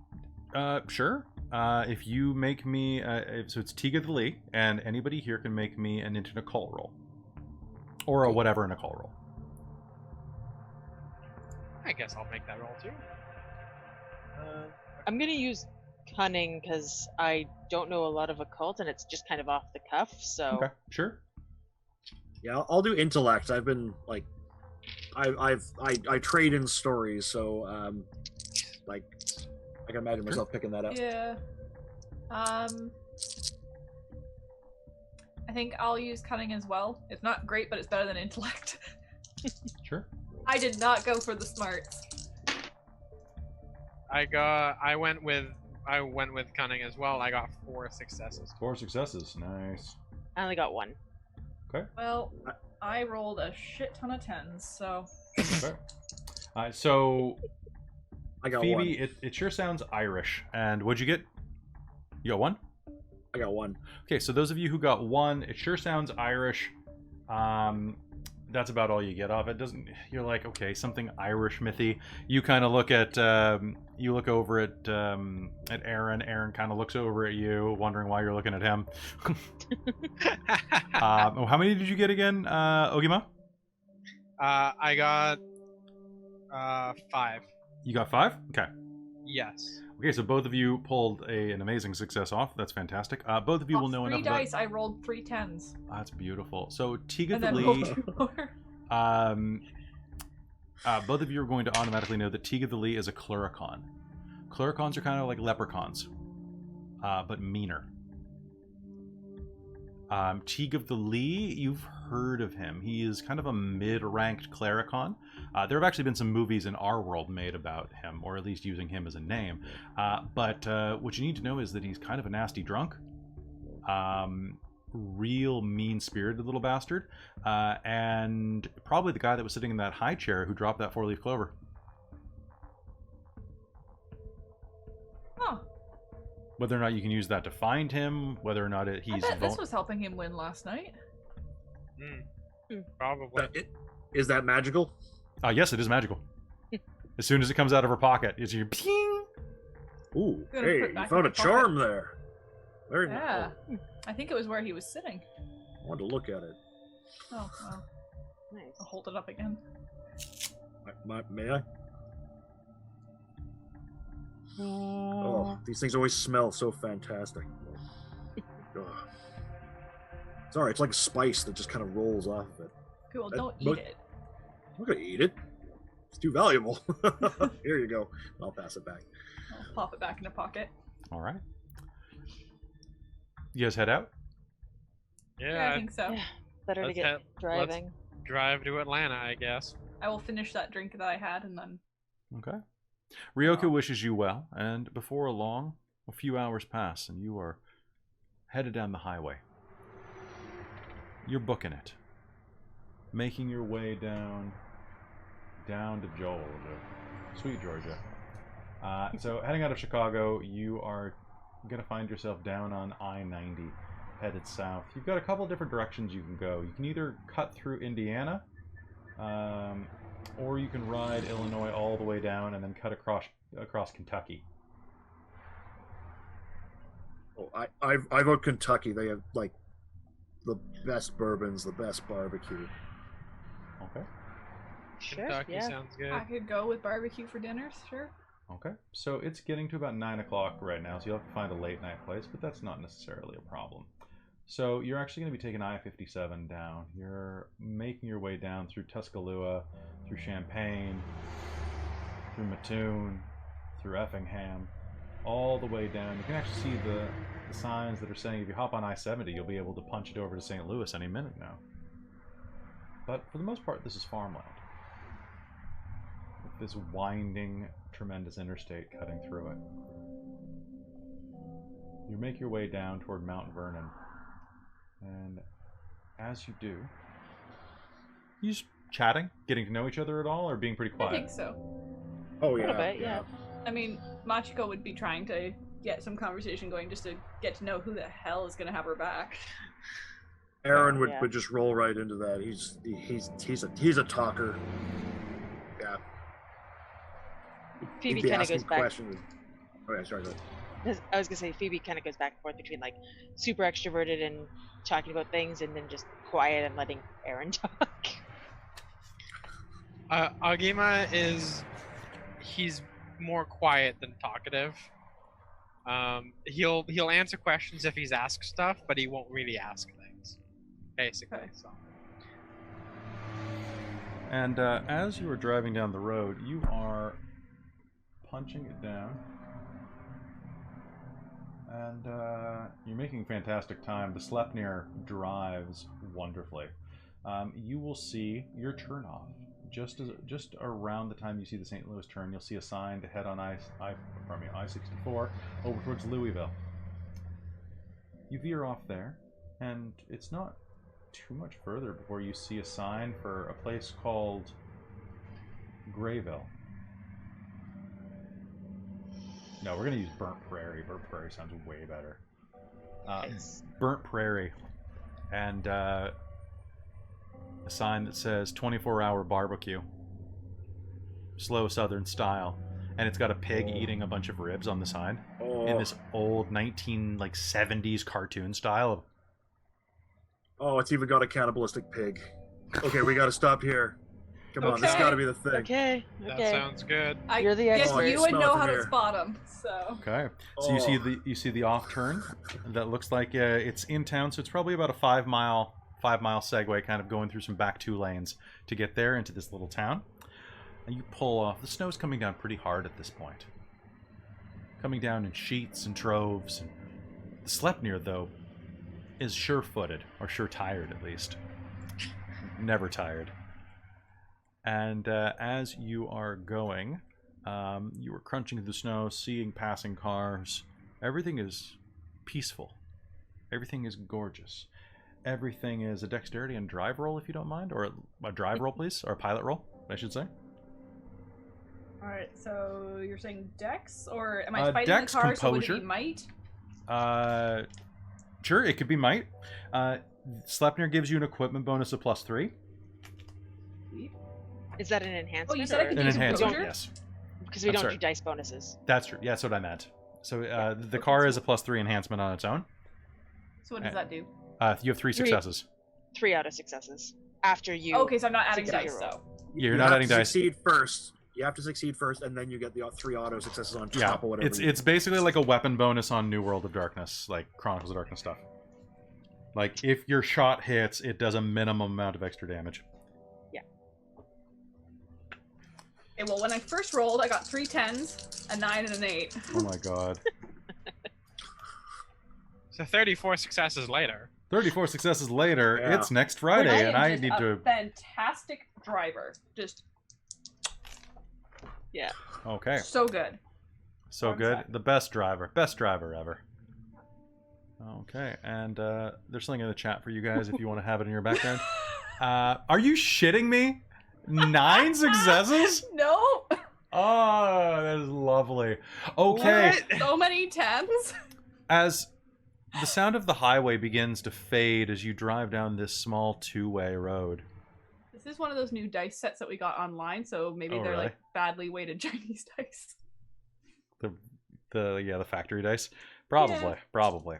Sure. If you make me, so it's Tiga the Lee, and anybody here can make me an into occult roll, or a whatever an occult roll. I guess I'll make that roll too. I'm gonna use cunning because I don't know a lot of occult and it's just kind of off the cuff. So Okay, sure. Yeah, I'll do intellect. I've been like, I trade in stories, so like, I can imagine myself picking that up. Yeah. I think I'll use cunning as well. It's not great, but it's better than intellect. Sure. I did not go for the smarts. I went with cunning as well. I got 4 successes. 4 successes. Nice. I only got 1. Well, I rolled a shit ton of 10s, so Okay. So I got Phoebe, one. it sure sounds Irish. And what'd you get? You got 1? I got one. Okay, so those of you who got 1, it sure sounds Irish. That's about all you get off it. Doesn't you're like, okay, something Irish mythy. You kind of look at you look over at Aaron. Aaron kind of looks over at you, wondering why you're looking at him. How many did you get again, Ogimaa? I got 5. You got 5? Okay. Yes. Okay, so both of you pulled an amazing success off. That's fantastic. Both of you will off know 3 enough dice, I rolled 3 10s. That's beautiful. So Tiga And the then Lee, rolled 2 more. both of you are going to automatically know that Tiga the Lee is a Cluricon. Cluricons are kind of like leprechauns, but meaner. Teague of the Lee, you've heard of him. He is kind of a mid-ranked clericon. There have actually been some movies in our world made about him, or at least using him as a name. But what you need to know is that he's kind of a nasty drunk. Real mean-spirited little bastard. And probably the guy that was sitting in that high chair who dropped that 4-leaf clover. Huh. Whether or not you can use that to find him, whether or not I he's... bet this was helping him win last night. Probably. Is that magical? Yes, it is magical. As soon as it comes out of her pocket, it's your ping. Ooh, Gonna hey, put you back found in a the charm there. Very Yeah. nice. I think it was where he was sitting. I wanted to look at it. Oh, well. Nice. I'll hold it up again. May I? Oh, these things always smell so fantastic. Ugh. Sorry, it's like a spice that just kind of rolls off of it. Cool, That don't mo- eat it. I'm not gonna eat it. It's too valuable. Here you go. I'll pass it back. I'll pop it back in the pocket. All right. You guys head out? Yeah, I Yeah. think so. Yeah. Better to Let's get head- driving. Drive to Atlanta, I guess. I will finish that drink that I had and then Okay. Ryoka wishes you well, and before long, a few hours pass, and you are headed down the highway. You're booking it, making your way down to Georgia, sweet Georgia. So heading out of Chicago, you are going to find yourself down on I-90, headed south. You've got a couple different directions you can go. You can either cut through Indiana, or you can ride Illinois all the way down and then cut across Kentucky. Oh, I vote Kentucky. They have like the best bourbons, the best barbecue. Okay. Sure. Kentucky Yeah. sounds good. I could go with barbecue for dinner, sure. Okay. So it's getting to about 9 o'clock right now, so you'll have to find a late night place, but that's not necessarily a problem. So you're actually going to be taking I-57 down. You're making your way down through Tuscaloosa, through Champaign, through Mattoon, through Effingham, all the way down. You can actually see the signs that are saying if you hop on I-70, you'll be able to punch it over to St. Louis any minute now. But for the most part, this is farmland. With this winding, tremendous interstate cutting through it. You make your way down toward Mount Vernon. And as you do, you just chatting, getting to know each other at all, or being pretty quiet? I think so. Oh A yeah. little bit, yeah. I mean, Machiko would be trying to get some conversation going just to get to know who the hell is going to have her back. Aaron Yeah. would just roll right into that. He's a talker. Yeah. Phoebe He'd be kind of asking goes back. questions. Oh yeah, sorry. Go ahead. I was gonna say Phoebe kind of goes back and forth between like super extroverted and talking about things, and then just quiet and letting Aaron talk. Ogimaa he's more quiet than talkative. He'll answer questions if he's asked stuff, but he won't really ask things, basically. Okay. So. And as you are driving down the road, you are punching it down. And you're making fantastic time. The Sleipnir drives wonderfly. You will see your turnoff. Just around the time you see the St. Louis turn, you'll see a sign to head on I-64 over towards Louisville. You veer off there, and it's not too much further before you see a sign for a place called Grayville. No, we're going to use Burnt Prairie. Burnt Prairie sounds way better. Nice. Burnt Prairie. And a sign that says 24-hour barbecue. Slow Southern style. And it's got a pig eating a bunch of ribs on the sign. In this old 70s cartoon style. Oh, it's even got a cannibalistic pig. Okay, we got to stop here. Come on, this Okay. got to be the thing. Okay. That Okay. sounds good. I You're the guess expert. you would Smell know it how from to here. spot them, so... Okay. So you see the off turn that looks like it's in town, so it's probably about a 5 mile segue, kind of going through some back 2 lanes to get there into this little town. And you pull off. The snow's coming down pretty hard at this point. Coming down in sheets and troves. And the Sleipnir, though, is sure-footed, or sure-tired at least. Never tired. And as you are going, you are crunching through the snow, seeing passing cars. Everything is peaceful. Everything is gorgeous. Everything is a dexterity and drive roll, if you don't mind. Or a drive roll, please. Or a pilot roll, I should say. Alright, so you're saying dex? Or am I fighting Dex, the car, so would composure. it be might? Sure, it could be might. Sleipnir gives you an equipment bonus of +3. Is that an enhancement? Oh, you said I or- could An use enhancement, composure? yes. Because we I'm don't sorry. do dice bonuses. That's true. Yeah, that's what I meant. So the car is a +3 enhancement on its own. So what does that do? You have 3 successes. 3 out of successes. After you. Okay, so I'm not adding success dice, roll. though. Yeah, you're You not have adding to dice. Succeed first. You have to succeed first, and then you get the 3 auto successes on top Yeah, of whatever. it's basically like a weapon bonus on New World of Darkness, like Chronicles of Darkness stuff. Like, if your shot hits, it does a minimum amount of extra damage. Okay, well, when I first rolled, I got 3 10s, a 9, and an 8. Oh my god. So 34 successes later. 34 successes later, Yeah. it's next Friday, Like, and am I just need a to... fantastic driver. Just Yeah. Okay, so good. so One good. sec. The best driver ever. Okay, and there's something in the chat for you guys if you want to have it in your background. Are you shitting me? 9 successes? No! Oh, that is lovely. Okay. So many 10s. As the sound of the highway begins to fade as you drive down this small 2-way road. This is one of those new dice sets that we got online, so maybe Oh, they're really? like badly weighted Chinese dice. The factory dice. Probably, Yeah. probably.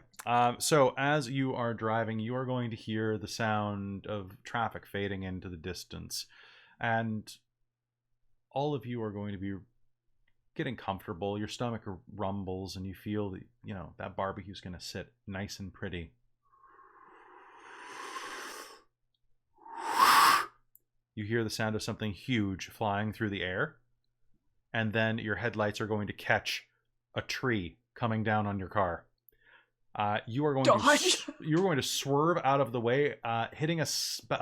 So as you are driving, you are going to hear the sound of traffic fading into the distance. And all of you are going to be getting comfortable. Your stomach rumbles and you feel that, that barbecue's going to sit nice and pretty. You hear the sound of something huge flying through the air. And then your headlights are going to catch a tree coming down on your car. You are going Dodge. you're going to swerve out of the way, hitting a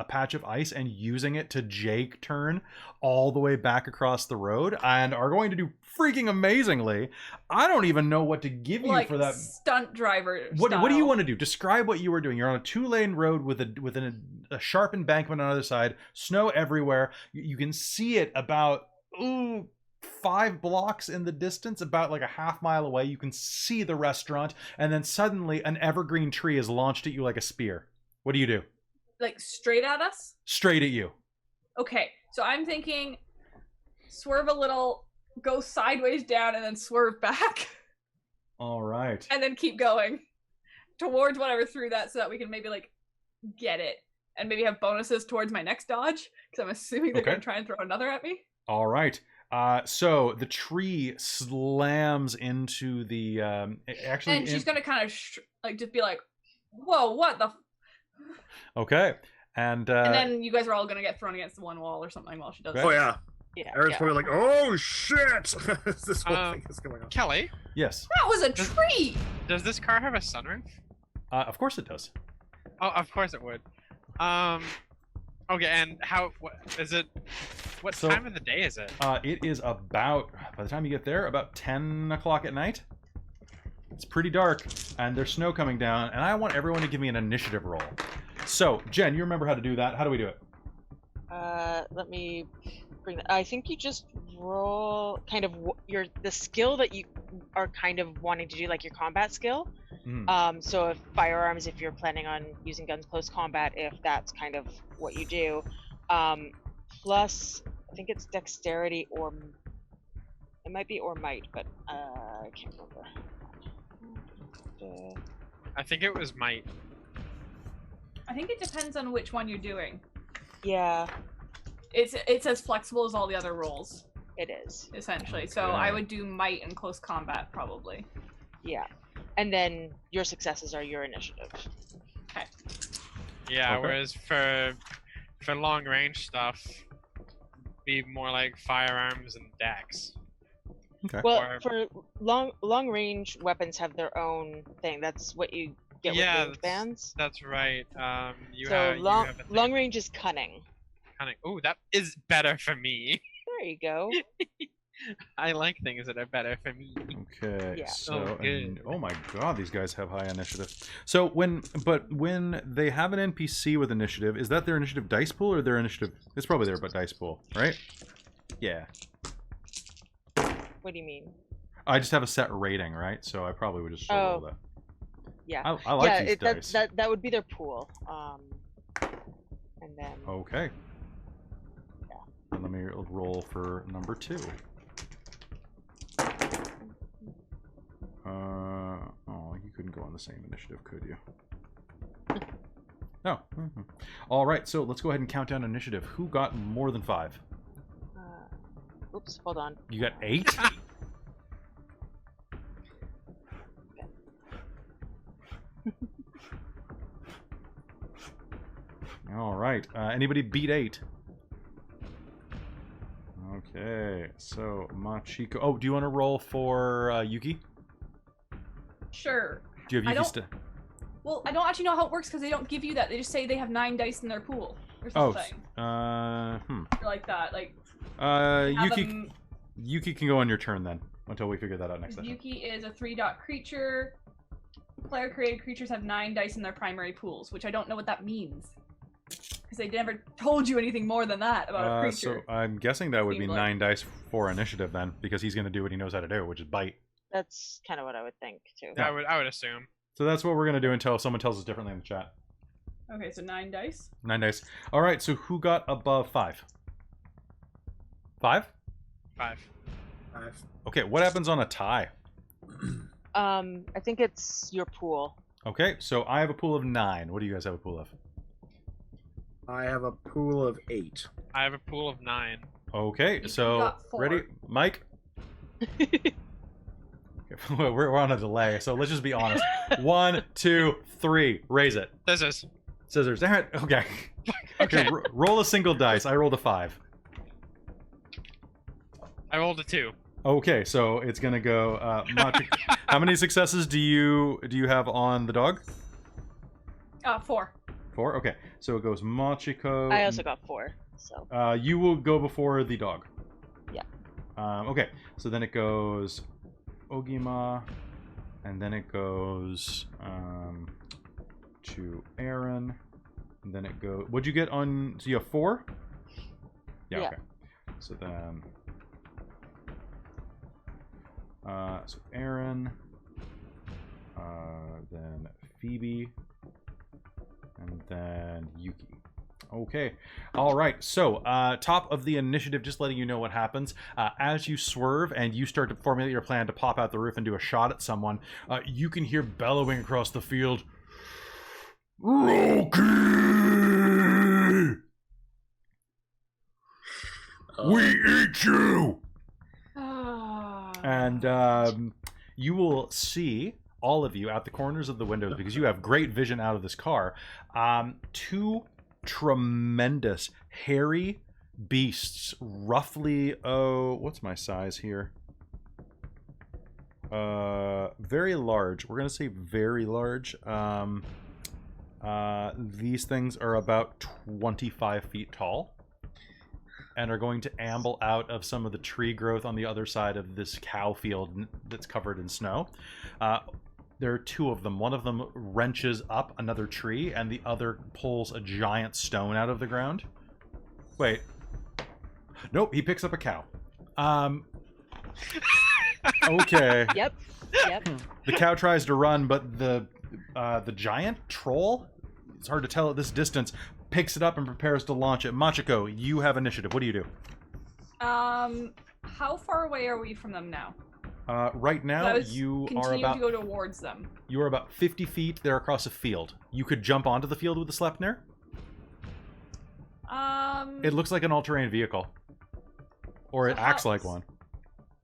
patch of ice and using it to Jake turn all the way back across the road, and are going to do freaking amazingly. I don't even know what to give you Like for that. stunt driver. What do you style. want to do? Describe what you were doing. You're on a 2-lane road with a sharp embankment on the other side, snow everywhere. You can see it about 5 blocks in the distance, about like a half-mile away. You can see the restaurant, and then suddenly an evergreen tree is launched at you like a spear. What do you do? Like straight at us? Straight at you. Okay, so I'm thinking swerve a little, go sideways down, and then swerve back, All right. and then keep going towards whatever threw that, so that we can maybe like get it, and maybe have bonuses towards my next dodge, because I'm assuming they're Okay. going to try and throw another at me. All right. So the tree slams into the actually. And she's going to kind of like just be like, "Whoa, what the?" Okay. And then you guys are all going to get thrown against the one wall or something while she does Okay. Oh it. yeah. Yeah. Aaron's yeah. probably like, "Oh shit!" This whole Um, thing is going on. Kelly, yes, That was a tree. does this car have a sunroof? of course it does. Oh, of course it would. Okay, and what is it? What So- time of the day is it? It is about, by the time you get there, about 10 o'clock at night. It's pretty dark, and there's snow coming down, and I want everyone to give me an initiative roll. So, Jen, you remember how to do that. How do we do it? Let me bring that. I think you just roll kind of the skill that you are kind of wanting to do, like your combat skill. Mhm. So if firearms, if you're planning on using guns close combat, if that's kind of what you do, plus I think it's dexterity or it might be or might, but I can't remember. I think it was might. I think it depends on which one you're doing. Yeah, It's as flexible as all the other rolls, it is. essentially. So Okay. I would do might and close combat probably. Yeah, and then your successes are your initiative. Yeah, Okay. whereas for long range stuff, be more like firearms and dex. Okay. Well, Or- for long range weapons have their own thing. That's what you get Yeah, with range bands. That's right. You So have long a thing long range is cunning. cunning. Oh, that is better for me. There you go. I like things that are better for me. Okay, Yeah. so Oh, good. and, oh my god, these guys have high initiative. So when they have an NPC with initiative, is that their initiative dice pool or their initiative? It's probably their dice pool, right? Yeah, What do you mean? I just have a set rating, right? So I probably would just roll that. Yeah. I like Yeah, these dice. that would be their pool. And then Okay. Yeah. Then let me roll for number 2. Oh, you couldn't go on the same initiative, could you? No. Mhm. All right, so let's go ahead and count down initiative. Who got more than 5? oops, hold on. You got 8? All right. Anybody beat 8? Okay, so Machiko. Oh, do you want to roll for Yuki? Sure. Do you have I Yuki? don't- Well, I don't actually know how it works because they don't give you that. They just say they have 9 dice in their pool or Oh, something. hmm. Or like that. Like have Yuki. them- Yuki can go on your turn then, until we figure that out next session. Yuki is a 3-dot creature. Player created creatures have 9 dice in their primary pools, which I don't know what that means. Because they never told you anything more than that about a creature. So I'm guessing that would be Seemed like- 9 dice for initiative then, because he's going to do what he knows how to do, which is bite. That's kind of what I would think too. Yeah. I would assume. So that's what we're going to do until someone tells us differently in the chat. Okay, so 9 dice. 9 dice. All right, so who got above 5? 5? 5. 5. Okay, what happens on a tie? I think it's your pool. Okay, so I have a pool of 9. What do you guys have a pool of? I have a pool of 8. I have a pool of 9. Okay, You so got 4. ready, Mike? we're on a delay, so let's just be honest. 1, 2, 3. Raise it. Scissors. Scissors. There. Okay. Okay. Roll a single dice. I rolled a 5. I rolled a 2. Okay, so it's gonna go. Machiko, how many successes do you have on the dog? 4. 4. Okay, so it goes Machiko. I also got 4. So. You will go before the dog. Yeah. Okay, so then it goes Ogimaa, and then it goes to Aaron, and then it goes. What'd you get on? So you have 4. Yeah. Okay. So then. So Aaron, then Phoebe, and then Yuki. Okay. All right. So, top of the initiative, just letting you know what happens. As you swerve and you start to formulate your plan to pop out the roof and do a shot at someone, you can hear bellowing across the field, Rocky! We eat you! And you will see, all of you, at the corners of the windows, because you have great vision out of this car, 2 tremendous, hairy beasts, roughly, what's my size here? Very large. We're going to say very large. These things are about 25 feet tall, and are going to amble out of some of the tree growth on the other side of this cow field that's covered in snow. There are 2 of them. One of them wrenches up another tree, and the other pulls a giant stone out of the ground. Wait. Nope, he picks up a cow. Okay. Yep. The cow tries to run, but the giant troll, it's hard to tell at this distance, picks it up and prepares to launch it. Machiko, you have initiative. What do you do? How far away are we from them now? Right now, you are about... to go towards them. You are about 50 feet. They're across a field. You could jump onto the field with the Sleipnir. It looks like an all-terrain vehicle. Or it acts like one.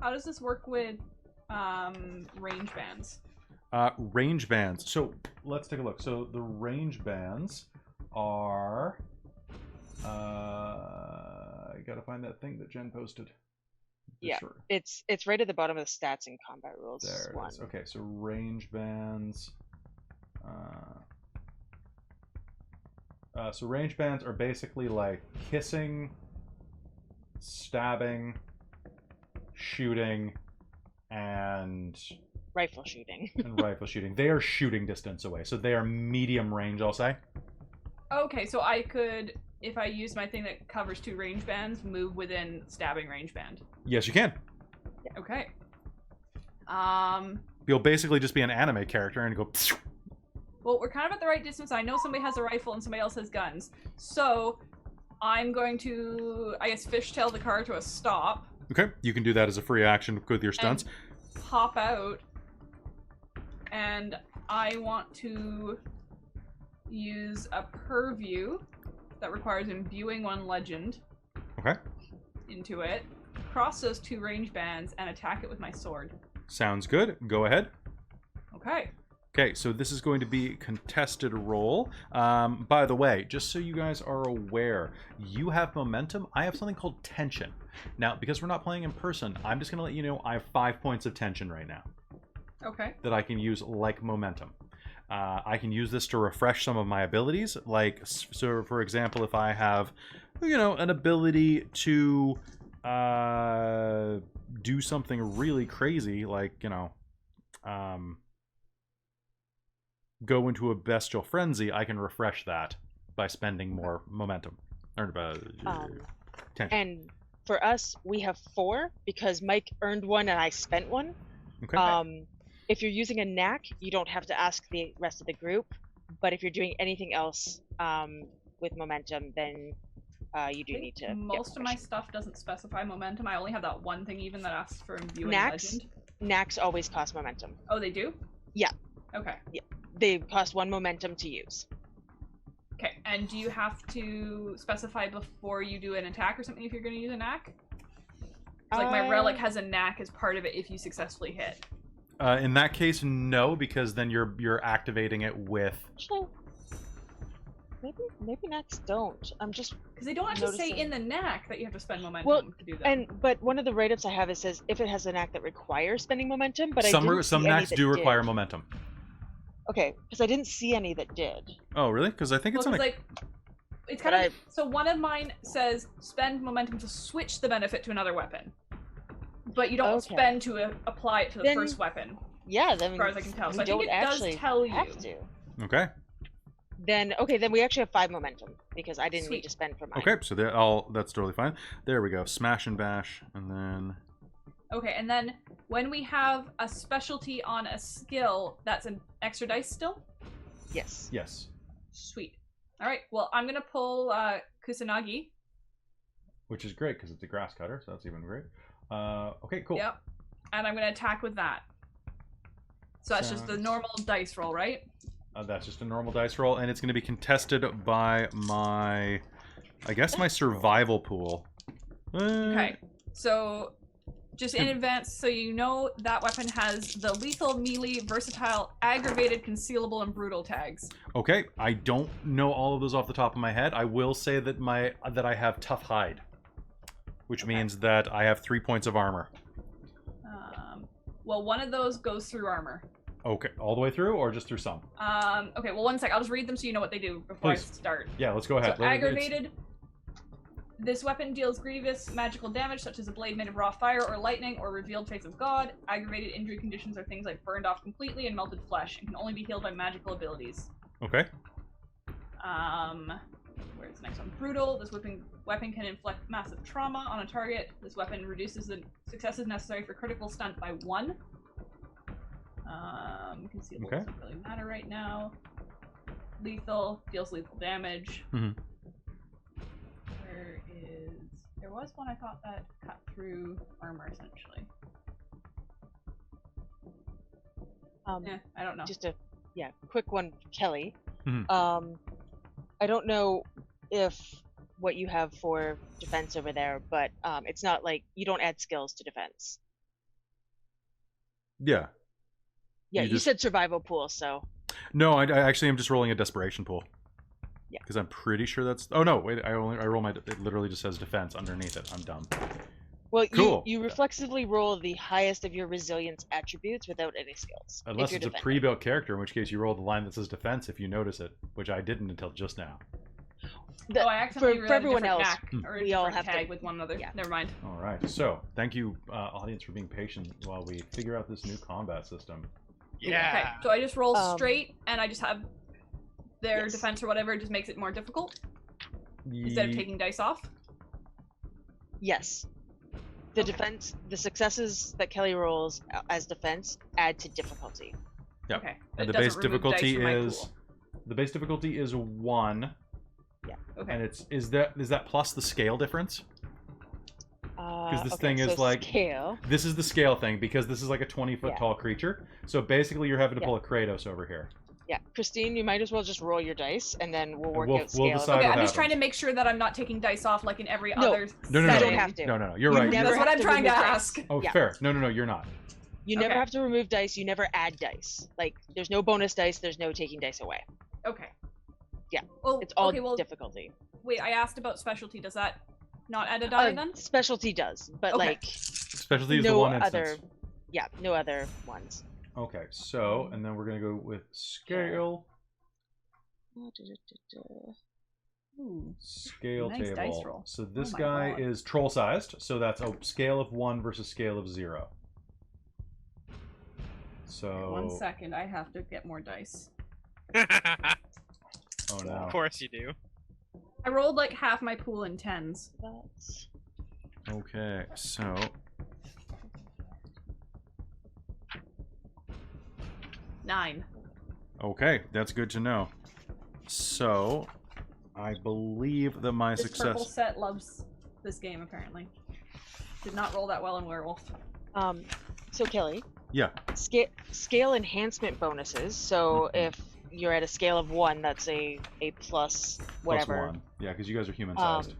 How does this work with range bands? Range bands. So, let's take a look. So, the range bands are... I gotta find that thing that Jen posted. Yeah, sure. it's right at the bottom of the stats and combat rules. There it is. Okay, so range bands. So range bands are basically like kissing, stabbing, shooting, and rifle shooting. Rifle shooting. They are shooting distance away, so they are medium range, I'll say. Okay, so I could, if I use my thing that covers 2 range bands, move within stabbing range band. Yes, you can. Okay. You'll basically just be an anime character and go... Well, we're kind of at the right distance. I know somebody has a rifle and somebody else has guns. So, I'm going to, I guess, fishtail the car to a stop. Okay, you can do that as a free action with your stunts. Pop out. And I want to use a purview that requires imbuing 1 legend. Okay. Into it. Cross those 2 range bands and attack it with my sword. Sounds good. Go ahead. Okay. Okay, so this is going to be a contested roll. By the way, just so you guys are aware, you have momentum. I have something called tension. Now, because we're not playing in person, I'm just going to let you know I have 5 points of tension right now. Okay. That I can use like momentum. I can use this to refresh some of my abilities. Like, so for example, if I have, an ability to do something really crazy, like, go into a bestial frenzy, I can refresh that by spending more momentum. Or tension. And for us, we have 4 because Mike earned 1 and I spent 1. Okay. If you're using a knack, you don't have to ask the rest of the group. But if you're doing anything else with momentum, then you do need to. Most of my stuff doesn't specify momentum. I only have that one thing even that asks for imbuing legend. Knacks always cost momentum. Oh, they do? Yeah. Okay. Yeah. They cost 1 momentum to use. Okay, and do you have to specify before you do an attack or something if you're going to use a knack? Like my relic has a knack as part of it if you successfully hit. In that case, no, because then you're activating it with... Maybe knacks don't. I'm just Because they don't actually say noticing. in the knack that you have to spend momentum Well, to do that. but one of the write-ups I have, it says if it has a knack that requires spending momentum, but I Some didn't some see any knacks that do did. require momentum. Okay, because I didn't see any that did. Oh, really? Because I think it's Well, on a... 'cause, like, it's kind of so one of mine says spend momentum to switch the benefit to another weapon, but you don't Okay. spend to apply it to the Then- first weapon. Yeah, then As far as I can tell, so we I think don't it does actually tell you. have to. Okay. Then we actually have 5 momentum because I didn't Sweet. need to spend for mine. Okay, so that's totally fine. There we go. Smash and bash, and then... Okay, and then when we have a specialty on a skill, that's an extra dice still? Yes. Yes. Sweet. Alright, well, I'm gonna pull Kusanagi. Which is great, because it's a grass cutter, so that's even great. Okay, cool. Yep. And I'm gonna attack with that. So that's just the Sounds- normal dice roll, right? That's just a normal dice roll, and it's going to be contested by my... I guess my survival pool. Okay. So, just in advance, so you know that weapon has the lethal, melee, versatile, aggravated, concealable, and brutal tags. Okay, I don't know all of those off the top of my head. I will say that I have tough hide, which means that I have 3 points of armor. Well, one of those goes through armor. Okay, all the way through, or just through some? Okay, well, 1 sec. I'll just read them so you know what they do before Please. I start. Yeah, let's go ahead. So, aggravated. This weapon deals grievous magical damage, such as a blade made of raw fire or lightning or revealed face of God. Aggravated injury conditions are things like burned off completely and melted flesh, and can only be healed by magical abilities. Okay. Where's the next one? Brutal. This weapon can inflict massive trauma on a target. This weapon reduces the successes necessary for critical stunt by 1. Concealable Okay. doesn't really matter right now. Lethal. Deals lethal damage. Mhm. There was one I thought that cut through armor, essentially. I don't know. Just a quick one, Kelly. Mhm. I don't know if what you have for defense over there, but it's not like you don't add skills to defense. Yeah. Yeah, You you just- said survival pool, so No, I actually am just rolling a desperation pool. Yeah. Because I'm pretty sure that's... Oh, no, wait, I roll my... It literally just says defense underneath it. I'm dumb. well, Cool. you reflexively roll the highest of your resilience attributes without any skills. if Unless you're it's a defending. pre-built character, in which case you roll the line that says defense if you notice it, which I didn't until just now. The- I accidentally for read a everyone different else, knack, or a we all different have to- tag with one another. yeah. Never mind. All right, so thank you, audience, for being patient while we figure out this new combat system. Yeah. Okay, so I just roll Um, straight, and I just have their yes. defense or whatever. It just makes it more difficult instead of taking dice off. Yes. The Okay. defense, the successes that Kelly rolls as defense add to difficulty. Yeah. Okay. And It the base doesn't remove dice difficulty from my is... pool. The base difficulty is 1, Okay. and is that plus the scale difference? Because this thing is like- scale. This is the scale thing, because this is like a 20-foot Yeah. tall creature. So basically you're having to Yeah. pull a Kratos over here. Yeah, Christine, you might as well just roll your dice, and then we'll work we'll out scale. decide Okay, what I'm just trying to happens. make sure that I'm not taking dice off like in every No. other No, no, no. You setting. don't have to. No, you're You right. never That's what have I'm trying to remove ask. dice. Oh, Yeah. fair. No, you're not. You never Okay. have to remove dice. You never add dice. Like, there's no bonus dice. There's no taking dice away. Okay. Yeah, Well, It's all okay, well, difficulty. wait, I asked about specialty. Does that not add a die then? Specialty does, but Okay. like Specialty is the no one other. instance. Yeah, no other ones. Okay, so, and then we're going to go with scale. Ooh. Scale Nice table. dice roll. So this Oh my guy God. is troll sized, so that's a scale of 1 versus scale of 0. So 1 second, I have to get more dice. oh Of no. course you do. I rolled like half my pool in 10s. That's Okay, so 9. okay, that's good to know. So I believe that my This purple success set loves this game apparently. Did not roll that well in Werewolf. So Kelly, Yeah. scale enhancement bonuses. So Mhm. if you're at a scale of 1, that's a plus whatever. Plus 1. Yeah, because you guys are human sized.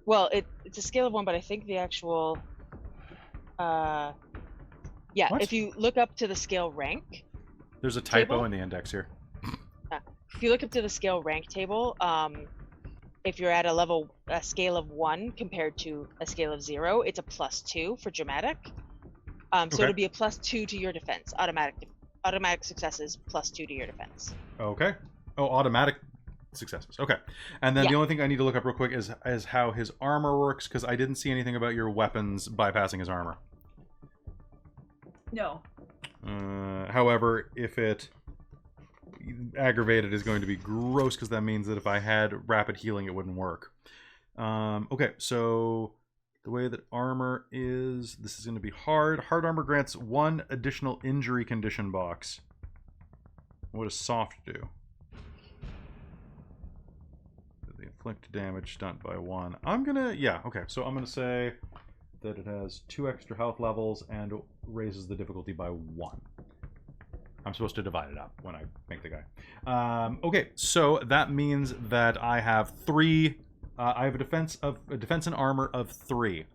Well, it's a scale of 1, but I think the actual yeah, What? if you look up to the scale rank, There's a typo table? in the index here. if you look up to the scale rank table, if you're at a scale of 1 compared to a scale of 0, it's a +2 for dramatic. So it'll be a +2 to your defense. Automatic successes +2 to your defense. Okay. Oh, automatic successes. Okay. And then the only thing I need to look up real quick is how his armor works, because I didn't see anything about your weapons bypassing his armor. No. However, if it aggravated is going to be gross, because that means that if I had rapid healing, it wouldn't work. Okay, so the way that armor is, this is going to be hard. Hard armor grants 1 additional injury condition box. What does soft do? The inflict damage stunt by 1. I'm gonna, so I'm gonna say that it has 2 extra health levels and raises the difficulty by 1. I'm supposed to divide it up when I make the guy. Okay, so that means that I have 3. I have a defense and armor of 3. Okay.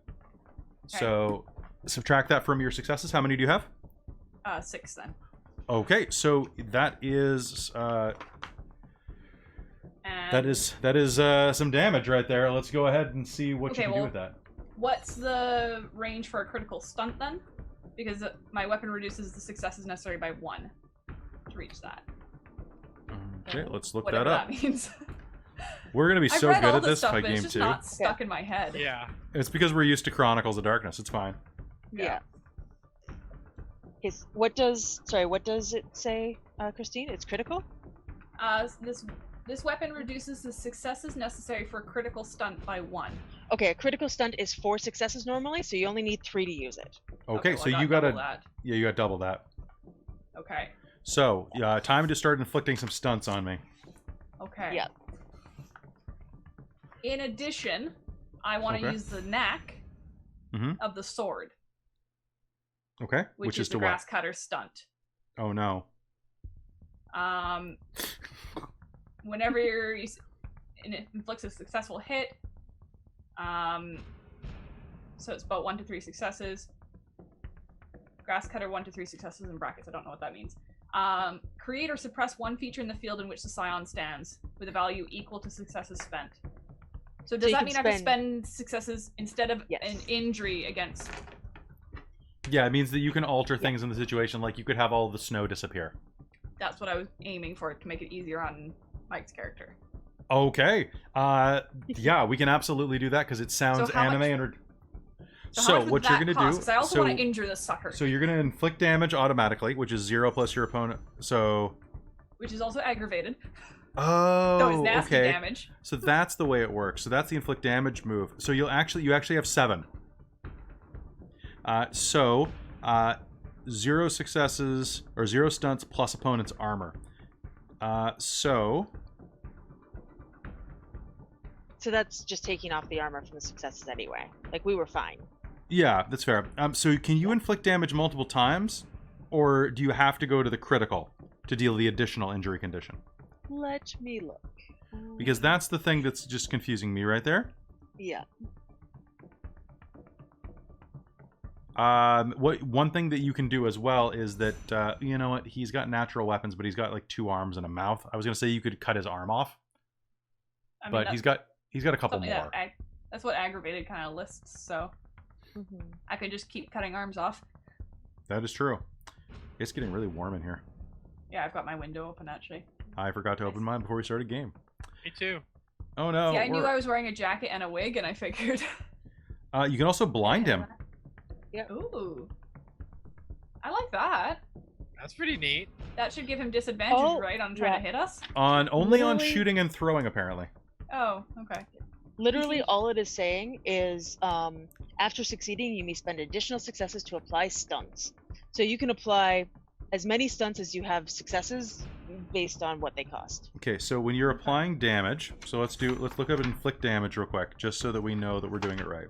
So subtract that from your successes. How many do you have? 6 then. Okay, so that is some damage right there. Let's go ahead and see what you can do with that. What's the range for a critical stunt then? Because my weapon reduces the successes necessary by 1 to reach that. Okay, let's look Whatever that up. That means. We're gonna be so good at this by game 2. It's just not stuck in my head. Yeah. It's because we're used to Chronicles of Darkness. It's fine. Yeah. What does it say, Christine? It's critical? This weapon reduces the successes necessary for a critical stunt by 1. Okay, a critical stunt is 4 successes normally, so you only need 3 to use it. Okay, well, so you got you got double that. Okay. So, time to start inflicting some stunts on me. Okay. Yeah. In addition, I want to use the knack of the sword. Okay. Which is the grass cutter stunt. Oh no. Whenever it inflicts a successful hit, so it's about 1 to 3 successes. Grass cutter 1 to 3 successes in brackets. I don't know what that means. Create or suppress 1 feature in the field in which the Scion stands, with a value equal to successes spent. So does that mean I have to spend successes instead of an injury against? Yeah, it means that you can alter things in the situation, like you could have all the snow disappear. That's what I was aiming for, to make it easier on Mike's character. Okay. Yeah, we can absolutely do that, because it sounds anime. So what you're going to do... Because I also want to injure this sucker. So you're going to inflict damage automatically, which is 0 plus your opponent. So... Which is also aggravated. Oh, so it's nasty damage. So that's the way it works. So that's the inflict damage move. So you actually have 7. 0 successes or 0 stunts plus opponent's armor. So that's just taking off the armor from the successes anyway. Like, we were fine. Yeah, that's fair. So can you inflict damage multiple times, or do you have to go to the critical to deal the additional injury condition? Let me look. Because that's the thing that's just confusing me right there. Yeah. One thing that you can do as well is that you know what, he's got natural weapons, but he's got like 2 arms and a mouth. I was gonna say you could cut his arm off, but he's got a couple more. That's what aggravated kind of lists. So I could just keep cutting arms off. That is true. It's getting really warm in here. Yeah, I've got my window open actually. I forgot to open mine before we started game. Me too. Oh no. Yeah, I knew I was wearing a jacket and a wig, and I figured. You can also blind him. Yeah. Ooh. I like that. That's pretty neat. That should give him disadvantage, right, on trying to hit us? Only on shooting and throwing, apparently. Oh, okay. Literally, all it is saying is, after succeeding, you may spend additional successes to apply stunts. So you can apply as many stunts as you have successes based on what they cost. Okay, so when you're applying damage, so let's look up inflict damage real quick, just so that we know that we're doing it right.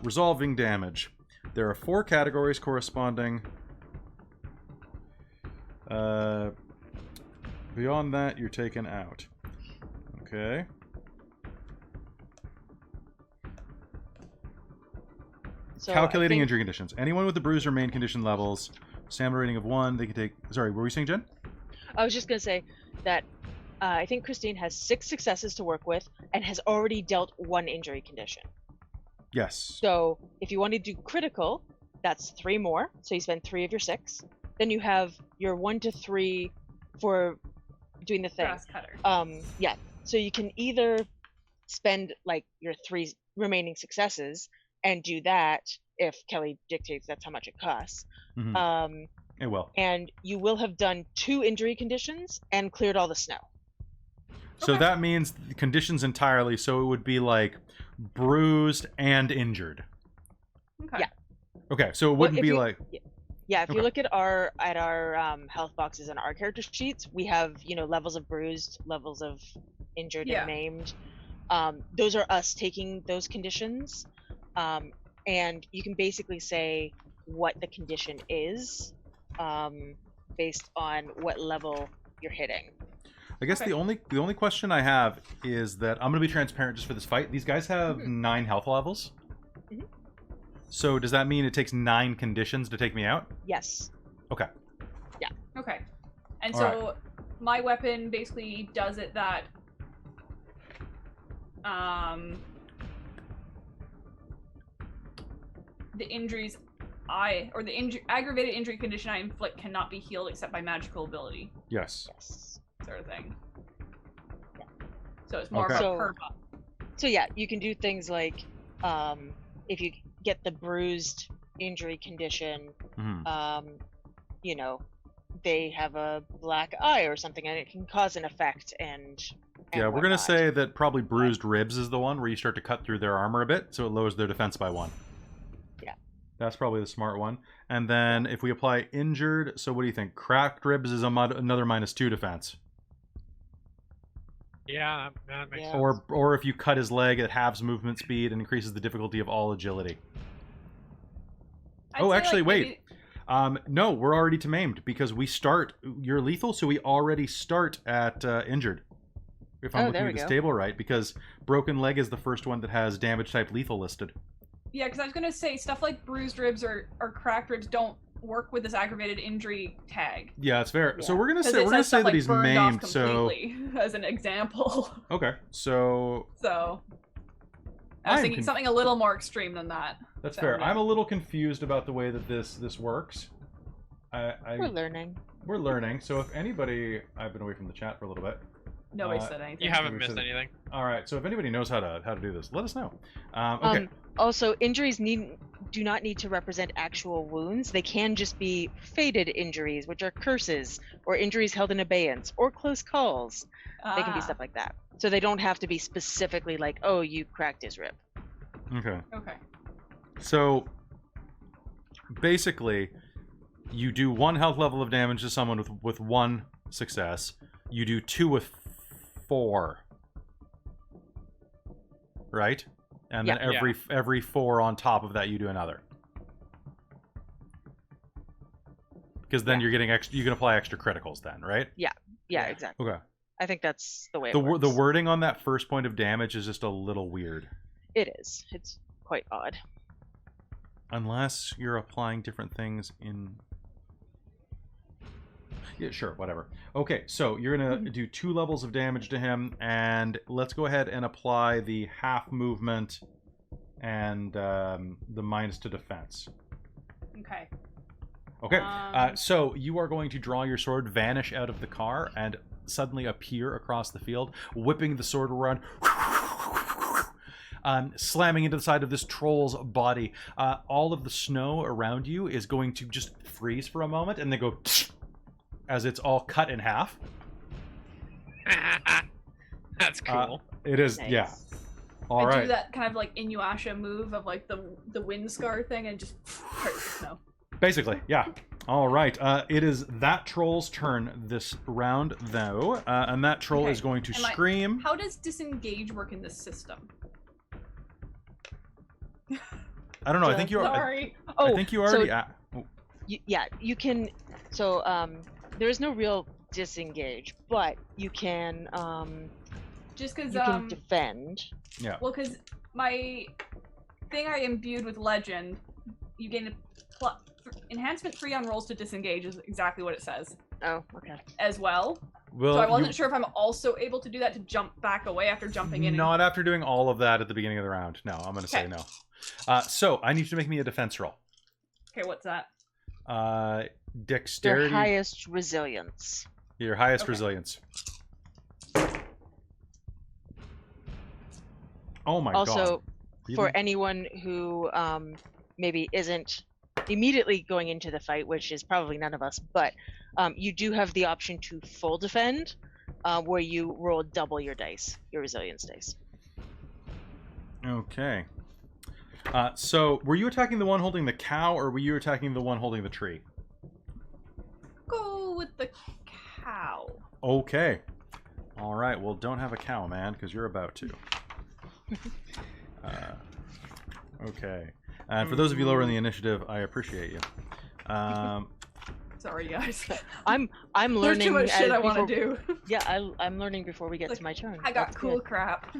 Resolving damage. There are 4 categories corresponding. Beyond that, you're taken out. Okay. So calculating injury conditions. Anyone with the bruise or main condition levels, stamina rating of 1, they can take... Sorry, what were you saying, Jen? I was just gonna say that I think Christine has 6 successes to work with and has already dealt 1 injury condition. Yes. So if you want to do critical, that's 3 more. So you spend 3 of your 6. Then you have your 1 to 3 for doing the thing. Grass cutter. Yeah. So you can either spend like your 3 remaining successes and do that if Kelly dictates that's how much it costs. Mm-hmm. It will. And you will have done 2 injury conditions and cleared all the snow. So that means the conditions entirely. So it would be like bruised and injured. Okay. Yeah. Okay, so it wouldn't be like. Yeah, if Okay. you look at our health boxes and our character sheets, we have levels of bruised, levels of injured Yeah. and maimed. Those are us taking those conditions, and you can basically say what the condition is, based on what level you're hitting. I guess Okay. the only question I have is that I'm going to be transparent just for this fight. These guys have 9 health levels. Mhm. So does that mean it takes 9 conditions to take me out? Yes. Okay. Okay. And All so my weapon basically does it that the injuries aggravated injury condition I inflict cannot be healed except by magical ability, Yes. Yes. sort of thing. Yeah. So it's more Okay. of a So- perk up. So yeah, you can do things like, if you get the bruised injury condition, Mhm. They have a black eye or something, and it can cause an effect. And Yeah, we're going to whatnot. say that probably bruised ribs is the one where you start to cut through their armor a bit, so it lowers their defense by 1. Yeah. That's probably the smart one. And then if we apply injured, so what do you think? Cracked ribs is another -2 defense. Yeah, that makes Yeah. sense. Or if you cut his leg, it halves movement speed and increases the difficulty of all agility. I'd Oh, say, actually, like, wait. maybe- No, we're already to maimed because we start. You're lethal, so we already start at injured. If I'm Oh, looking there at we this go. table right, because broken leg is the first one that has damage type lethal listed. Yeah, because I was gonna say stuff like bruised ribs or cracked ribs don't work with this aggravated injury tag. Yeah, it's fair. So Yeah. we're gonna 'Cause say it we're gonna says say stuff that like he's burned off maimed. So completely, as an example. okay, so So I I'm was thinking something a little more extreme than that. that's So, fair. yeah. I'm a little confused about the way that this works. We're learning. We're learning. So if anybody, I've been away from the chat for a little bit. Nobody Uh, said anything. You haven't we missed said- anything. All right. So if anybody knows how to do this, let us know. Okay. Also, injuries do not need to represent actual wounds. They can just be fated injuries, which are curses, or injuries held in abeyance, or close calls. They can be stuff like that. So they don't have to be specifically like, oh, you cracked his rib. Okay. Okay. So basically, you do 1 health level of damage to someone with 1 success. You do 2 with 4. Right? And then Yeah. every 4 on top of that you do another. Because then Yeah. you're getting extra. You can apply extra criticals then, right? Yeah, Yeah. exactly. Okay. I think that's the way it The works. wording on that first point of damage is just a little weird. It is. It's quite odd. Unless you're applying different things in... Yeah, sure, whatever. Okay, so you're going to do 2 levels of damage to him, and let's go ahead and apply the half movement and the minus to defense. Okay. Okay, Um, so you are going to draw your sword, vanish out of the car, and suddenly appear across the field, whipping the sword around, slamming into the side of this troll's body. All of the snow around you is going to just freeze for a moment, and then go as it's all cut in half. That's cool. It is, Nice. yeah. All I right. do that kind of like Inuyasha move of like the wind scar thing and just hurt the snow. Basically, yeah. All right. It is that troll's turn this round, though, and that troll Okay. is going to Am I- scream. How does disengage work in this system? I don't know. I think you are. Sorry. Oh, I think you already. so you can. So there is no real disengage, but you can Just because you can defend. yeah. well, because my thing I imbued with legend, you gain a enhancement 3 on rolls to disengage is exactly what it says. Oh, okay. as well. Well, So I wasn't sure if I'm also able to do that to jump back away after jumping in. Not after doing all of that at the beginning of the round. No, I'm going to say no. So I need you to make me a defense roll. Okay, what's that? Dexterity. Your highest resilience. Your highest Okay. resilience. Oh my god. Also, Really? for anyone who maybe isn't immediately going into the fight, which is probably none of us, but you do have the option to full defend, where you roll double your dice, your resilience dice. Okay. So were you attacking the one holding the cow, or were you attacking the one holding the tree? Go with the cow. Okay. All right. Well, don't have a cow, man, because you're about to. Okay. And for those of you lower in the initiative, I appreciate you. Sorry, guys. I'm There's learning. too much shit I before- want to do. Yeah, I'm learning before we get Like, to my turn. I got That's cool good. crap.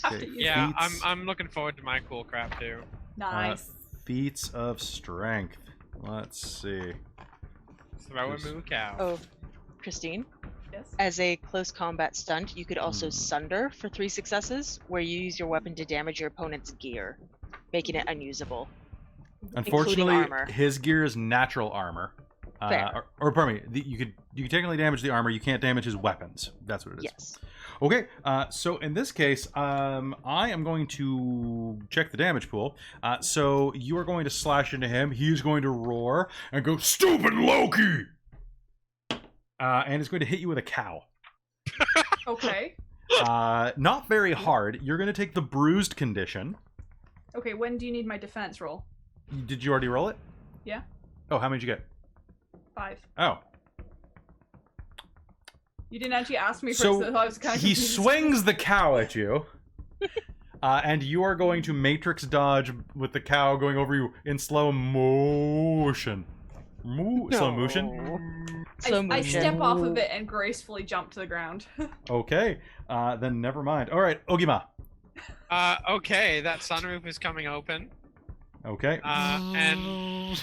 Have to use Yeah, Feats. I'm looking forward to my cool crap too. Nice. Feats of strength. Let's see. Throw a Yes. moo cow. Oh, Christine, Yes. as a close combat stunt, you could also sunder for 3 successes, where you use your weapon to damage your opponent's gear, making it unusable. Unfortunately, armor. his gear is natural armor. Fair. Or pardon me, you could technically damage the armor. You can't damage his weapons. That's what it is. Yes. Okay. So in this case, I am going to check the damage pool. So you are going to slash into him. He's going to roar and go, "Stupid Loki!" And it's going to hit you with a cow. Okay. Not very hard. You're going to take the bruised condition. Okay, when do you need my defense roll? Did you already roll it? Yeah. Oh, how many did you get? 5. Oh. You didn't actually ask me first, So so I was kind of he confused. swings the cow at you. And you are going to matrix dodge with the cow going over you in slow motion. Slow motion? Slow I motion. step off of it and gracefully jump to the ground. Okay. Then never mind. All right, Ogimaa. Okay, that sunroof is coming open. Okay. And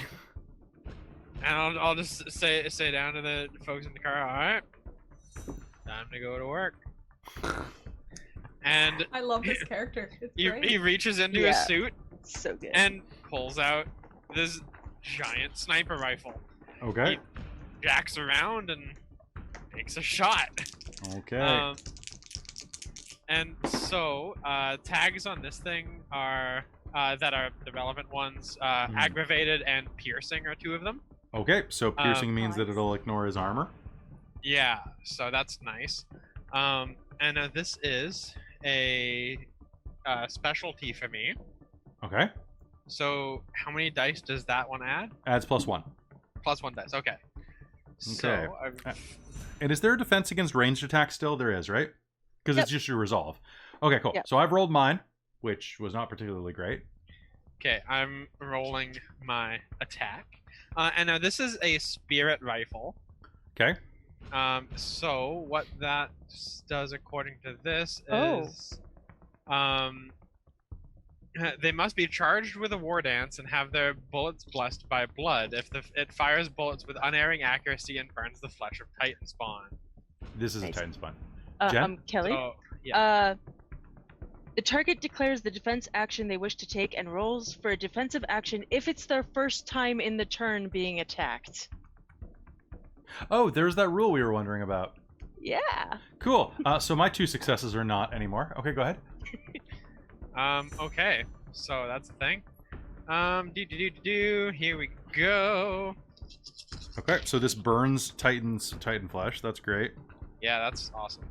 I'll just say down to the folks in the car, all right, time to go to work. And I love this character. It's great. he reaches into his Yeah. suit So good. and pulls out this giant sniper rifle. Okay. He jacks around and takes a shot. Okay. And so tags on this thing are that are the relevant ones. Aggravated and piercing are 2 of them. Okay. So piercing means that nice. it'll ignore his armor. Yeah, so that's nice. And this is a specialty for me. Okay. So how many dice does that one add? Adds +1. +1 dice. Okay. So Okay. And is there a defense against ranged attacks still? There is, right? Because it's just your resolve. Okay, cool. Yep. So I've rolled mine, which was not particularly great. okay, I'm rolling my attack. And now this is a spirit rifle. Okay. So what that does according to this Oh. is they must be charged with a war dance and have their bullets blessed by blood. If it fires bullets with unerring accuracy and burns the flesh of Titan spawn. This is a Nice. Titan spawn. Jen? Kelly. Oh, yeah. The target declares the defense action they wish to take and rolls for a defensive action if it's their first time in the turn being attacked. Oh, there's that rule we were wondering about. Yeah. Cool. So my 2 successes are not anymore. Okay, go ahead. Okay, so that's the thing. Here we go. Okay, so this burns Titan flesh. That's great. Yeah, that's awesome.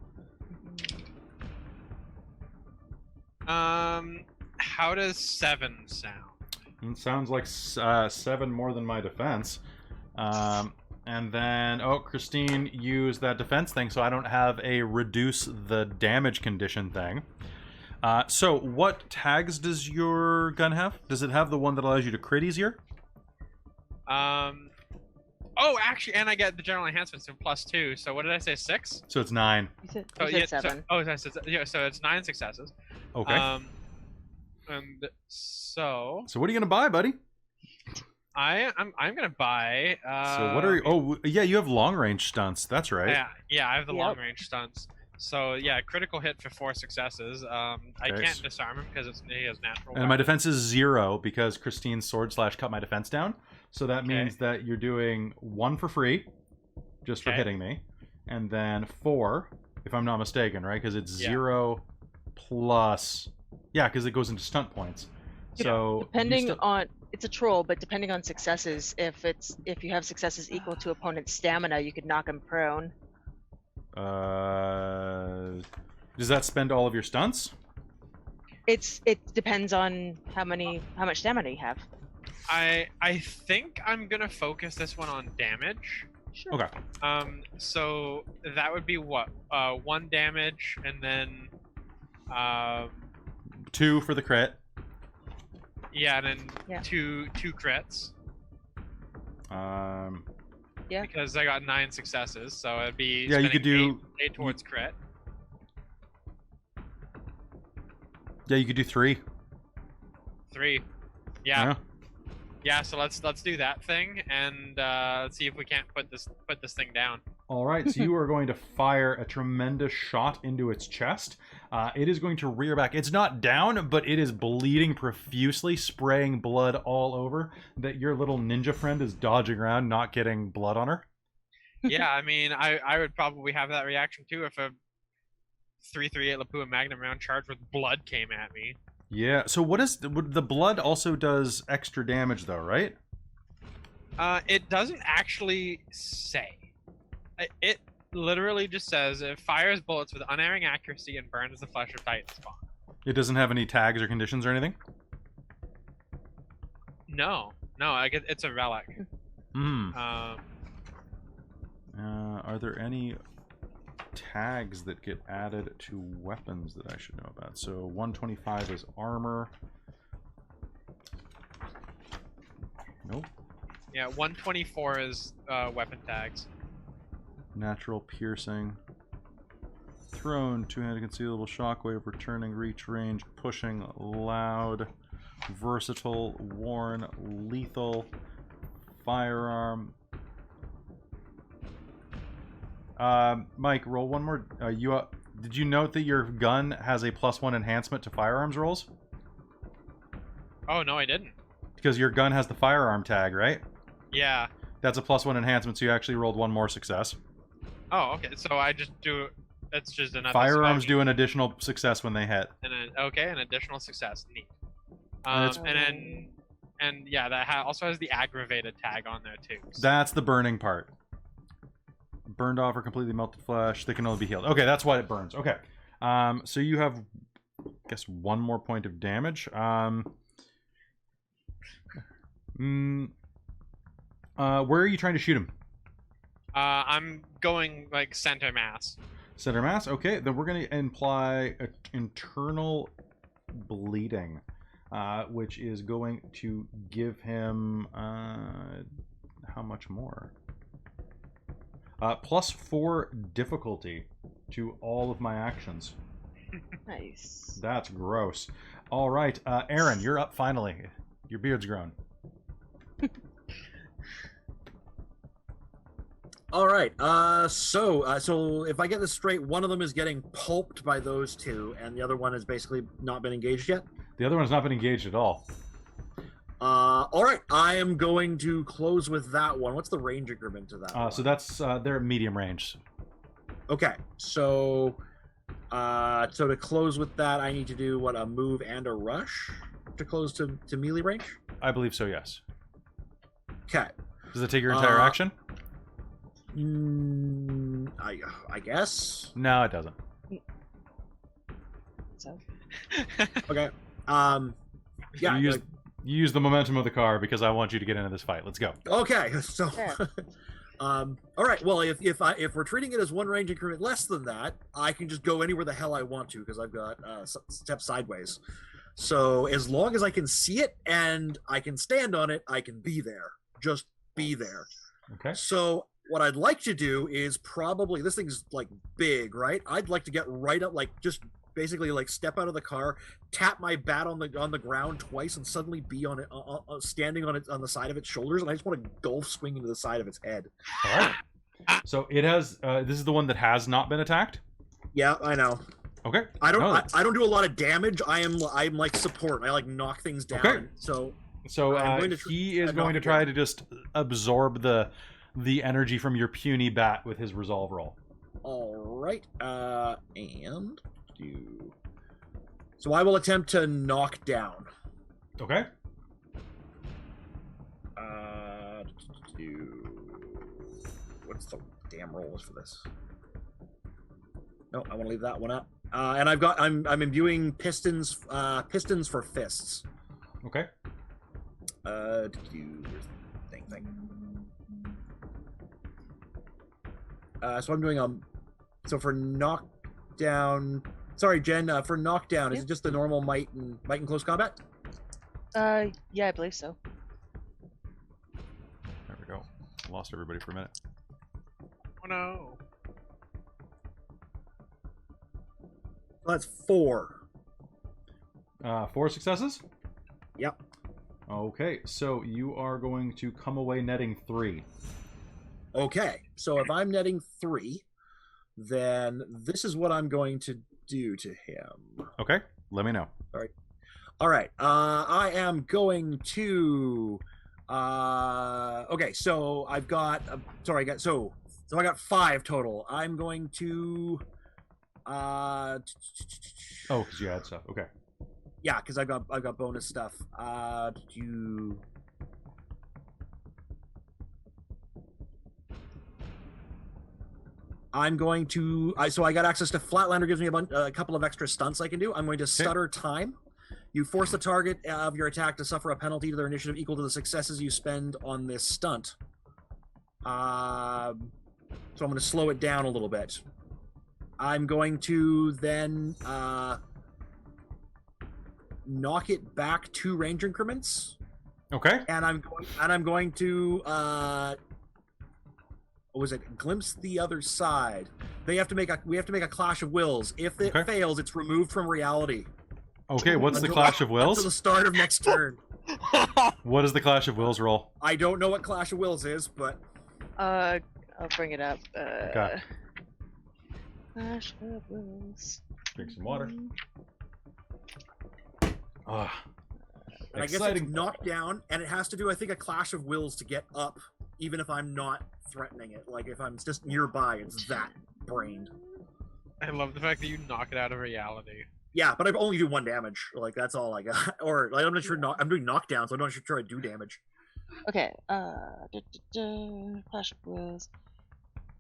How does 7 sound? It sounds like 7 more than my defense. And then, Christine used that defense thing, so I don't have a reduce the damage condition thing. So what tags does your gun have? Does it have the one that allows you to crit easier? Oh, actually, and I get the general enhancements of +2. So what did I say? 6? So it's 9. You said, Oh, you said yeah. 7. So it's 9 successes. Okay. And so So what are you gonna buy, buddy? I'm gonna buy. So what are you? Oh, yeah, you have long range stunts. That's right. Yeah, I have the Yep. long range stunts. So yeah, critical hit for 4 successes. I Okay. can't disarm him because he has natural. And my defense is 0 because Christine's sword slash cut my defense down. So that Okay. means that you're doing 1 for free, just for Okay. hitting me, and then 4, if I'm not mistaken, right? Because it's Yeah. 0 plus, yeah, because it goes into stunt points. So you Depending still- on, it's a troll, but depending on successes, if you have successes equal to opponent's stamina, you could knock him prone. Does that spend all of your stunts? It depends on how much stamina you have. I think I'm gonna focus this one on damage. Sure. Okay. So that would be what? 1 damage, and then 2 for the crit. yeah, and then Yeah. two crits Yeah. because I got 9 successes. So it'd be Yeah, you could spending do- 8 towards crit. Yeah, you could do 3. 3. Yeah. So let's do that thing, and let's see if we can't put this thing down. All right, so you are going to fire a tremendous shot into its chest. It is going to rear back. It's not down, but it is bleeding profusely, spraying blood all over. That your little ninja friend is dodging around, not getting blood on her. Yeah, I mean, I would probably have that reaction too if a 338 Lapua Magnum round charged with blood came at me. Yeah. So the blood also does extra damage, though, right? It doesn't actually say. It literally just says it fires bullets with unerring accuracy and burns the flesh of Titan spawn. It doesn't have any tags or conditions or anything. No, it's a relic. Hmm. Are there any tags that get added to weapons that I should know about? So 125 is armor. Nope. Yeah, 124 is weapon tags. Natural piercing. Thrown, two-handed concealable, shockwave, returning, reach, range, pushing, loud, versatile, worn, lethal, firearm. Mike, roll one more. Did you note that your gun has a +1 enhancement to firearms rolls? Oh no, I didn't. Because your gun has the firearm tag, right? Yeah. That's a +1 enhancement, so you actually rolled 1 more success. Oh, okay. So I just do. That's just another. Firearms okay. do an additional success when they hit. And then an additional success. Neat. it's- And yeah, that also has the aggravated tag on there too. So. That's the burning part. Burned off or completely melted flesh. They can only be healed. Okay, that's why it burns. Okay. So you have, I guess, 1 more point of damage. Where are you trying to shoot him? I'm going like center mass. Center mass? Okay, then we're going to imply internal bleeding, which is going to give him, how much more? +4 difficulty to all of my actions. Nice. That's gross. All right, Aaron, you're up finally. Your beard's grown. All right. So if I get this straight, one of them is getting pulped by those two, and the other one has basically not been engaged yet. The other one has not been engaged at all. All right. I am going to close with that one. What's the range increment to that? So that's they're at medium range. Okay. So to close with that, I need to do what, a move and a rush to close to melee range. I believe so. Yes. Okay. Does it take your entire action? I guess. No, it doesn't. So Okay. Yeah. You use the momentum of the car because I want you to get into this fight. Let's go. Okay. So. Yeah. All right. Well, if we're treating it as one range increment less than that, I can just go anywhere the hell I want to because I've got step sideways. So as long as I can see it and I can stand on it, I can be there. Just be there. Okay. So what I'd like to do is probably, this thing's like big, right? I'd like to get right up, like just basically like step out of the car, tap my bat on the ground twice, and suddenly be on it, standing on the side of its shoulders, and I just want to golf swing into the side of its head. All right. So it has. This is the one that has not been attacked. Yeah, I know. Okay. I don't do a lot of damage. I'm like support. I like knock things down. Okay. So he is going to try to just absorb the energy from your puny bat with his resolve roll. All right. And do. So I will attempt to knock down. Okay. What's the damn rolls for this? No, I want to leave that one up. And I'm imbuing pistons for fists. Okay. Where's the thing. So I'm doing so for knockdown. Sorry, Jen. For knockdown, is it just the normal might and close combat? Yeah, I believe so. There we go. Lost everybody for a minute. Oh no. That's 4. 4 successes? Yep. Okay, so you are going to come away netting 3. Okay, so if I'm netting 3, then this is what I'm going to do to him. Okay, let me know. All right. I am going to. Okay, so I've got. Sorry, I got 5 total. I'm going to. Oh, because you had stuff. Okay. Yeah, because I've got bonus stuff. I'm going to. So I got access to Flatlander. Gives me a couple of extra stunts I can do. I'm going to stutter time. You force the target of your attack to suffer a penalty to their initiative equal to the successes you spend on this stunt. So I'm going to slow it down a little bit. I'm going to then knock it back 2 range increments. Okay. And I'm going to what was it? Glimpse the other side. We have to make a clash of wills. If it fails, it's removed from reality. Okay, what's the Clash of Wills? Until the start of next turn. What is the Clash of Wills roll? I don't know what Clash of Wills is, but I'll bring it up. Okay. Clash of Wills. Drink some water. And I guess it's knocked down, and it has to do, I think, a Clash of Wills to get up, even if I'm not threatening it. Like, if I'm just nearby, it's that brained. I love the fact that you knock it out of reality. Yeah, but I only do 1 damage. Like, that's all I got. Or, like, I'm not sure. I'm doing knockdown, so I'm not sure I do damage. Okay. Clash of Wills.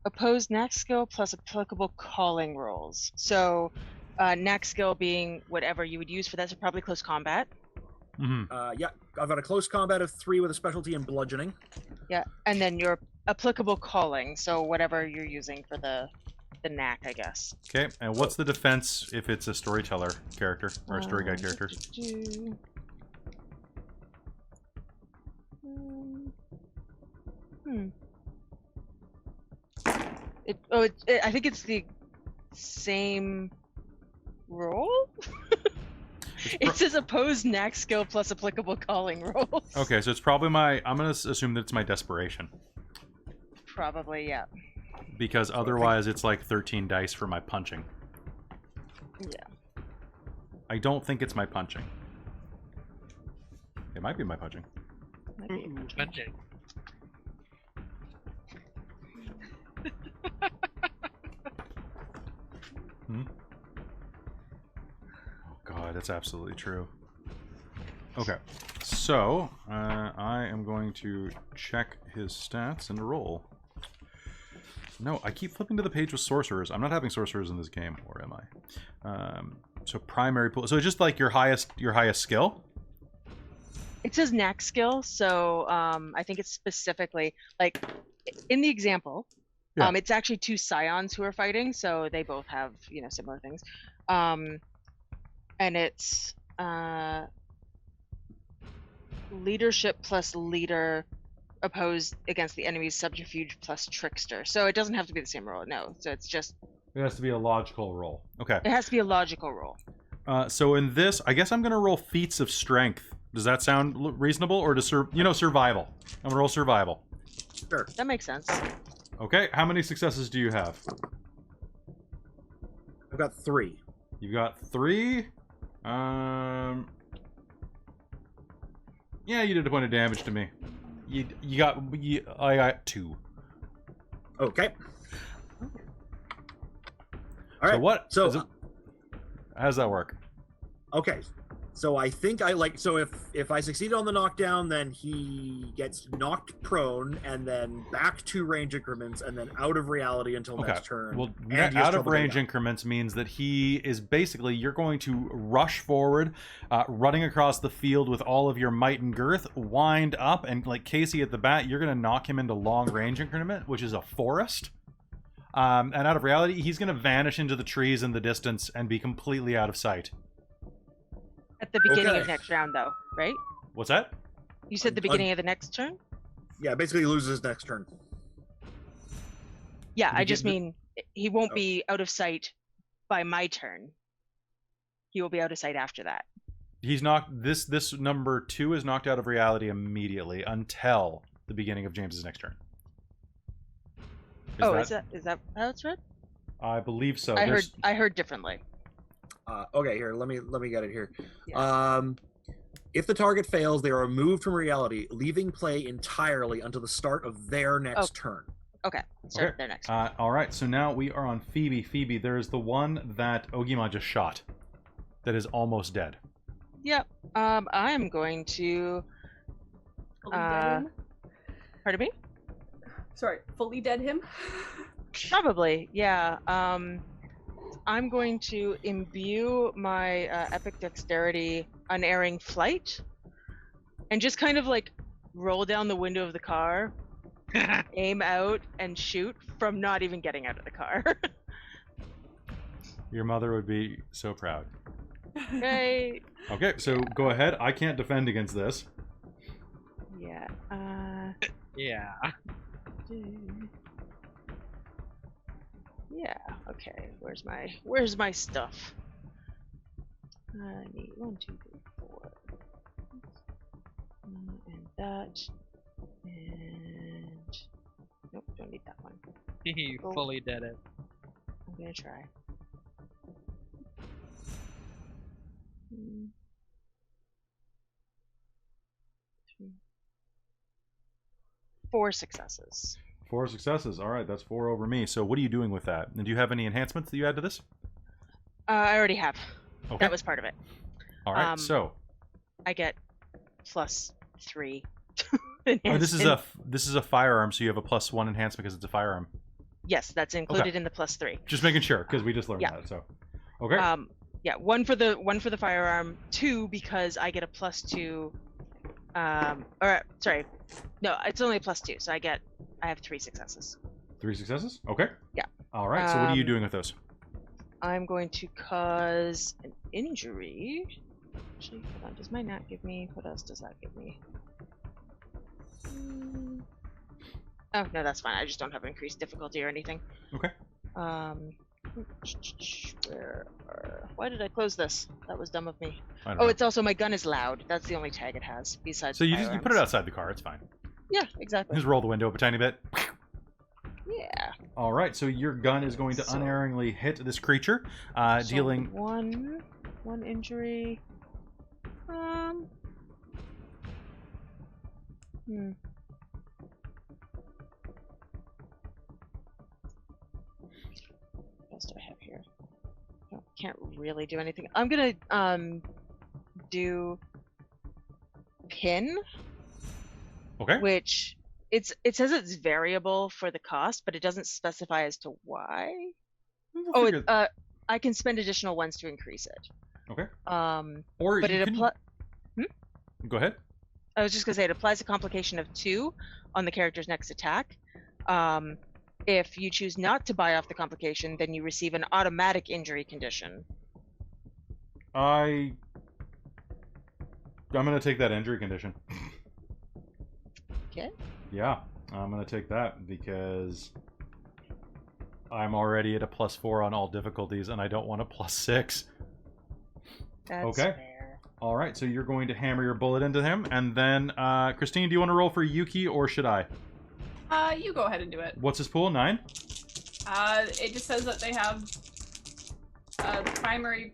Opposed knack skill plus applicable calling rolls. So, knack skill being whatever you would use for that, so probably close combat. Mm-hmm. Yeah, I've got a close combat of 3 with a specialty in bludgeoning. Yeah, and then your applicable calling, so whatever you're using for the knack, I guess. Okay, and what's the defense if it's a storyteller character or a story guide character? I think it's the same roll. It says opposed knack skill plus applicable calling rolls. Okay, so it's probably I'm gonna assume that it's my desperation. Probably, yeah. Because otherwise it's like 13 dice for my punching. Yeah. I don't think it's my punching. It might be my punching. Punching. Oh god, that's absolutely true. Okay, so I am going to check his stats and roll. No, I keep flipping to the page with sorcerers. I'm not having sorcerers in this game, or am I? So primary pool. So it's just like your highest skill. It says knack skill, so I think it's specifically like in the example. Yeah. It's actually 2 Scions who are fighting, so they both have similar things. And it's leadership plus leader opposed against the enemy's subterfuge plus trickster. So it doesn't have to be the same roll, no. So it's just It has to be a logical roll. Okay. It has to be a logical roll. So in this, I guess I'm going to roll feats of strength. Does that sound reasonable? Or survival? I'm going to roll survival. Sure. That makes sense. Okay, how many successes do you have? I've got 3. You've got 3. Yeah, you did a point of damage to me. I got 2. Okay. All right. So what? So how does that work? okay. So I think so if I succeed on the knockdown, then he gets knocked prone and then back 2 range increments and then out of reality until next turn. Well, and he has out of trouble getting range up. increments means that he is basically, you're going to rush forward, running across the field with all of your might and girth, wind up, and like Casey at the bat, you're going to knock him into long range increment, which is a forest. And out of reality, he's going to vanish into the trees in the distance and be completely out of sight. At the beginning Okay. of next round, though, right? What's that? You said the beginning of the next turn? Yeah, basically he loses next turn. Yeah, I Begin- just mean he won't Oh. be out of sight by my turn. He will be out of sight after that. He's knocked, this number 2 is knocked out of reality immediately until the beginning of James's next turn. Is that how it's read? I believe so. I heard differently. Okay, here, let me get it here. Yeah. If the target fails, they are removed from reality, leaving play entirely until the start of their next turn. Okay, start Okay. there next. All right, so now we are on Phoebe. Phoebe, there's the one that Ogimaa just shot that is almost dead. Yep. I'm going to. Fully dead him? Pardon me? Sorry, fully dead him? Probably, yeah. I'm going to imbue my epic dexterity unerring flight, and just kind of like roll down the window of the car, aim out, and shoot from not even getting out of the car. Your mother would be so proud. Okay. Okay, so go ahead. I can't defend against this. Yeah. Yeah. Yeah. Okay. Where's my stuff? I need 1, 2, 3, 4. And that. And nope, don't need that one. He fully did it. I'm gonna try. 3. 4 successes. 4 successes. All right, that's 4 over me. So what are you doing with that? And do you have any enhancements that you add to this? I already have. Okay. That was part of it. All right, so I get +3. this is a firearm, so you have a +1 enhancement because it's a firearm. Yes, that's included in the +3. Just making sure, because we just learned Yeah. that. So, okay. Yeah, one for the firearm, 2 because I get a +2. Or sorry, no, it's only a +2, so I have 3 successes. 3 successes. Okay. Yeah. All right. So what are you doing with those? I'm going to cause an injury. Actually, hold on. Does my nat give me? What else does that give me? Oh no, that's fine. I just don't have increased difficulty or anything. Okay. Why did I close this? That was dumb of me. I don't Oh, know. it's also my gun is loud. That's the only tag it has besides. So you put it firearms. outside the car. It's fine. Yeah, exactly. Just roll the window up a tiny bit. Yeah. All right. So your gun is going to So- unerringly hit this creature, So dealing. one injury. What else do I have here? I can't really do anything. I'm gonna do pin, Okay. which it says it's variable for the cost, but it doesn't specify as to why. We'll figure- I can spend additional ones to increase it. Okay. But you it can- applies. Go ahead. I was just gonna say it applies a complication of 2 on the character's next attack. If you choose not to buy off the complication, then you receive an automatic injury condition. I'm gonna take that injury condition. Okay. Yeah, I'm gonna take that because I'm already at a +4 on all difficulties, and I don't want a +6. That's Okay. fair. All right, so you're going to hammer your bullet into him, and then Christine, do you want to roll for Yuki or should I? You go ahead and do it. What's his pool? 9? It just says that they have primary.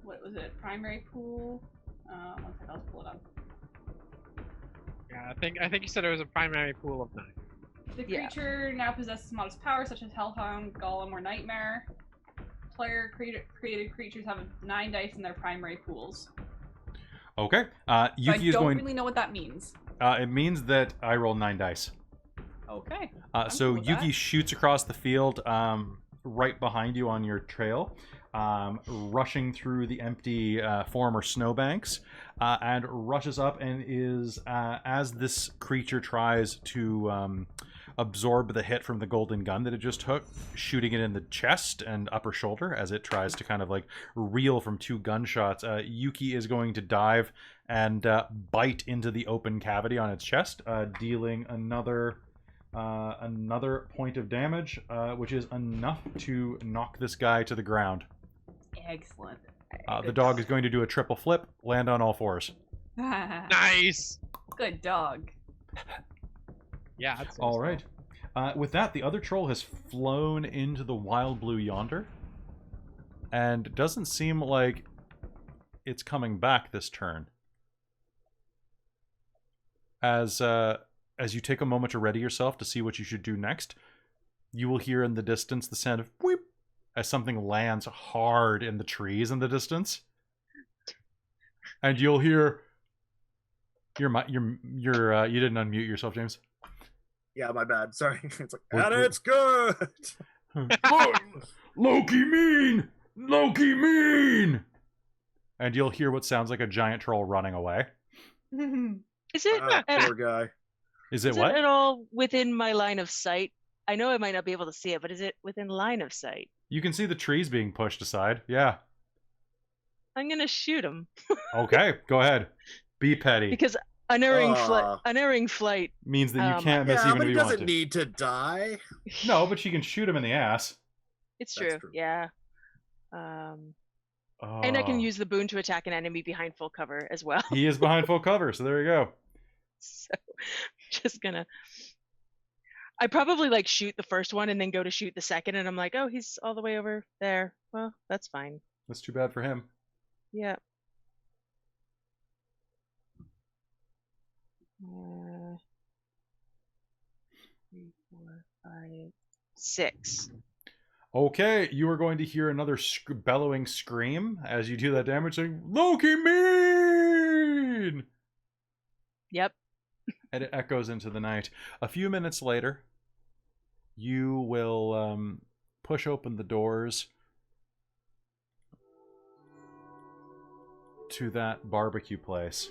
What was it? Primary pool. One second, I'll pull it up. Yeah, I think you said it was a primary pool of 9. The Yeah. creature now possesses modest powers such as Hellhound, Golem, or Nightmare. Player created creatures have 9 dice in their primary pools. Okay. Yuki I is don't going. really know what that means. It means that I roll 9 dice. Okay. So cool with Yuki that. shoots across the field, right behind you on your trail, rushing through the empty former snowbanks, and rushes up and is, as this creature tries to absorb the hit from the golden gun that it just took, shooting it in the chest and upper shoulder as it tries to kind of like reel from 2 gunshots. Yuki is going to dive and bite into the open cavity on its chest, dealing another point of damage, which is enough to knock this guy to the ground. Excellent. The dog is going to do a triple flip, land on all 4s. Nice. Good dog. Yeah. I'd say All so. right. With that, the other troll has flown into the wild blue yonder, and doesn't seem like it's coming back this turn. As you take a moment to ready yourself to see what you should do next, you will hear in the distance the sound of "weep" as something lands hard in the trees in the distance, and you'll hear you didn't unmute yourself, James. Yeah, my bad. Sorry. It's like, What- and it's good. Loki mean! Loki mean! And you'll hear what sounds like a giant troll running away. Is it Poor guy. Is it is what? it at all within my line of sight? I know I might not be able to see it, but is it within line of sight? You can see the trees being pushed aside. Yeah. I'm gonna shoot him Okay, go ahead. Be petty. because unerring flight. Means that you can't miss Yeah, even but if he you want doesn't to. need to die. No, but she can shoot him in the ass. It's That's true. true. Yeah. And I can use the boon to attack an enemy behind full cover as well. He is behind full cover, so there you go. So just gonna. I probably like shoot the first one and then go to shoot the second, and I'm like, oh, he's all the way over there. Well, that's fine. That's too bad for him. Yeah. 3, 4, 5, 6. Okay, you are going to hear another bellowing scream as you do that damage, saying, Loki mean! Yep. And it echoes into the night. A few minutes later, you will push open the doors to that barbecue place.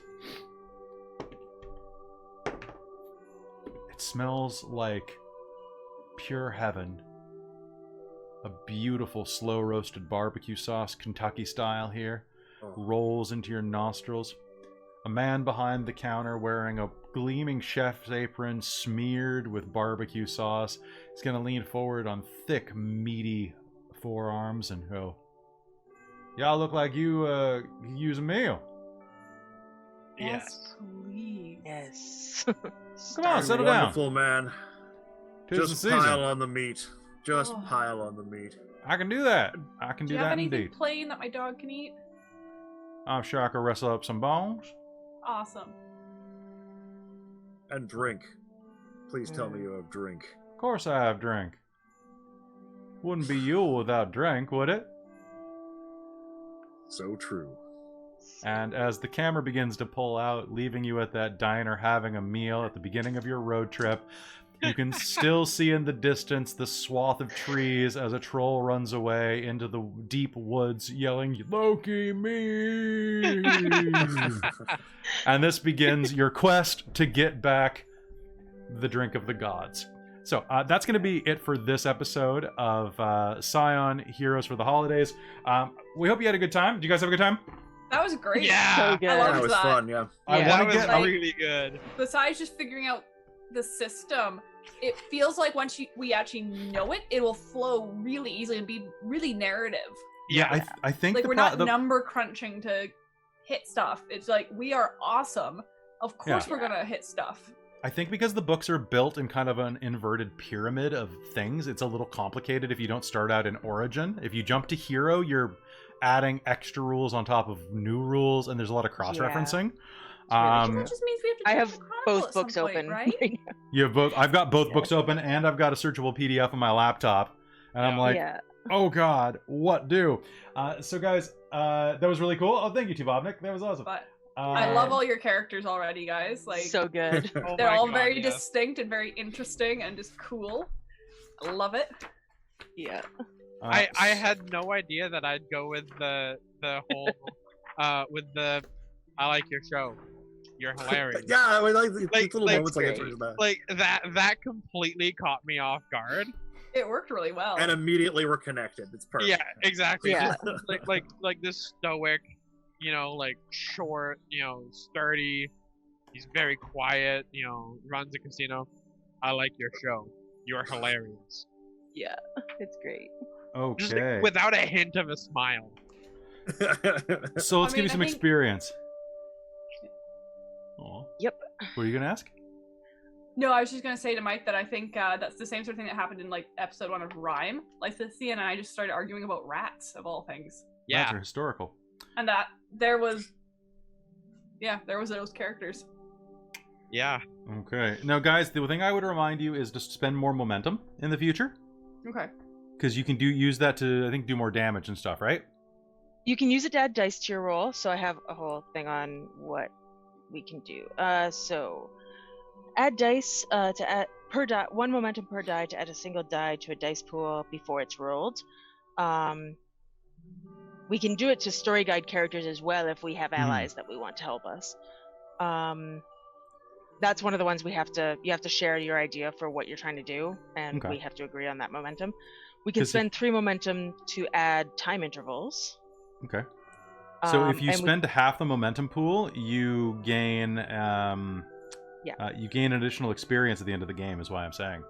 It smells like pure heaven. A beautiful slow roasted barbecue sauce, Kentucky style here, rolls into your nostrils. A man behind the counter wearing a gleaming chef's apron smeared with barbecue sauce is going to lean forward on thick, meaty forearms and go, y'all look like you use a meal. Yes. Please. Yes. Come on, settle down. Wonderful, man. 'Tis the Just season. pile on the meat. Just Oh. pile on the meat. I can do that. I can Do do you have that anything indeed. plain that my dog can eat? I'm sure I could wrestle up some bones. Awesome. And drink. Please tell me you have drink. Of course I have drink. Wouldn't be Yule without drink, would it? So true. And as the camera begins to pull out, leaving you at that diner having a meal at the beginning of your road trip, you can still see in the distance the swath of trees as a troll runs away into the deep woods yelling, Loki me! And this begins your quest to get back the drink of the gods. So that's going to be it for this episode of Scion Heroes for the Holidays. We hope you had a good time. Did you guys have a good time? That was great. Yeah. So good. I loved That was that. fun, yeah. I Yeah. want That to was get. really good. Besides just figuring out the system, it feels like once we actually know it, it will flow really easily and be really narrative. Yeah, I think like we're not number crunching to hit stuff. It's like we are awesome. Of course we're gonna hit stuff. I think because the books are built in kind of an inverted pyramid of things, it's a little complicated if you don't start out in Origin. If you jump to Hero, you're adding extra rules on top of new rules, and there's a lot of cross-referencing. That just means we have to. I have both books open, right? You have both. I've got both books open, and I've got a searchable PDF on my laptop, and I'm like, oh god, what do? So guys, that was really cool. Oh, thank you, Tubobnik. That was awesome. But I love all your characters already, guys. Like so good. They're all very distinct and very interesting and just cool. I love it. Yeah. I had no idea that I'd go with the whole with the I like your show. You're hilarious. Yeah, I mean, like little moments like that. Like that completely caught me off guard. It worked really well. And immediately we're connected. It's perfect. Yeah, exactly. Yeah. Just, like this stoic, like short, sturdy. He's very quiet, runs a casino. I like your show. You're hilarious. Yeah, it's great. Okay. Just without a hint of a smile. So let's give you some experience. Aw. Yep. What are you gonna ask? No, I was just gonna say to Mike that I think that's the same sort of thing that happened in like episode 1 of Rhyme. Like Thea and I just started arguing about rats of all things. Yeah. Rats are historical. And that there was those characters. Yeah. Okay. Now, guys, the thing I would remind you is to spend more momentum in the future. Okay. Because you can use that to, I think, do more damage and stuff, right? You can use it to add dice to your roll, so I have a whole thing on what we can do. So add dice to add per die, 1 momentum per die to add a single die to a dice pool before it's rolled. We can do it to Storyguide characters as well if we have allies that we want to help us. That's one of the ones you have to share your idea for what you're trying to do, and we have to agree on that momentum. We can spend 3 momentum to add time intervals. Okay. So if you spend half the momentum pool, you gain you gain additional experience at the end of the game, is why I'm saying.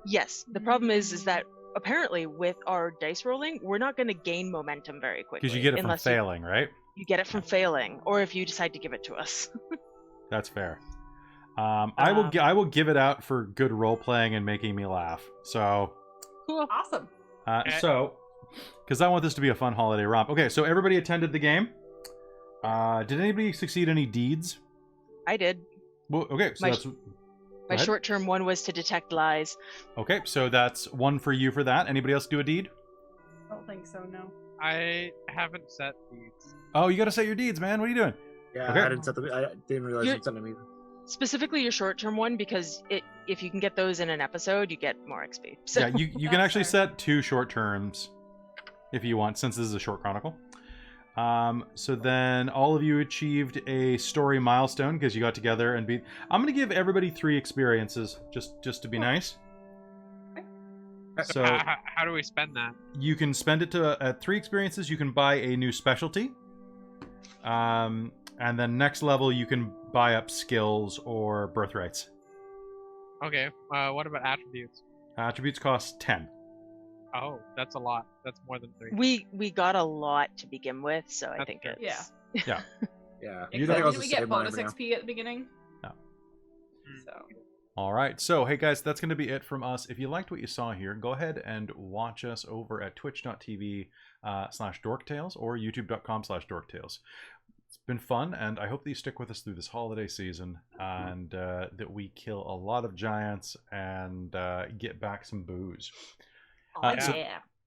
Yes. The problem is that apparently with our dice rolling, we're not going to gain momentum very quickly. Because you get it from failing, right? You get it from failing, or if you decide to give it to us. That's fair. I will give it out for good role playing and making me laugh. So cool, awesome. So, because I want this to be a fun holiday romp. Okay, so everybody attended the game. Did anybody succeed any deeds? I did. Well, okay, so my short-term one was to detect lies. Okay, so that's 1 for you for that. Anybody else do a deed? I don't think so. No. I haven't set deeds. Oh, you got to set your deeds, man. What are you doing? Yeah, okay. I didn't realize you sent them either. Specifically your short-term one, because if you can get those in an episode, you get more XP. So. Yeah, you can actually set 2 short terms if you want, since this is a short chronicle. So then all of you achieved a story milestone because you got together and beat. I'm gonna give everybody 3 experiences just to be nice. So how do we spend that? You can spend it at 3 experiences. You can buy a new specialty. And then next level you can buy up skills or birthrights. Okay. What about attributes? Attributes cost 10. Oh, that's a lot. That's more than 3. We got a lot to begin with, so I think it's... Yeah. Yeah. Did we get bonus XP at the beginning? No. So. All right. So, hey guys, that's going to be it from us. If you liked what you saw here, go ahead and watch us over at twitch.tv/dorktales or youtube.com/dorktales. It's been fun, and I hope that you stick with us through this holiday season, and that we kill a lot of giants and get back some booze.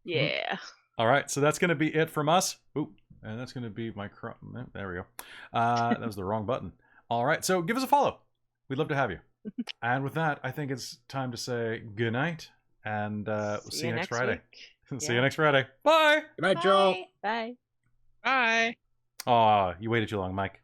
Yeah. All right, so that's going to be it from us. Ooh, and that's going to be my... there we go. That was the wrong button. All right, so give us a follow. We'd love to have you. And with that, I think it's time to say goodnight, and we'll see you next Friday. See you next Friday. Bye! Good night, Joe. Bye. Bye. Aw, you waited too long, Mike.